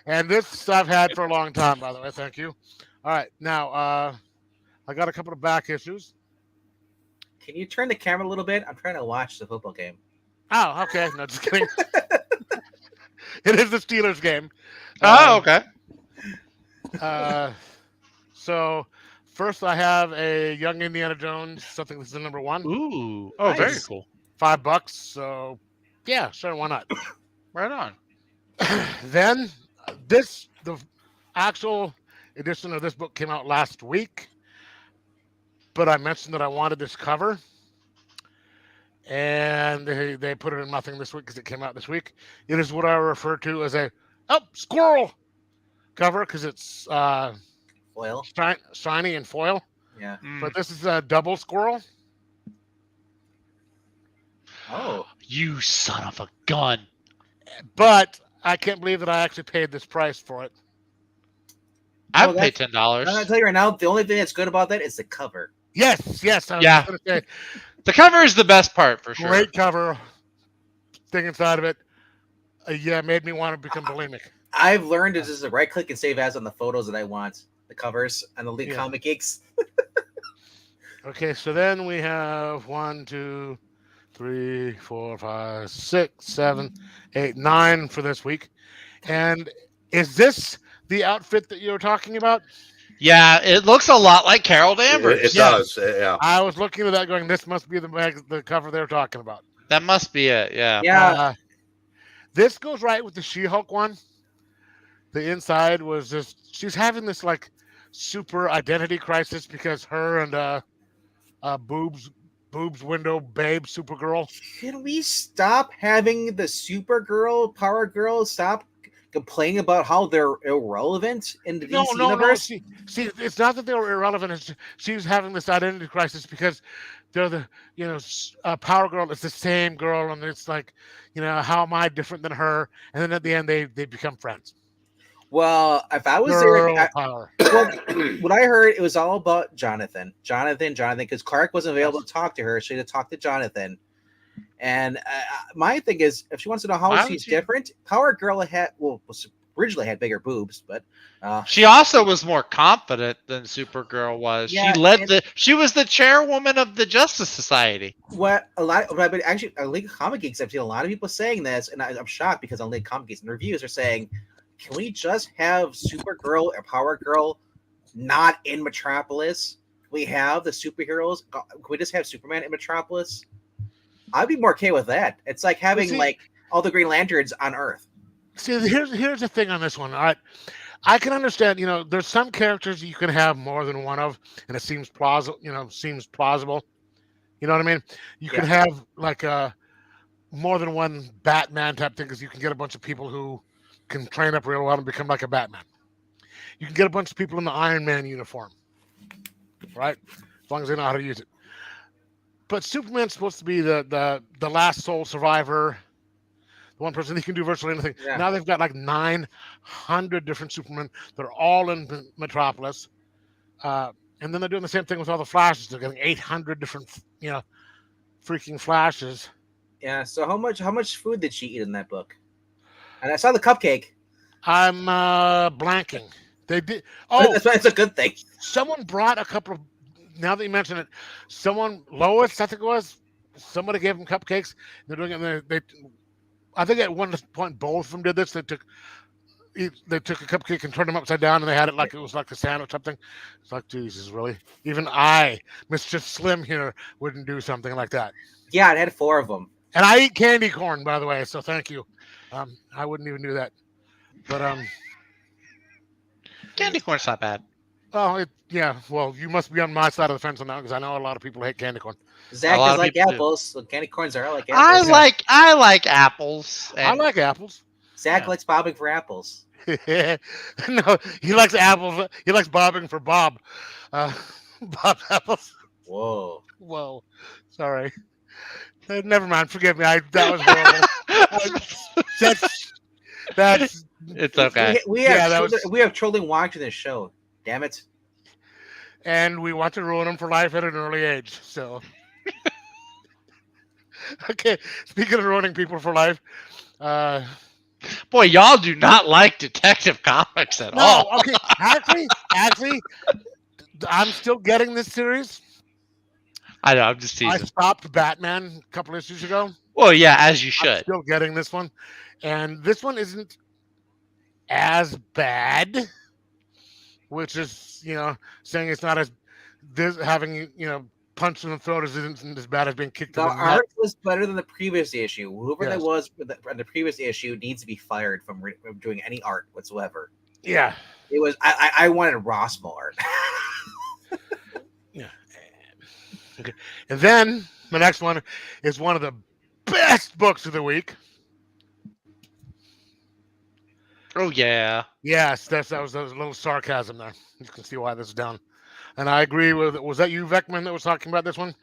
[SPEAKER 3] And this I've had for a long time, by the way. Thank you. All right, now I got a couple of back issues.
[SPEAKER 1] Can you turn the camera a little bit? I'm trying to watch the football game.
[SPEAKER 3] Oh, okay. No, just kidding. It is the Steelers game.
[SPEAKER 4] Okay.
[SPEAKER 3] So first I have a Young Indiana Jones. Something this is the number 1.
[SPEAKER 4] Ooh. Oh,
[SPEAKER 1] Nice.
[SPEAKER 4] very cool.
[SPEAKER 3] $5. So yeah, sure, why not?
[SPEAKER 4] Right on.
[SPEAKER 3] Then the actual edition of this book came out last week, but I mentioned that I wanted this cover, and they put it in nothing this week because it came out this week. It is what I refer to as a squirrel cover because it's
[SPEAKER 1] Foil.
[SPEAKER 3] shiny and foil.
[SPEAKER 1] Yeah.
[SPEAKER 3] But this is a double squirrel.
[SPEAKER 1] Oh.
[SPEAKER 4] You son of a gun.
[SPEAKER 3] But I can't believe that I actually paid this price for it.
[SPEAKER 4] I
[SPEAKER 1] Oh,
[SPEAKER 4] would pay $10.
[SPEAKER 1] I'm gonna tell you right now, the only thing that's good about that is the cover.
[SPEAKER 3] Yes. I was
[SPEAKER 4] Yeah.
[SPEAKER 3] going to say,
[SPEAKER 4] The cover is the best part for sure.
[SPEAKER 3] great cover. Thing inside of it. Yeah, made me want to become bulimic.
[SPEAKER 1] I've learned to just right click and save as on the photos that I want, the covers and the Elite Comic Geeks.
[SPEAKER 3] Okay, so then we have 1, 2, 3, 4, 5, 6, 7, 8, 9 for this week. And is this the outfit that you were talking about?
[SPEAKER 4] Yeah, it looks a lot like Carol
[SPEAKER 2] It
[SPEAKER 4] Danvers.
[SPEAKER 2] does. Yeah.
[SPEAKER 3] I was looking at that going, this must be the cover they're talking about.
[SPEAKER 4] That must be it. Yeah.
[SPEAKER 1] Yeah,
[SPEAKER 3] This goes right with the She-Hulk one. The inside was just, she's having this like super identity crisis because her and boobs window babe Supergirl.
[SPEAKER 1] can we stop having the Supergirl, Power Girl stop complaining about how they're irrelevant in the DC
[SPEAKER 3] No.
[SPEAKER 1] universe?
[SPEAKER 3] See, it's not that they were irrelevant. It's she's having this identity crisis because they're the Power Girl is the same girl, and it's like, how am I different than her? And then at the end they become friends.
[SPEAKER 1] Well, if I was
[SPEAKER 3] Girl
[SPEAKER 1] there,
[SPEAKER 3] power.
[SPEAKER 1] well, what I heard, it was all about Jonathan, because Clark wasn't available to talk to her. She had to talk to Jonathan. And my thing is, if she wants to know how she's different, Power Girl originally had bigger boobs, but
[SPEAKER 4] she also was more confident than Supergirl was.
[SPEAKER 1] Yeah,
[SPEAKER 4] She was the chairwoman of the Justice Society.
[SPEAKER 1] but actually, on League of Comic Geeks, I've seen a lot of people saying this, and I'm shocked because on League of Comic Geeks and reviews are saying, can we just have Supergirl or Power Girl not in Metropolis? Can we have the superheroes? Can we just have Superman in Metropolis? I'd be more okay with that. It's like having all the Green Lanterns on Earth.
[SPEAKER 3] See, here's the thing on this one. All right, I can understand. There's some characters you can have more than one of, and it seems plausible. Seems plausible. You know what I mean? You can have like more than one Batman type thing, because you can get a bunch of people who can train up real well and become like a Batman. You can get a bunch of people in the Iron Man uniform, right? As long as they know how to use it. But Superman's supposed to be the last sole survivor, the one person who can do virtually anything.
[SPEAKER 1] Yeah.
[SPEAKER 3] Now they've got like 900 different Supermen. They're all in Metropolis. And then they're doing the same thing with all the Flashes. They're getting 800 different, freaking Flashes.
[SPEAKER 1] Yeah. So how much food did she eat in that book? And I saw the cupcake.
[SPEAKER 3] I'm blanking. They did. Oh,
[SPEAKER 1] that's a good thing.
[SPEAKER 3] Someone brought a couple of. Now that you mention it, Lois, I think it was, somebody gave them cupcakes. They're doing it. I think at one point both of them did this. They took a cupcake and turned them upside down, and they had it like it was like a sandwich, something. It's like, Jesus, really? Even I, Mr. Slim here, wouldn't do something like that.
[SPEAKER 1] Yeah, it had 4 of them.
[SPEAKER 3] And I eat candy corn, by the way, so thank you. I wouldn't even do that. But
[SPEAKER 4] Candy corn's not bad.
[SPEAKER 3] Oh, yeah. Well, you must be on my side of the fence on that, because I know a lot of people hate candy corn.
[SPEAKER 1] Zach does like apples, so candy corns are like apples.
[SPEAKER 4] I like apples.
[SPEAKER 3] I like apples.
[SPEAKER 1] Zach likes bobbing for apples.
[SPEAKER 3] No, he likes apples. He likes bobbing for Bob. Bob apples.
[SPEAKER 1] Whoa.
[SPEAKER 3] Sorry. Never mind. Forgive me. That was horrible. That's.
[SPEAKER 4] It's okay.
[SPEAKER 1] We have trolling watching this show. Damn it.
[SPEAKER 3] And we want to ruin them for life at an early age. So. Okay. Speaking of ruining people for life.
[SPEAKER 4] Boy, y'all do not like Detective Comics at all.
[SPEAKER 3] Okay. Actually, I'm still getting this series.
[SPEAKER 4] I know. I'm just teasing.
[SPEAKER 3] I stopped Batman a couple issues ago.
[SPEAKER 4] Well, yeah, as you should.
[SPEAKER 3] I'm still getting this one, and this one isn't as bad. Which is, saying it's not as having punched in the throat isn't as bad as being kicked.
[SPEAKER 1] The art was better than the previous issue. Whoever that was in the previous issue needs to be fired from doing any art whatsoever.
[SPEAKER 3] Yeah,
[SPEAKER 1] it was. I wanted Ross art.
[SPEAKER 3] Yeah. Okay. And then the next one is one of the best books of the week.
[SPEAKER 4] Oh yeah.
[SPEAKER 3] Yes, that was a little sarcasm there. You can see why this is down. And I agree with. Was that you, Vecman, that was talking about this one?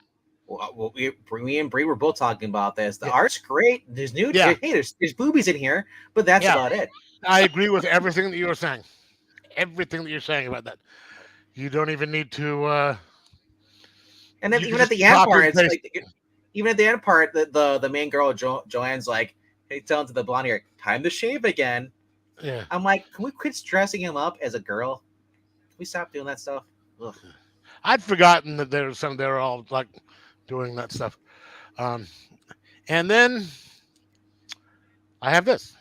[SPEAKER 1] Well, me and Bree were both talking about this. The art's great. There's new.
[SPEAKER 3] Yeah.
[SPEAKER 1] Hey, there's boobies in here, but that's about it.
[SPEAKER 3] I agree with everything that you were saying. Everything that you're saying about that. You don't even need to.
[SPEAKER 1] And then even at the end part, it's like, even at the end part, the main girl Joanne's like, hey, telling to the blonde hair, time to shave again.
[SPEAKER 3] Yeah.
[SPEAKER 1] I'm like, can we quit dressing him up as a girl? Can we stop doing that stuff? Ugh.
[SPEAKER 3] I'd forgotten that they were all like doing that stuff. And then I have this.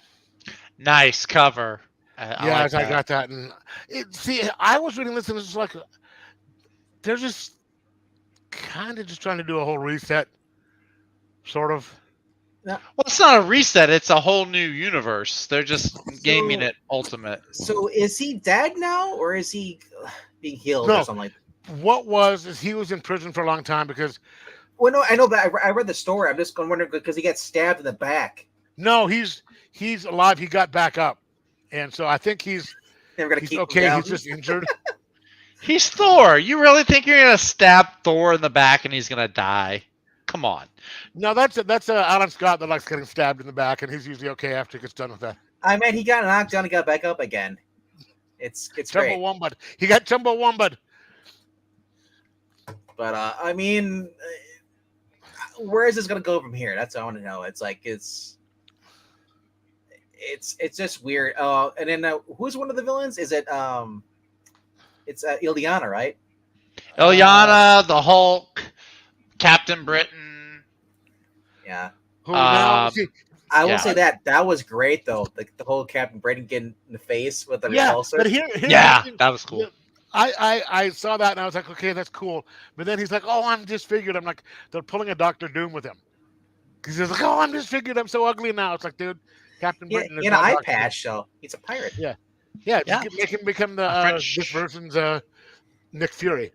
[SPEAKER 4] Nice cover. I like
[SPEAKER 3] Yes, I
[SPEAKER 4] that.
[SPEAKER 3] got that. And see, I was reading this and it's like they're just kind of just trying to do a whole reset, sort of.
[SPEAKER 4] Well, it's not a reset. It's a whole new universe. They're just gaming it ultimate.
[SPEAKER 1] So is he dead now, or is he being healed
[SPEAKER 3] No.
[SPEAKER 1] or something like that?
[SPEAKER 3] What was is he was in prison for a long time because
[SPEAKER 1] Well, no, I know, but I read the story. I'm just wondering because he got stabbed in the back.
[SPEAKER 3] no, he's alive. He got back up, and so I think he's
[SPEAKER 1] They're gonna keep him
[SPEAKER 3] okay.
[SPEAKER 1] down.
[SPEAKER 3] He's just injured.
[SPEAKER 4] He's Thor. You really think you're gonna stab Thor in the back and he's gonna die? Come on.
[SPEAKER 3] No, that's Alan Scott that likes getting stabbed in the back, and he's usually okay after he gets done with that.
[SPEAKER 1] I mean, he got knocked down and got back up again. It's great.
[SPEAKER 3] Chumbawamba. He got Chumbawamba.
[SPEAKER 1] But I mean, where is this gonna go from here? That's what I want to know. It's like it's just weird. And then who's one of the villains? Is it it's Illyana, right?
[SPEAKER 4] Illyana, the Hulk, Captain Britain.
[SPEAKER 1] Yeah.
[SPEAKER 3] Who now? See,
[SPEAKER 1] I will
[SPEAKER 4] Yeah.
[SPEAKER 1] say that was great though. The whole Captain Britain getting in the face with the
[SPEAKER 3] yeah,
[SPEAKER 1] repulsor.
[SPEAKER 3] but here's the
[SPEAKER 4] Yeah,
[SPEAKER 3] thing.
[SPEAKER 4] that was cool.
[SPEAKER 3] I saw that and I was like, okay, that's cool. But then he's like, oh, I'm disfigured. I'm like, they're pulling a Doctor Doom with him. Because he's like, oh, I'm disfigured. I'm so ugly now. It's like, dude, Captain
[SPEAKER 1] Yeah,
[SPEAKER 3] Britain is
[SPEAKER 1] in an
[SPEAKER 3] not
[SPEAKER 1] eye
[SPEAKER 3] Dr. Doom.
[SPEAKER 1] patch, so he's a pirate.
[SPEAKER 3] Yeah,
[SPEAKER 4] Yeah.
[SPEAKER 3] make him become the
[SPEAKER 4] A French-
[SPEAKER 3] this version's Nick Fury.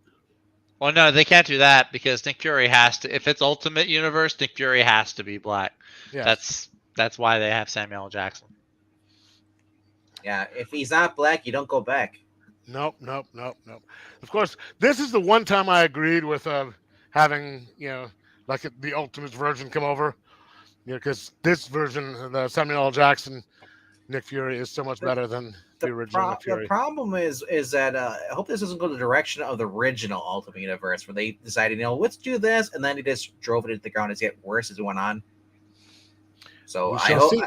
[SPEAKER 4] Well, no, they can't do that because Nick Fury has to. If it's Ultimate Universe, Nick Fury has to be black.
[SPEAKER 3] Yeah,
[SPEAKER 4] That's why they have Samuel L. Jackson.
[SPEAKER 1] Yeah, if he's not black, you don't go back.
[SPEAKER 3] nope. Of course, this is the one time I agreed with having like the Ultimate version come over. Because this version, the Samuel L. Jackson Nick Fury, is so much better than the original Nick Fury.
[SPEAKER 1] The problem is that I hope this doesn't go the direction of the original Ultimate Universe, where they decided, let's do this, and then they just drove it into the ground as it get worse as it went on. So
[SPEAKER 3] We
[SPEAKER 1] I
[SPEAKER 3] shall
[SPEAKER 1] hope.
[SPEAKER 3] see.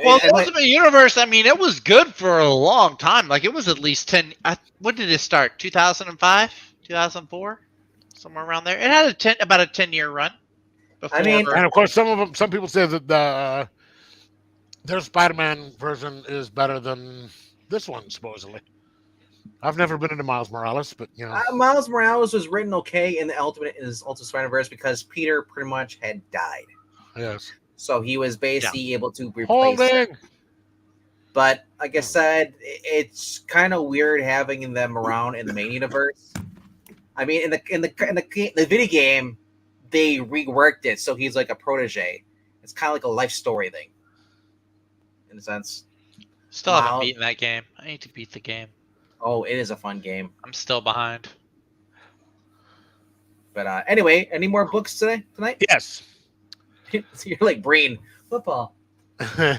[SPEAKER 4] Well, the Ultimate Universe, I mean, it was good for a long time. Like, it was at least 10. When did it start? 2005? 2004? Somewhere around there. It had about a 10-year run. Before,
[SPEAKER 1] mean,
[SPEAKER 3] And of course, some people say that their Spider-Man version is better than this one, supposedly. I've never been into Miles Morales, but
[SPEAKER 1] Miles Morales was written okay in his Ultimate Spider-Verse because Peter pretty much had died,
[SPEAKER 3] yes.
[SPEAKER 1] so he was basically able to replace him.
[SPEAKER 3] Holding.
[SPEAKER 1] But like I said, it's kind of weird having them around in the main universe. I mean, in the video game, they reworked it so he's like a protege. It's kind of like a life story thing, in a sense.
[SPEAKER 4] Still haven't beaten that game. I need to beat the game.
[SPEAKER 1] Oh, it is a fun game.
[SPEAKER 4] I'm still behind.
[SPEAKER 1] But anyway, any more books tonight?
[SPEAKER 3] Yes.
[SPEAKER 1] So you're like Breen. Football.
[SPEAKER 3] Oh,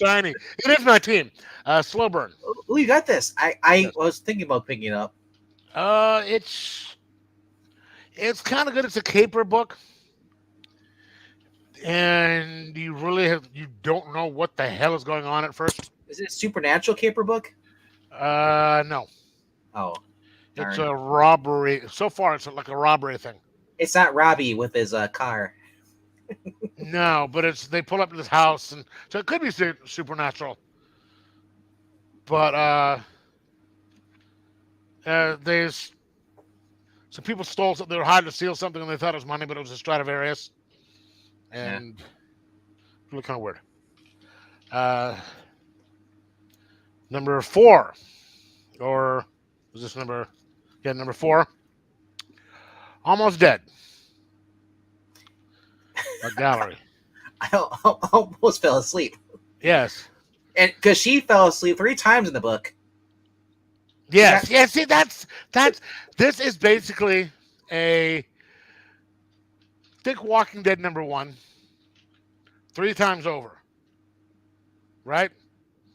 [SPEAKER 3] shiny. It is my team. Slow burn.
[SPEAKER 1] Oh, you got this. I was thinking about picking it up.
[SPEAKER 3] It's kind of good. It's a caper book, and you don't know what the hell is going on at first.
[SPEAKER 1] Is it a supernatural caper book?
[SPEAKER 3] No,
[SPEAKER 1] Oh,
[SPEAKER 3] it's
[SPEAKER 1] darn.
[SPEAKER 3] a robbery. So far, it's like a robbery thing.
[SPEAKER 1] It's not Robbie with his car.
[SPEAKER 3] No, but they pull up to this house, and so it could be supernatural. But there's some people stole something. They were hired to steal something, and they thought it was money, but it was a Stradivarius, and really kind of weird. Number 4, or was this number? Yeah, number 4. Almost Dead. A gallery.
[SPEAKER 1] I almost fell asleep.
[SPEAKER 3] Yes.
[SPEAKER 1] And because she fell asleep 3 times in the book.
[SPEAKER 3] Yes. Yeah. See, that's. This is basically think Walking Dead number 1, 3 times over. Right.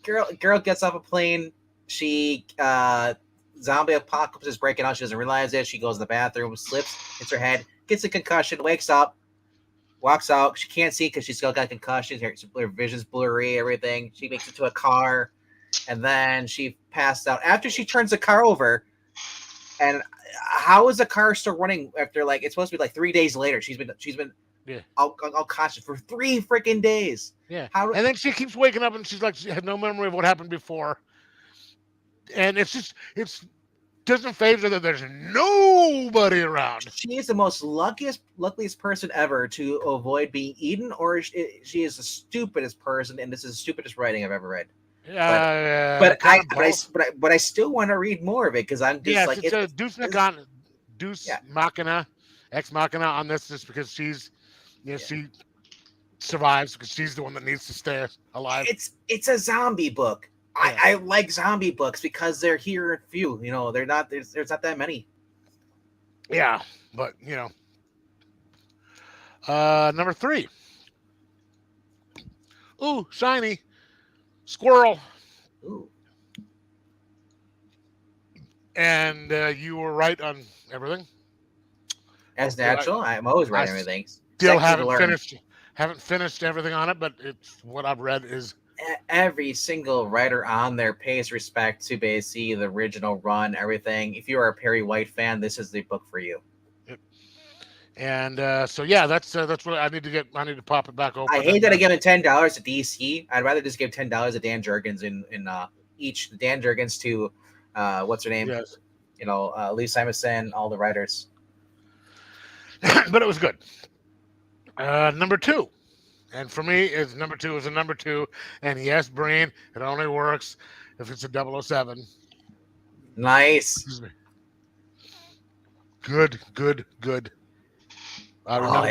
[SPEAKER 1] Girl gets off a plane. She zombie apocalypse is breaking out. She doesn't realize it. She goes to the bathroom, slips, hits her head, gets a concussion, wakes up, walks out. She can't see because she's still got concussions. Her vision's blurry, everything. She makes it to a car, and then she passed out. After she turns the car over, and how is the car still running after it's supposed to be 3 days later? She's been
[SPEAKER 3] Yeah.
[SPEAKER 1] unconscious for 3 freaking days.
[SPEAKER 3] Yeah.
[SPEAKER 1] How?
[SPEAKER 3] And then she keeps waking up and she's like, she had no memory of what happened before. And it's doesn't phase her that there's nobody around.
[SPEAKER 1] She is the most luckiest person ever to avoid being eaten, or she is the stupidest person, and this is the stupidest writing I've ever read. But I still want to read more of it because I'm just like
[SPEAKER 3] it's a Deus Machina, Ex Machina on this, just because she's, she survives because she's the one that needs to stay alive.
[SPEAKER 1] It's a zombie book. Yeah. I like zombie books because they're here and few. They're not there's not that many.
[SPEAKER 3] Yeah, but number 3. Ooh, shiny squirrel.
[SPEAKER 1] Ooh.
[SPEAKER 3] And you were right on everything.
[SPEAKER 1] As natural, I'm always right on everything.
[SPEAKER 3] Still haven't finished everything on it, but it's what I've read is
[SPEAKER 1] every single writer on there pays respect to basically the original run, everything. If you are a Perry White fan, this is the book for you.
[SPEAKER 3] Yep. And so yeah, that's what I need to pop it back open.
[SPEAKER 1] I hate that I give it $10 to DC. I'd rather just give $10 to Dan Jurgens in each Dan Jurgens to what's her name?
[SPEAKER 3] Yes.
[SPEAKER 1] Lee Simonson, all the writers.
[SPEAKER 3] But it was good. Number 2. And for me, number 2 is a number 2. And yes, Breen, it only works if it's a 007.
[SPEAKER 1] Nice.
[SPEAKER 3] Good. I remember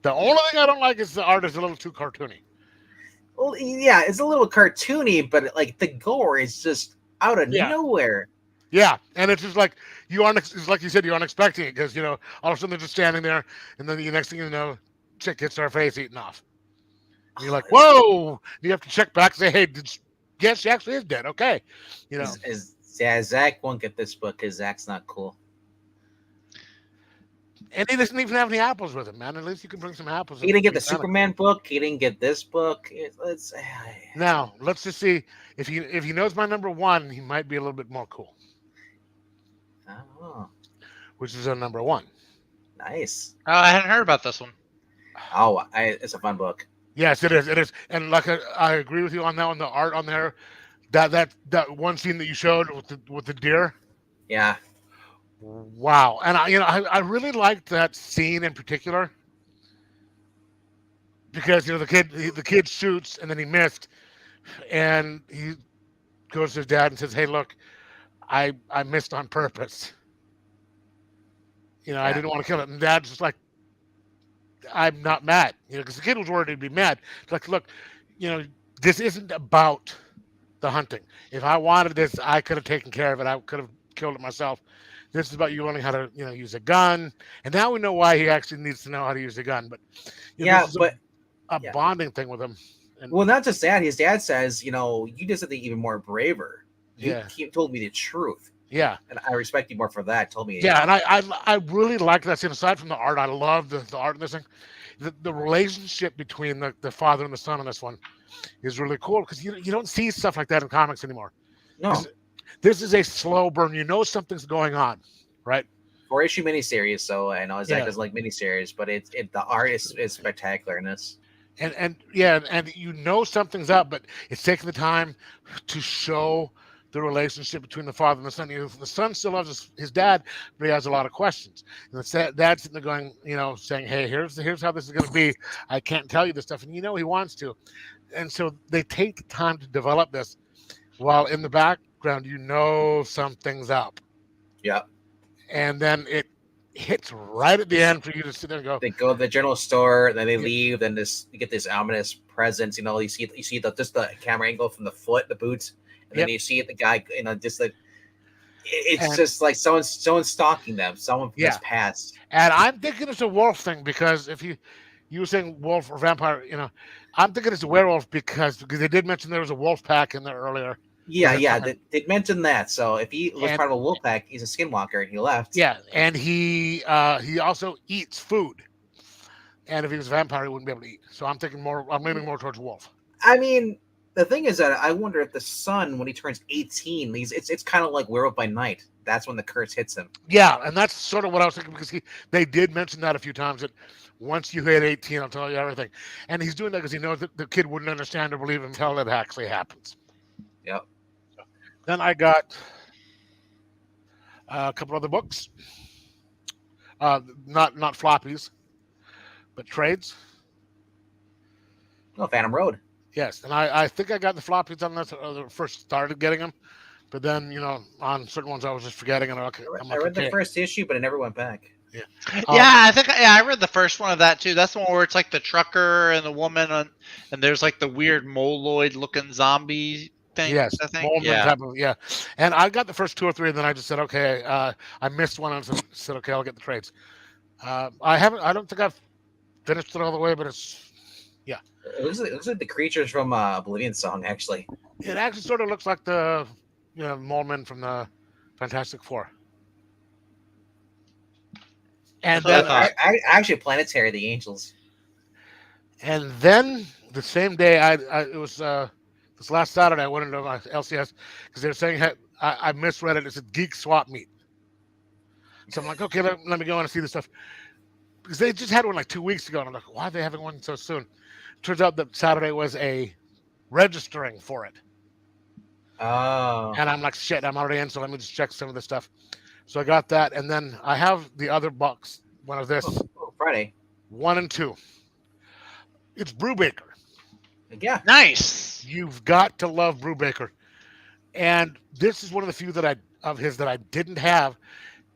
[SPEAKER 3] the only thing I don't like is the art is a little too cartoony.
[SPEAKER 1] Well, yeah, it's a little cartoony, but like the gore is just out of nowhere.
[SPEAKER 3] Yeah, and it's just like it's like you said, you aren't expecting it because all of a sudden they're just standing there, and then the next thing you know, chick gets her face eaten off. And you're like, whoa! You have to check back and say, hey, yes, she actually is dead. Okay,
[SPEAKER 1] Zach won't get this book because Zach's not cool.
[SPEAKER 3] And he doesn't even have any apples with him, man. At least you can bring some apples.
[SPEAKER 1] He didn't get the Superman book. He didn't get this book.
[SPEAKER 3] Now let's just see if he knows my number 1, he might be a little bit more cool.
[SPEAKER 1] Oh.
[SPEAKER 3] Which is our number 1.
[SPEAKER 1] Nice.
[SPEAKER 4] Oh, I hadn't heard about this one.
[SPEAKER 1] Oh, it's a fun book.
[SPEAKER 3] Yes, it is. It is, and like I agree with you on that one. The art on there, that one scene that you showed with the deer.
[SPEAKER 1] Yeah.
[SPEAKER 3] Wow, and I really liked that scene in particular because the kid shoots and then he missed, and he goes to his dad and says, "Hey, look, I missed on purpose. I didn't want to kill it." And Dad's just like, "I'm not mad," because the kid was worried he'd be mad. It's like, look, this isn't about the hunting. If I wanted this, I could have taken care of it. I could have killed it myself. This is about you learning how to, use a gun. And now we know why he actually needs to know how to use a gun. But this is a bonding thing with him. And,
[SPEAKER 1] well, not just that. His dad says, you did something even more braver. He told me the truth.
[SPEAKER 3] Yeah.
[SPEAKER 1] And I respect you more for that. Told me.
[SPEAKER 3] Yeah, and I really like that scene. Aside from the art, I love the art in this thing. The relationship between the father and the son in this one is really cool because you don't see stuff like that in comics anymore.
[SPEAKER 1] No.
[SPEAKER 3] This is a slow burn. Something's going on, right?
[SPEAKER 1] 4-issue miniseries, so I know Zach doesn't like miniseries, but the art is spectacular in this.
[SPEAKER 3] And something's up, but it's taking the time to show the relationship between the father and the son. The son still loves his dad, but he has a lot of questions. And the dad's sitting there going, saying, "Hey, here's how this is going to be. I can't tell you this stuff," and he wants to. And so they take the time to develop this, while in the background, something's up.
[SPEAKER 1] Yeah.
[SPEAKER 3] And then it hits right at the end for you to sit there and go.
[SPEAKER 1] They go to the general store, then they leave, then you get this ominous presence. You see just the camera angle from the foot, the boots, and then you see the guy. Just like just like someone's stalking them. Someone has passed. And
[SPEAKER 3] I'm thinking it's a wolf thing because if you were saying wolf or vampire, I'm thinking it's a werewolf because they did mention there was a wolf pack in there earlier.
[SPEAKER 1] Yeah, they mentioned that. So if he was part of a wolf pack, he's a skinwalker, and he left.
[SPEAKER 3] Yeah, and he also eats food. And if he was a vampire, he wouldn't be able to eat. So I'm leaning more towards wolf.
[SPEAKER 1] I mean, The thing is that I wonder if the son, when he turns 18, it's kind of like Werewolf by Night. That's when the curse hits him.
[SPEAKER 3] Yeah, and that's sort of what I was thinking because they did mention that a few times that once you hit 18, I'll tell you everything. And he's doing that because he knows that the kid wouldn't understand or believe until it actually happens.
[SPEAKER 1] Yep.
[SPEAKER 3] Then I got a couple other books, not floppies, but trades.
[SPEAKER 1] Oh, Phantom Road.
[SPEAKER 3] Yes, and I think I got the floppies on this when I first started getting them, but then on certain ones I was just forgetting, and
[SPEAKER 1] I read the first issue, but I never went back.
[SPEAKER 3] Yeah,
[SPEAKER 4] I think I read the first one of that too. That's the one where it's like the trucker and the woman, and there's like the weird moloid looking zombie thing.
[SPEAKER 3] yes,
[SPEAKER 4] I think.
[SPEAKER 3] Bowman
[SPEAKER 4] Yeah.
[SPEAKER 3] type of, yeah. And I got the first 2 or 3, and then I just said, okay, I missed one, and said, okay, I'll get the trades. I don't think I've finished it all the way, but
[SPEAKER 1] It looks like the creatures from Oblivion Song, actually.
[SPEAKER 3] it actually sort of looks like the Moleman from the Fantastic Four. And then
[SPEAKER 1] Actually, Planetary, the Angels.
[SPEAKER 3] And then the same day, it was this last Saturday, I went into my LCS because they were saying I misread it. It said Geek Swap Meet. So I'm like, okay, let me go and see this stuff. Because they just had one like 2 weeks ago. And I'm like, why are they having one so soon? Turns out that Saturday was a registering for it.
[SPEAKER 1] Oh.
[SPEAKER 3] And I'm like, shit, I'm already in, so let me just check some of this stuff. So I got that. And then I have the other box, one of this.
[SPEAKER 1] Friday.
[SPEAKER 3] 1 and 2. It's Brubaker.
[SPEAKER 1] Yeah.
[SPEAKER 4] Nice.
[SPEAKER 3] You've got to love Brubaker. And this is one of the few of his that I didn't have.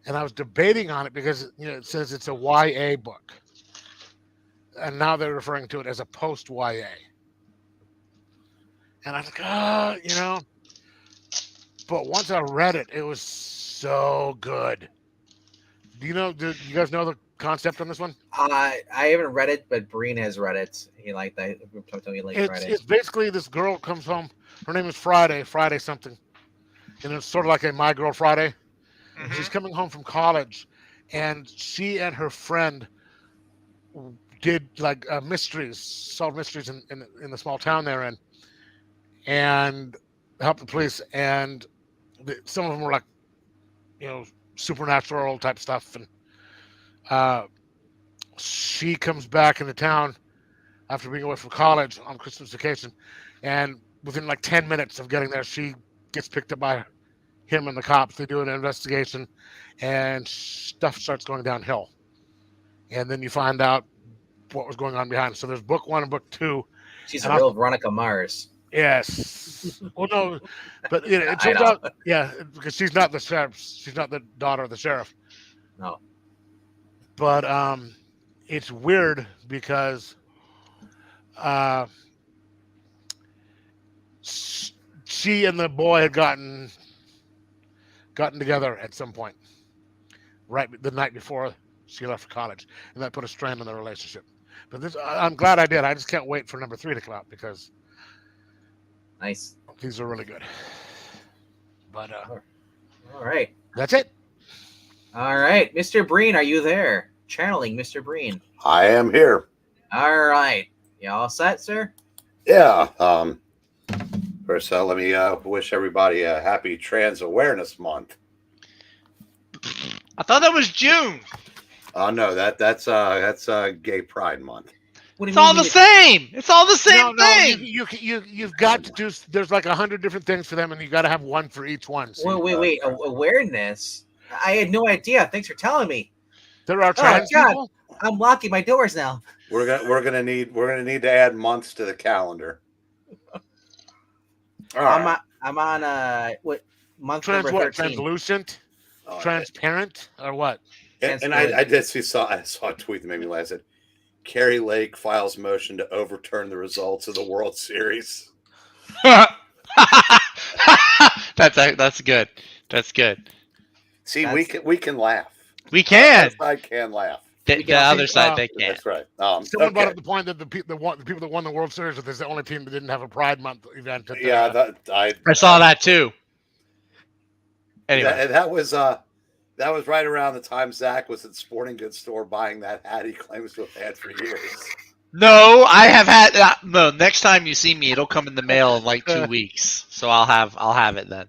[SPEAKER 3] And I was debating on it because it says it's a YA book. And now they're referring to it as a post YA. And I was like, But once I read it, it was so good. Do you guys know the concept on this one?
[SPEAKER 1] I haven't read it, but Breen has read it. He liked that.
[SPEAKER 3] It's basically this girl comes home. Her name is Friday something. And it's sort of like a My Girl Friday.
[SPEAKER 4] Mhm.
[SPEAKER 3] She's coming home from college, and she and her friend did like solved mysteries in the small town they're in, and helped the police. And some of them were like, supernatural type stuff. And she comes back into town after being away from college on Christmas vacation, and within like 10 minutes of getting there, she gets picked up by him and the cops. They do an investigation, and stuff starts going downhill. And then you find out what was going on behind. So there's book 1 and book 2.
[SPEAKER 1] She's a real Veronica Mars.
[SPEAKER 3] Yes. Well, no, but it turns out, because she's not the sheriff. She's not the daughter of the sheriff.
[SPEAKER 1] No.
[SPEAKER 3] But it's weird because she and the boy had gotten together at some point, right the night before she left for college, and that put a strain on their relationship. But I'm glad I did. I just can't wait for number 3 to come out because
[SPEAKER 1] Nice.
[SPEAKER 3] these are really good. But
[SPEAKER 1] all right,
[SPEAKER 3] that's it.
[SPEAKER 1] All right, Mr. Breen, are you there? Channeling Mr. Breen.
[SPEAKER 2] I am here.
[SPEAKER 1] All right, you all set, sir?
[SPEAKER 2] Yeah. First, let me wish everybody a happy Trans Awareness Month.
[SPEAKER 4] I thought that was June.
[SPEAKER 2] Oh no, that's Gay Pride Month.
[SPEAKER 1] What do
[SPEAKER 4] It's all the same. It's all the same thing.
[SPEAKER 3] You've got to do. There's like 100 different things for them, and you got to have one for each one.
[SPEAKER 1] So wait. Awareness. I had no idea. Thanks for telling me.
[SPEAKER 3] There are trans people.
[SPEAKER 1] I'm locking my doors now.
[SPEAKER 2] We're gonna need to add months to the calendar.
[SPEAKER 1] I'm on what month number 13?
[SPEAKER 3] Translucent, transparent, or what?
[SPEAKER 2] And I saw a tweet that made me laugh. It said, Carrie Lake files motion to overturn the results of the World Series.
[SPEAKER 4] That's good. That's good.
[SPEAKER 2] See, we can laugh.
[SPEAKER 4] We can.
[SPEAKER 2] I can laugh.
[SPEAKER 4] The other side, they can't.
[SPEAKER 2] That's right.
[SPEAKER 3] Someone brought up the point that the people that won the World Series is the only team that didn't have a Pride Month event.
[SPEAKER 2] I
[SPEAKER 4] saw that too. Anyway,
[SPEAKER 2] that was right around the time Zach was at Sporting Goods store buying that hat he claims to have had for years.
[SPEAKER 4] No, I have had no. Next time you see me, it'll come in the mail in like 2 weeks, so I'll have it then.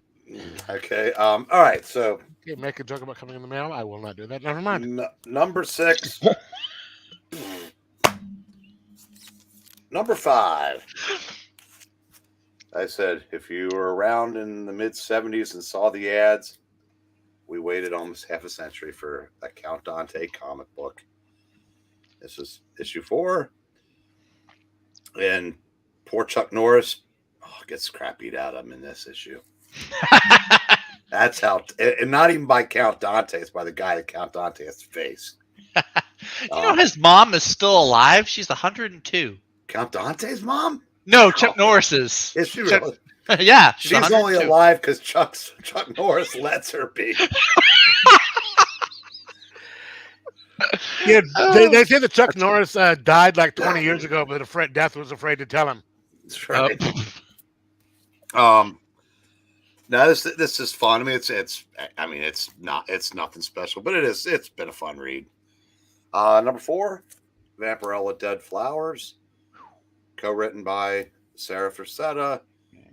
[SPEAKER 2] Okay. All right. So
[SPEAKER 3] Okay, make a joke about coming in the mail. I will not do that. Never mind.
[SPEAKER 2] number 6. Number 5. I said, if you were around in the mid-'70s and saw the ads, we waited almost half a century for a Count Dante comic book. This is issue 4. And poor Chuck Norris gets crap beat out of him in this issue. That's how, and not even by Count Dante, it's by the guy that Count Dante has to face.
[SPEAKER 4] You know, his mom is still alive. She's 102.
[SPEAKER 2] Count Dante's mom?
[SPEAKER 4] No, Chuck Norris's.
[SPEAKER 2] Is she really?
[SPEAKER 4] Yeah,
[SPEAKER 2] She's only alive because Chuck Norris lets her be.
[SPEAKER 3] Yeah, they say that Chuck Norris died like 20 years ago, but Death was afraid to tell him.
[SPEAKER 2] That's right. No, this is fun. I mean, it's nothing special, but it's been a fun read. Number 4, Vampirella Dead Flowers, co-written by Sarah Frazetta.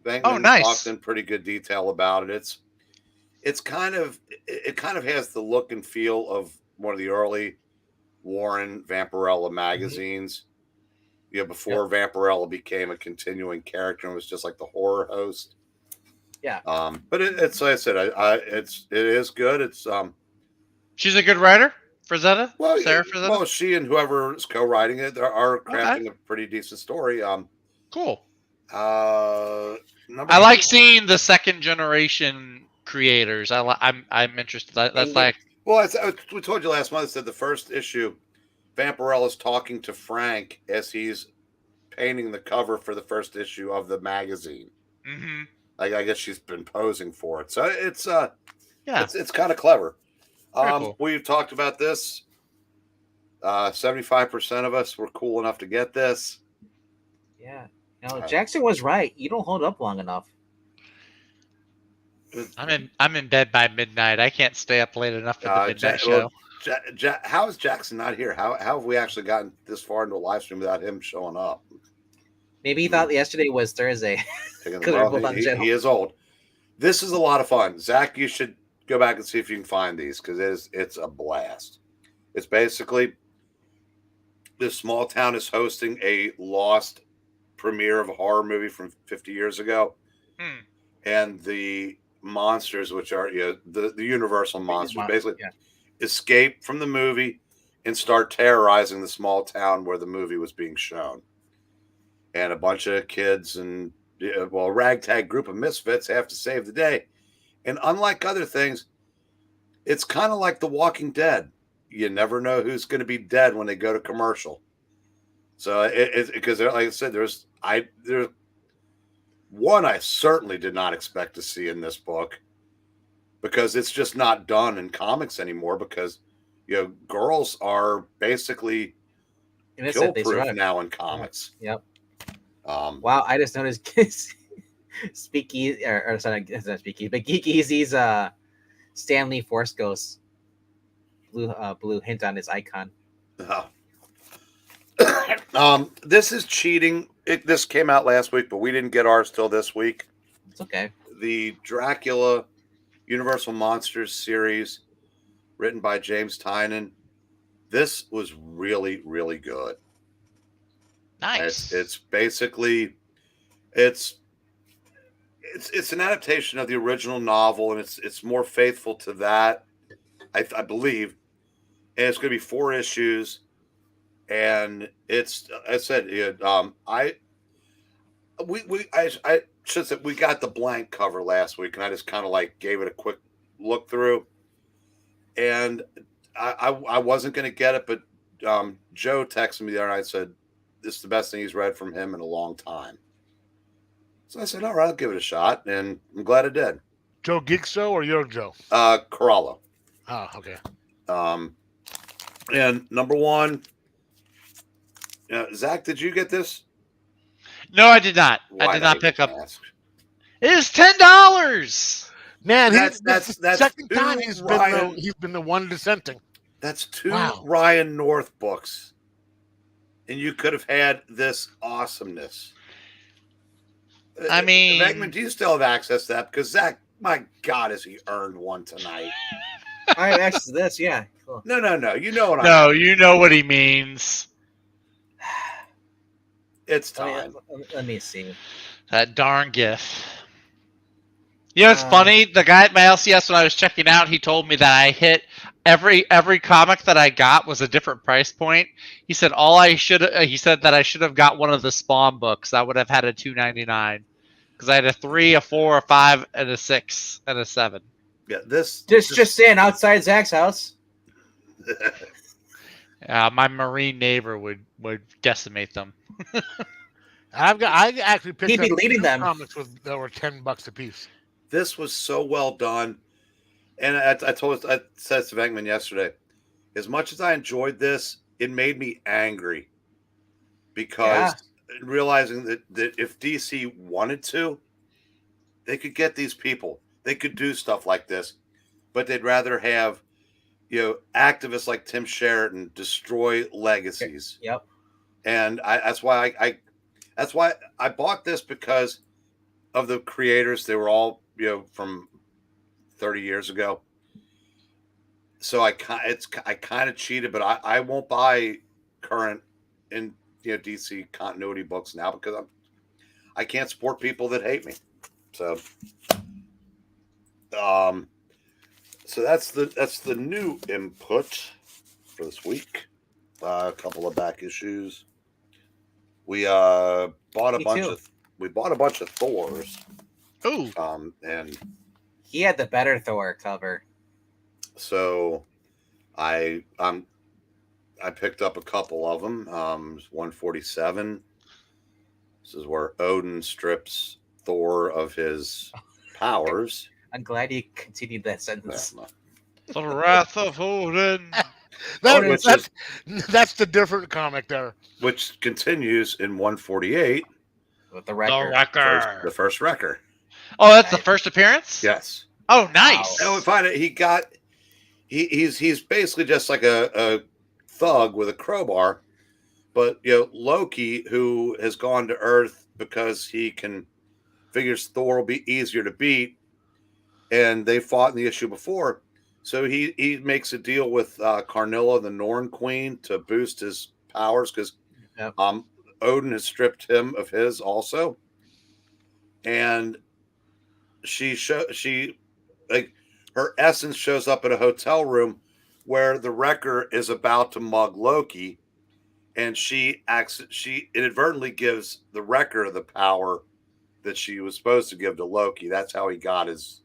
[SPEAKER 2] Venkman
[SPEAKER 4] nice.
[SPEAKER 2] Talked in pretty good detail about it. It kind of has the look and feel of one of the early Warren Vampirella magazines. Before Vampirella became a continuing character and was just like the horror host.
[SPEAKER 1] Yeah.
[SPEAKER 2] But it's like I said, it is good. It's
[SPEAKER 4] She's a good writer, Frazetta.
[SPEAKER 2] well,
[SPEAKER 4] Sarah Frazetta.
[SPEAKER 2] well, she and whoever is co-writing it are crafting a pretty decent story.
[SPEAKER 4] Cool.
[SPEAKER 2] I
[SPEAKER 4] I like seeing the second generation creators. I'm interested. That's like.
[SPEAKER 2] Well, we told you last month. I said the first issue, Vampirella's talking to Frank as he's painting the cover for the first issue of the magazine.
[SPEAKER 4] Mm-hmm.
[SPEAKER 2] Like, I guess she's been posing for it, so it's kind of clever.
[SPEAKER 4] Cool.
[SPEAKER 2] We've talked about this. 75% of us were cool enough to get this.
[SPEAKER 1] Yeah. Jackson was right. You don't hold up long enough.
[SPEAKER 4] I'm in bed by midnight. I can't stay up late enough for the midnight show.
[SPEAKER 2] How is Jackson not here? How have we actually gotten this far into a live stream without him showing up?
[SPEAKER 1] Maybe he thought yesterday was Thursday.
[SPEAKER 2] Well, he is old. This is a lot of fun. Zach, you should go back and see if you can find these because it's a blast. It's basically this small town is hosting a lost premiere of a horror movie from 50 years ago. And the monsters, which are the universal monsters, basically escape from the movie and start terrorizing the small town where the movie was being shown. And a bunch of kids and a ragtag group of misfits have to save the day. And unlike other things, it's kind of like The Walking Dead. You never know who's going to be dead when they go to commercial. So it's because, like I said, there's one I certainly did not expect to see in this book because it's just not done in comics anymore because, girls are basically kill-proof now in comics.
[SPEAKER 1] Yep.
[SPEAKER 2] Wow,
[SPEAKER 1] I just noticed Speakeasy, or sorry, it's not Speakeasy, but Geeky's Stanley Force Ghost blue hint on his icon.
[SPEAKER 2] This is cheating. This came out last week, but we didn't get ours till this week.
[SPEAKER 1] It's okay.
[SPEAKER 2] The Dracula Universal Monsters series, written by James Tynion. This was really, really good.
[SPEAKER 4] Nice.
[SPEAKER 2] It's basically it's an adaptation of the original novel, and it's more faithful to that, I believe. And it's going to be 4 issues, and it's I said I should say we got the blank cover last week, and I just kind of like gave it a quick look through, and I wasn't going to get it, but Joe texted me the other night and said this is the best thing he's read from him in a long time. So I said, all right, I'll give it a shot, and I'm glad I did.
[SPEAKER 3] Joe Geekso or your Joe?
[SPEAKER 2] Corallo.
[SPEAKER 3] Oh, okay.
[SPEAKER 2] And number 1, Zach, did you get this?
[SPEAKER 4] No, I did not. I did not pick up. It is $10.
[SPEAKER 3] Man,
[SPEAKER 2] that's
[SPEAKER 3] the second time he's been the one dissenting.
[SPEAKER 2] That's 2 Ryan North books. and you could have had this awesomeness.
[SPEAKER 4] I mean,
[SPEAKER 2] Venkman, do you still have access to that? Because Zach, my God, has he earned one tonight?
[SPEAKER 1] I have access to this. Yeah. Cool.
[SPEAKER 2] No. You know what I'm
[SPEAKER 4] no, you know what he means.
[SPEAKER 2] It's time.
[SPEAKER 1] Let me see.
[SPEAKER 4] That darn GIF. You know, it's
[SPEAKER 1] Um,
[SPEAKER 4] funny. The guy at my LCS when I was checking out, he told me that I hit every comic that I got was a different price point. He said he said that I should have got one of the Spawn books. I would have had a $2.99 because I had a 3, a 4, a 5, and a 6, and a 7.
[SPEAKER 2] Yeah, this
[SPEAKER 1] just saying outside Zach's house.
[SPEAKER 4] My Marine neighbor would decimate them.
[SPEAKER 3] I actually picked
[SPEAKER 1] He'd be
[SPEAKER 3] up
[SPEAKER 1] leading
[SPEAKER 3] two
[SPEAKER 1] them.
[SPEAKER 3] comics that were $10 a piece.
[SPEAKER 2] This was so well done, and I said to Venkman yesterday, as much as I enjoyed this, it made me angry because realizing that if DC wanted to, they could get these people, they could do stuff like this, but they'd rather have activists like Tim Sheridan destroy legacies.
[SPEAKER 1] Yep.
[SPEAKER 2] And that's why I bought this, because of the creators. They were all from 30 years ago. So I kind of cheated, but I won't buy current in DC continuity books now because I can't support people that hate me. So so that's the new input for this week. A couple of back issues. We bought a bunch of Thors.
[SPEAKER 4] Ooh.
[SPEAKER 2] And
[SPEAKER 1] He had the better Thor cover.
[SPEAKER 2] so I picked up a couple of them. 147. This is where Odin strips Thor of his powers.
[SPEAKER 1] I'm glad you continued that sentence.
[SPEAKER 4] The Wrath of Odin.
[SPEAKER 3] That's the different comic there.
[SPEAKER 2] Which continues in 148.
[SPEAKER 1] With the record.
[SPEAKER 2] The first Wrecker.
[SPEAKER 4] Oh, that's the first appearance?
[SPEAKER 2] Yes.
[SPEAKER 4] Oh, nice.
[SPEAKER 2] And we find it. He's basically just like a thug with a crowbar, but Loki, who has gone to Earth because he figures Thor will be easier to beat, and they fought in the issue before, so he makes a deal with Carnilla, the Norn Queen, to boost his powers because Odin has stripped him of his also, and her essence shows up at a hotel room where the Wrecker is about to mug Loki, and she inadvertently gives the Wrecker the power that she was supposed to give to Loki. That's how he got his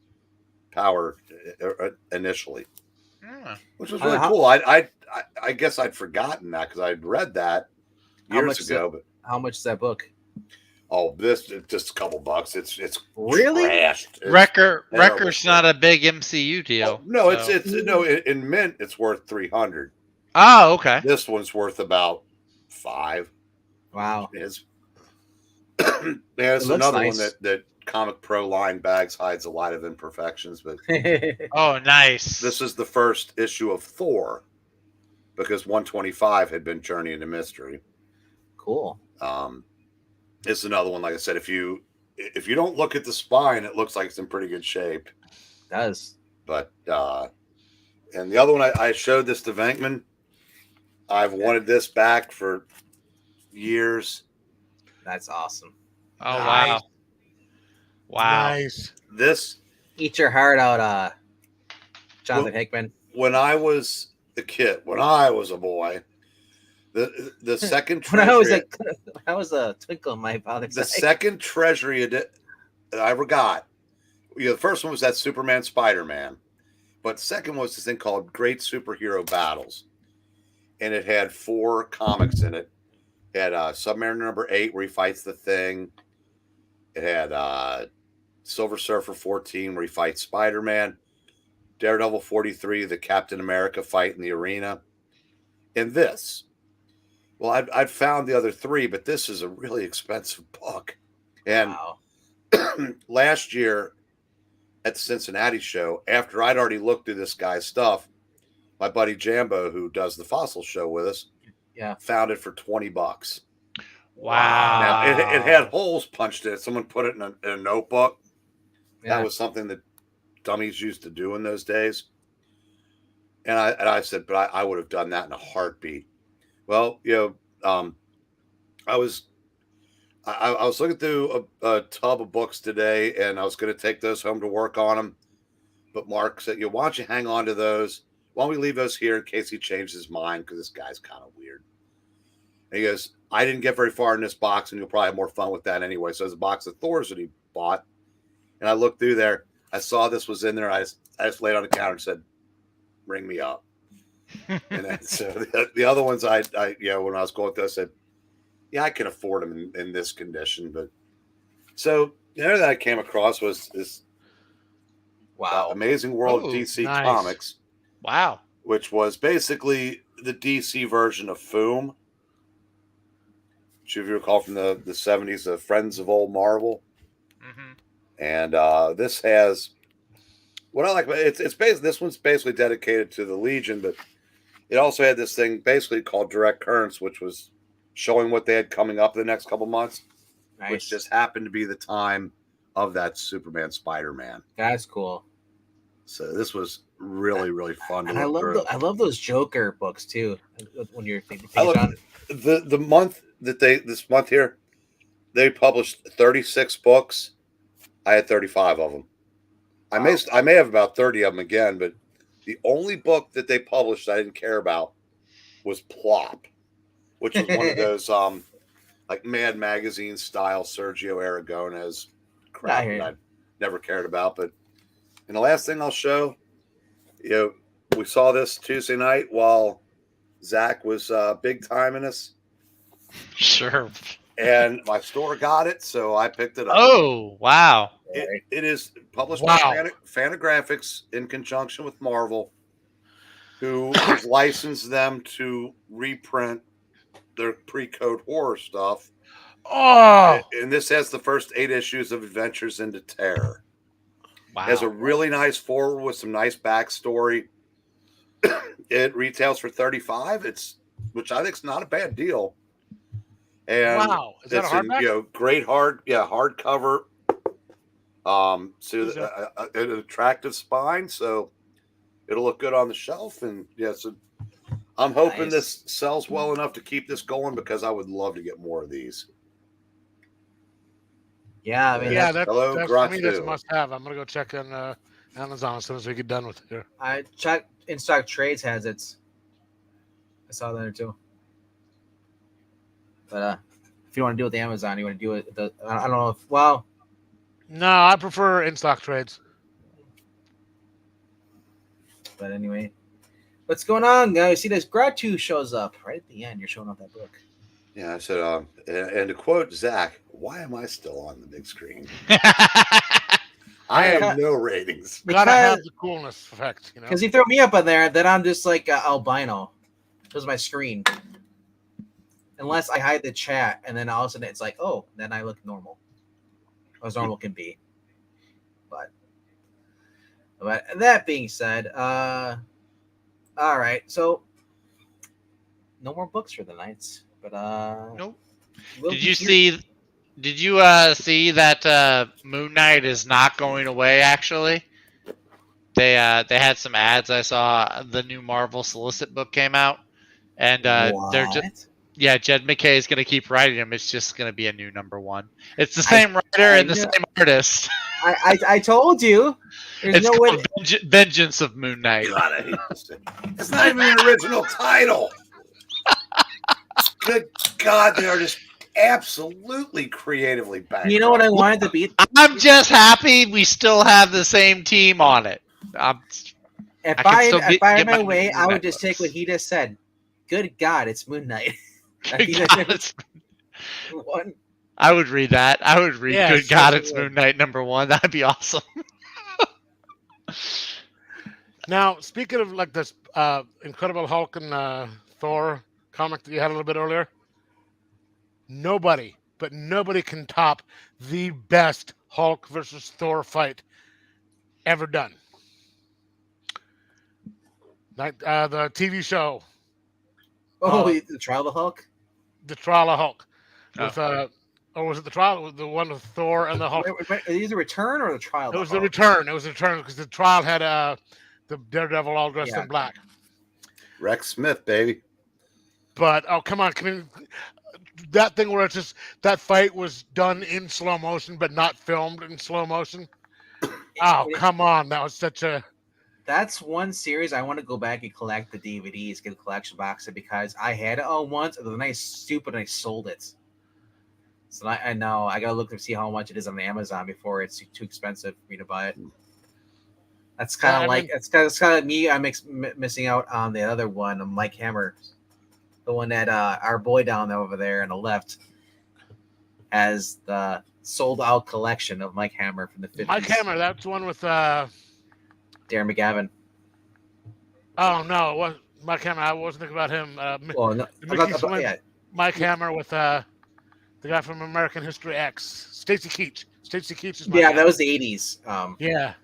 [SPEAKER 2] power initially, which was really cool. I guess I'd forgotten that because I'd read that years ago. But
[SPEAKER 1] how much is that book?
[SPEAKER 2] Oh, this is just a couple bucks. It's
[SPEAKER 1] really
[SPEAKER 2] trashed.
[SPEAKER 4] Wrecker's not a big MCU deal.
[SPEAKER 2] Oh, no, so. it's no in mint it's worth 300.
[SPEAKER 4] Oh, okay.
[SPEAKER 2] This one's worth about 5.
[SPEAKER 1] Wow.
[SPEAKER 2] It's another one that Comic Pro line bags hides a lot of imperfections, but
[SPEAKER 4] oh, nice.
[SPEAKER 2] This is the first issue of Thor because 125 had been Journey into Mystery.
[SPEAKER 1] Cool.
[SPEAKER 2] It's another one, like I said, if you don't look at the spine, it looks like it's in pretty good shape.
[SPEAKER 1] It does.
[SPEAKER 2] But and the other one, I showed this to Venkman. I've wanted this back for years.
[SPEAKER 1] That's awesome.
[SPEAKER 4] Oh, wow. Wow.
[SPEAKER 3] Nice.
[SPEAKER 2] This
[SPEAKER 1] eat your heart out, Jonathan Hickman.
[SPEAKER 2] When I was a kid, when I was a boy, the second treasury,
[SPEAKER 1] I was a twinkle in my father's eye.
[SPEAKER 2] The second treasury that I ever got. The first one was that Superman Spider-Man, but second was this thing called Great Superhero Battles, and it had 4 comics in it. It had Submariner number 8 where he fights the Thing. It had Silver Surfer 14 where he fights Spider-Man. Daredevil 43, the Captain America fight in the arena. And this. Well, I'd found the other 3, but this is a really expensive book. And last year at the Cincinnati show, after I'd already looked through this guy's stuff, my buddy Jambo, who does the Fossil show with us,
[SPEAKER 1] Yeah.
[SPEAKER 2] Found it for $20.
[SPEAKER 4] Wow.
[SPEAKER 2] Now it had holes punched in it. Someone put it in a notebook.
[SPEAKER 1] Yeah.
[SPEAKER 2] That was something that dummies used to do in those days. And I said, but I would have done that in a heartbeat. Well, I was looking through a tub of books today, and I was going to take those home to work on them. But Mark said, why don't you hang on to those? Why don't we leave those here in case he changes his mind? Because this guy's kind of weird. And he goes, I didn't get very far in this box, and you'll probably have more fun with that anyway. So there's a box of Thors that he bought. And I looked through there. I saw this was in there. I just laid on the counter and said, ring me up. And then, so the other ones, when I was going through, I said, yeah, I can afford them in this condition. But so the other that I came across was this Amazing World of DC Comics.
[SPEAKER 4] Wow.
[SPEAKER 2] Which was basically the DC version of Foom. Which, if you recall from the 70s, the Friends of Old Marvel.
[SPEAKER 4] Mm-hmm.
[SPEAKER 2] And this has what I like about it, it's basically, this one's basically dedicated to the Legion, but it also had this thing basically called Direct Currents, which was showing what they had coming up the next couple months, which just happened to be the time of that Superman Spider-Man.
[SPEAKER 1] That's cool.
[SPEAKER 2] So this was really, really fun.
[SPEAKER 1] And I love those Joker books too. When you're thinking
[SPEAKER 2] the month that this month here, they published 36 books. I had 35 of them. Wow. I may have about 30 of them again, but the only book that they published I didn't care about was Plop, which was one of those like Mad Magazine style Sergio Aragonés crap that I never cared about. But and the last thing I'll show, we saw this Tuesday night while Zach was big timing us.
[SPEAKER 4] Sure.
[SPEAKER 2] And my store got it, so I picked it up.
[SPEAKER 4] Oh, wow.
[SPEAKER 2] It is published by Fantagraphics in conjunction with Marvel, who has licensed them to reprint their pre-code horror stuff.
[SPEAKER 3] Oh!
[SPEAKER 2] And this has the first 8 issues of Adventures into Terror.
[SPEAKER 4] Wow.
[SPEAKER 2] It has a really nice forward with some nice backstory. It retails for $35, which I think is not a bad deal. And
[SPEAKER 3] wow, is that a hardback?
[SPEAKER 2] Great hardcover. So an attractive spine, so it'll look good on the shelf. And so I'm hoping this sells well enough to keep this going, because I would love to get more of these.
[SPEAKER 1] Yeah, I mean,
[SPEAKER 3] that's for me. That's a must-have. I'm gonna go check on Amazon as soon as we get done with it here.
[SPEAKER 1] I checked In Stock Trades has it. I saw that too. But if you want to do it with Amazon, you want to do it. I don't know if
[SPEAKER 3] No, I prefer In Stock Trades.
[SPEAKER 1] But anyway, what's going on, guys? See, this Gratu shows up right at the end. You're showing off that book.
[SPEAKER 2] Yeah, I said, and to quote Zach, why am I still on the big screen? I have no ratings.
[SPEAKER 3] Gotta have the coolness effect,
[SPEAKER 1] Because you throw me up on there, then I'm just like albino. This is my screen. Unless I hide the chat, and then all of a sudden it's like, oh, then I look normal. As normal can be. But that being said, all right. So no more books for the nights. But
[SPEAKER 4] nope. Did you see that Moon Knight is not going away? Actually, they had some ads. I saw the new Marvel Solicit book came out, and they're just Jed McKay is going to keep writing them. It's just going to be a new #1. It's the same writer and the same artist.
[SPEAKER 1] I told you. There's no way.
[SPEAKER 4] Vengeance of Moon Knight.
[SPEAKER 2] God, I hate this. It's not even an original title. Good God, they are just absolutely creatively bankrupt.
[SPEAKER 1] You know what I wanted to be?
[SPEAKER 4] I'm just happy we still have the same team on it.
[SPEAKER 1] If I had my way, I would just take what he just said. Good God, it's Moon Knight.
[SPEAKER 4] I would read that. I would read Good God, it's Moon Knight #1. That'd be awesome.
[SPEAKER 3] Now, speaking of like this Incredible Hulk and Thor comic that you had a little bit earlier, nobody can top the best Hulk versus Thor fight ever done. Like the TV show
[SPEAKER 1] Oh, the Trial of the Hulk.
[SPEAKER 3] The Trial of Hulk.
[SPEAKER 4] Oh.
[SPEAKER 3] With or was it the Trial? The one with Thor and the Hulk.
[SPEAKER 1] Is it Return or the Trial?
[SPEAKER 3] It was the Return. It was the Return because the Trial had the Daredevil all dressed in black.
[SPEAKER 2] Rex Smith, baby.
[SPEAKER 3] But come on, that thing where it's just that fight was done in slow motion but not filmed in slow motion. Oh, come on. That was such a...
[SPEAKER 1] That's one series I want to go back and collect the DVDs, get a collection box, because I had it all once, and then I sold it. So I know I gotta look to see how much it is on Amazon before it's too expensive for me to buy it. That's kind of it's kind of like me. I'm missing out on the other one, Mike Hammer, the one that our boy down there over there on the left has the sold out collection of Mike Hammer from the 50s.
[SPEAKER 3] Mike Hammer, that's the one with
[SPEAKER 1] Darren McGavin.
[SPEAKER 3] Oh no, it wasn't Mike Hammer. I wasn't thinking about him.
[SPEAKER 1] Well, no,
[SPEAKER 3] Mike Hammer with the guy from American History X, Stacy Keach. Stacy Keach is Mike Hammer.
[SPEAKER 1] That was the 80s.
[SPEAKER 3] Yeah,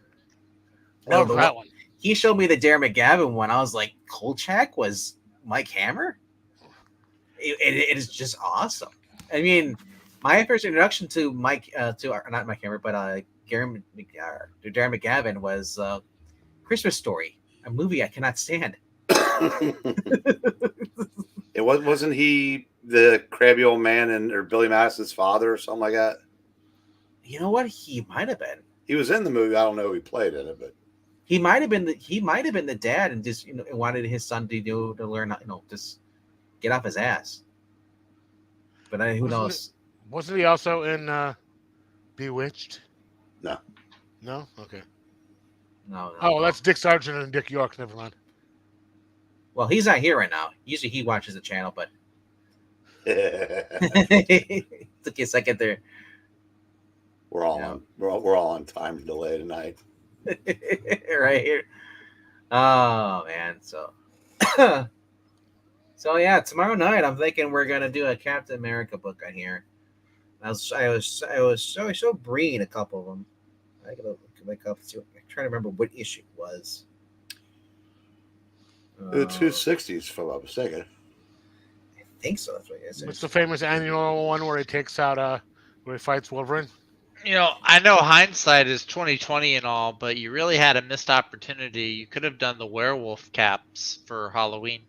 [SPEAKER 3] love that one.
[SPEAKER 1] He showed me the Darren McGavin one. I was like, Kolchak was Mike Hammer. It is just awesome. I mean, my first introduction to not Mike Hammer, but Darren McGavin was Christmas Story, a movie I cannot stand.
[SPEAKER 2] Wasn't he the crabby old man or Billy Madison's father or something like that?
[SPEAKER 1] You know what? He might have been.
[SPEAKER 2] He was in the movie. I don't know who he played in it, but
[SPEAKER 1] he might have been the dad and just wanted his son to learn just get off his ass. But who knows?
[SPEAKER 3] Wasn't he also in Bewitched?
[SPEAKER 2] No.
[SPEAKER 3] No? Okay.
[SPEAKER 1] No.
[SPEAKER 3] Oh, that's Dick Sargent and Dick York. Never mind.
[SPEAKER 1] Well, he's not here right now. Usually he watches the channel, but it took you a second there.
[SPEAKER 2] We're all on time delay tonight.
[SPEAKER 1] Right here. Oh man, so yeah, tomorrow night I'm thinking we're gonna do a Captain America book on here. I showed Breen a couple of them. I gotta look up. I'm trying to remember what issue it was.
[SPEAKER 2] The 260s, if I'm not mistaken.
[SPEAKER 1] I think so. That's what it is.
[SPEAKER 3] It's the famous annual one where he takes out where he fights Wolverine.
[SPEAKER 4] I know hindsight is 2020 and all, but you really had a missed opportunity. You could have done the werewolf caps for Halloween.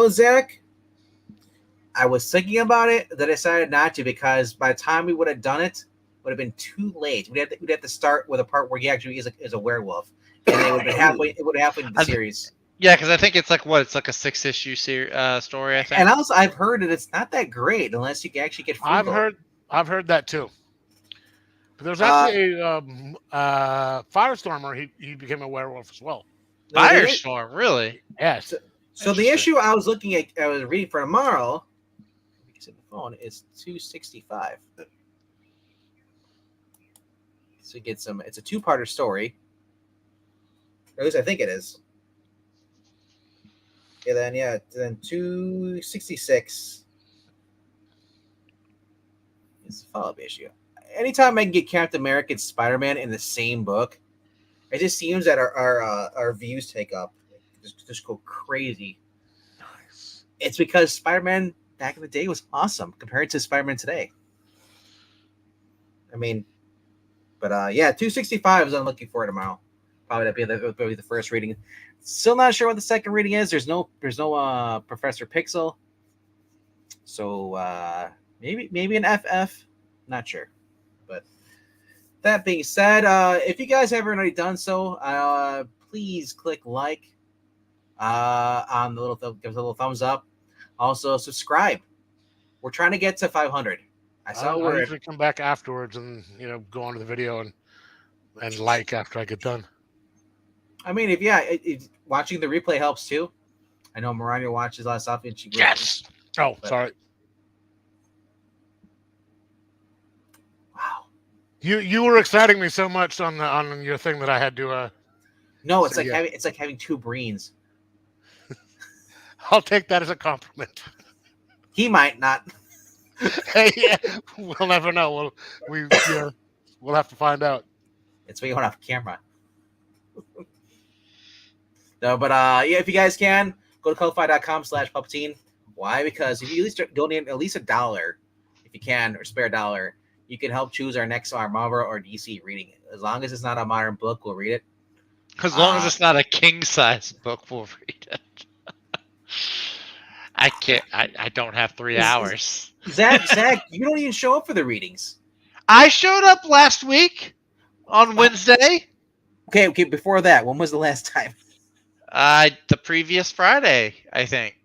[SPEAKER 1] Zach, I was thinking about it, then I decided not to, because by the time we would have done it, would have been too late. We'd have to start with a part where he actually is a werewolf, and it would have halfway. It would have happened in the series.
[SPEAKER 4] Yeah, because I think it's like a 6-issue story. I think.
[SPEAKER 1] And also, I've heard that it's not that great unless you can actually get. Frugal.
[SPEAKER 3] I've heard that too. But there's actually a Firestormer. He became a werewolf as well.
[SPEAKER 4] Firestorm, really?
[SPEAKER 3] Yes.
[SPEAKER 1] So the issue I was reading for tomorrow, because of the phone, is 265. So you get it's a two-parter story. Or at least I think it is. And then 266 is a follow-up issue. Anytime I can get Captain America and Spider-Man in the same book, it just seems that our views take up. Just go crazy.
[SPEAKER 3] Nice.
[SPEAKER 1] It's because Spider-Man back in the day was awesome compared to Spider-Man today. I mean, but 265 is I'm looking for tomorrow. Probably that'll be the first reading. Still not sure what the second reading is. There's no Professor Pixel. So maybe an FF. Not sure. But that being said, if you guys haven't already done so, please click like on the give us a little thumbs up. Also subscribe. We're trying to get to 500.
[SPEAKER 3] I'll usually come back afterwards and go onto the video and like after I get done.
[SPEAKER 1] I mean, if watching the replay helps too. I know Mariah watches a lot of stuff and she
[SPEAKER 3] yes. Oh, sorry.
[SPEAKER 1] Wow.
[SPEAKER 3] You were exciting me so much on your thing that I had to.
[SPEAKER 1] No, it's like having two Breens.
[SPEAKER 3] I'll take that as a compliment.
[SPEAKER 1] He might not.
[SPEAKER 3] Hey, yeah, we'll never know. We'll have to find out.
[SPEAKER 1] It's going off camera. No, but if you guys can, Go to ko-fi.com/Palpatine. Why? Because if you at least donate at least $1, if you can, or spare $1, you can help choose our next Marvel or DC reading. As long as it's not a modern book, we'll read it.
[SPEAKER 4] As long as it's not a king size book, we'll read it. I can't. I don't have 3 hours.
[SPEAKER 1] Zach, you don't even show up for the readings.
[SPEAKER 4] I showed up last week on Wednesday.
[SPEAKER 1] Okay. Before that, when was the last time?
[SPEAKER 4] The previous Friday, I think.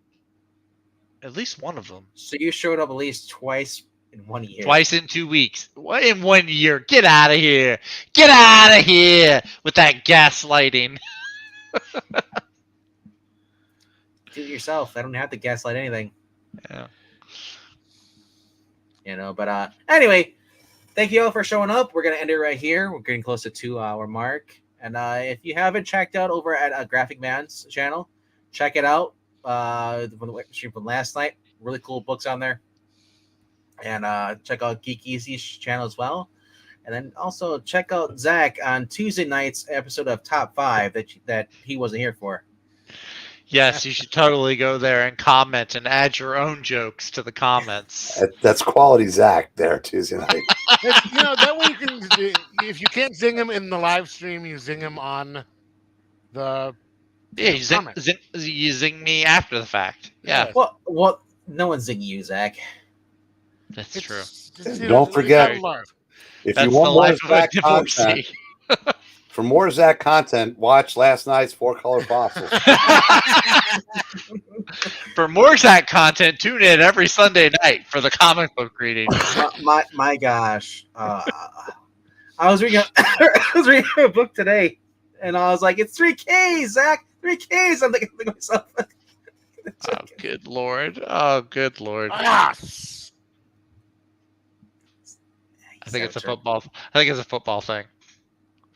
[SPEAKER 4] At least one of them.
[SPEAKER 1] So you showed up at least twice in 1 year.
[SPEAKER 4] Twice in 2 weeks. In 1 year. Get out of here. Get out of here with that gaslighting.
[SPEAKER 1] Do it yourself. I don't have to gaslight anything.
[SPEAKER 4] Yeah.
[SPEAKER 1] But anyway, thank you all for showing up. We're going to end it right here. We're getting close to 2-hour mark. And if you haven't checked out over at Graphic Man's channel, check it out. From the stream from last night. Really cool books on there. And check out Geeky's channel as well. And then also check out Zach on Tuesday night's episode of Top 5 that he wasn't here for.
[SPEAKER 4] Yes, you should totally go there and comment and add your own jokes to the comments.
[SPEAKER 2] That's quality Zach there Tuesday night.
[SPEAKER 3] That way you can, if you can't zing him in the live stream, you zing him on the
[SPEAKER 4] Yeah, you zing me after the fact. Yeah,
[SPEAKER 1] Well, no one's zinging you, Zach.
[SPEAKER 4] that's true.
[SPEAKER 2] Don't forget, if
[SPEAKER 4] That's
[SPEAKER 2] you
[SPEAKER 4] the
[SPEAKER 2] want more
[SPEAKER 4] life of a
[SPEAKER 2] Zach content,
[SPEAKER 4] divorcee.
[SPEAKER 2] for more Zach content, watch last night's 4-color fossils.
[SPEAKER 4] For more Zach content, tune in every Sunday night for the comic book reading.
[SPEAKER 1] My gosh, I was reading a book today, and I was like, "It's 3Ks, Zach, 3Ks." I'm thinking to myself,
[SPEAKER 4] Oh, good lord! Oh, good lord!
[SPEAKER 3] Ah,
[SPEAKER 4] I think it's a football. I think it's a football thing.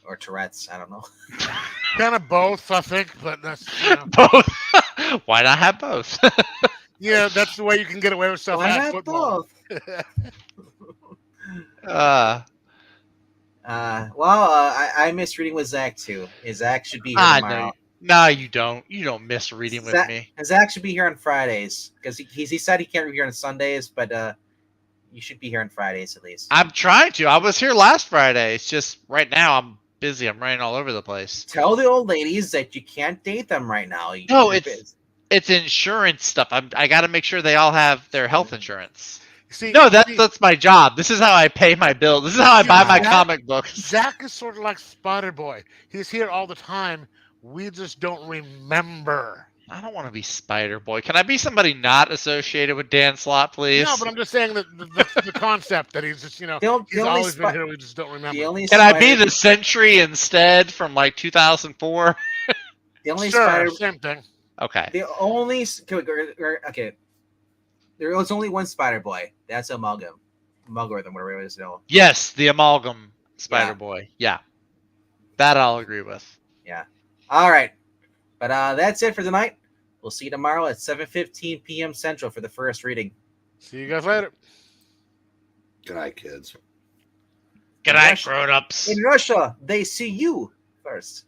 [SPEAKER 1] or Tourette's. I don't know.
[SPEAKER 3] kind of both, I think, but that's
[SPEAKER 4] Both. Why not have both?
[SPEAKER 3] that's the way you can get away with stuff.
[SPEAKER 1] Why
[SPEAKER 3] at
[SPEAKER 1] not
[SPEAKER 3] football.
[SPEAKER 1] both? I miss reading with Zach too. Zach should be here tomorrow.
[SPEAKER 4] No, you don't. You don't miss reading with me.
[SPEAKER 1] Zach should be here on Fridays because he said he can't be here on Sundays, but you should be here on Fridays at least.
[SPEAKER 4] I'm trying to. I was here last Friday. It's just right now I'm busy. I'm running all over the place.
[SPEAKER 1] Tell the old ladies that you can't date them right now.
[SPEAKER 4] No, it's insurance stuff. I got to make sure they all have their health insurance.
[SPEAKER 3] See,
[SPEAKER 4] no, that's my job. This is how I pay my bill. This is how I buy my comic books.
[SPEAKER 3] Zach is sort of like Spider-Boy. He's here all the time. We just don't remember.
[SPEAKER 4] I don't want to be Spider-Boy. Can I be somebody not associated with Dan Slott, please?
[SPEAKER 3] No, but I'm just saying that the concept that he's just, he's always been here. We just don't remember.
[SPEAKER 4] Can I be the Sentry instead from like 2004?
[SPEAKER 1] The only
[SPEAKER 3] same thing.
[SPEAKER 4] Okay.
[SPEAKER 1] The only okay. There was only one Spider-Boy. That's Amalgam, whatever it is.
[SPEAKER 4] Yes, the Amalgam Spider-Boy. Yeah. That I'll agree with.
[SPEAKER 1] Yeah. All right. But that's it for tonight. We'll see you tomorrow at 7:15 p.m. Central for the first reading.
[SPEAKER 3] See you guys later.
[SPEAKER 2] Good night, kids.
[SPEAKER 4] Good night, grown-ups.
[SPEAKER 1] In Russia, they see you first.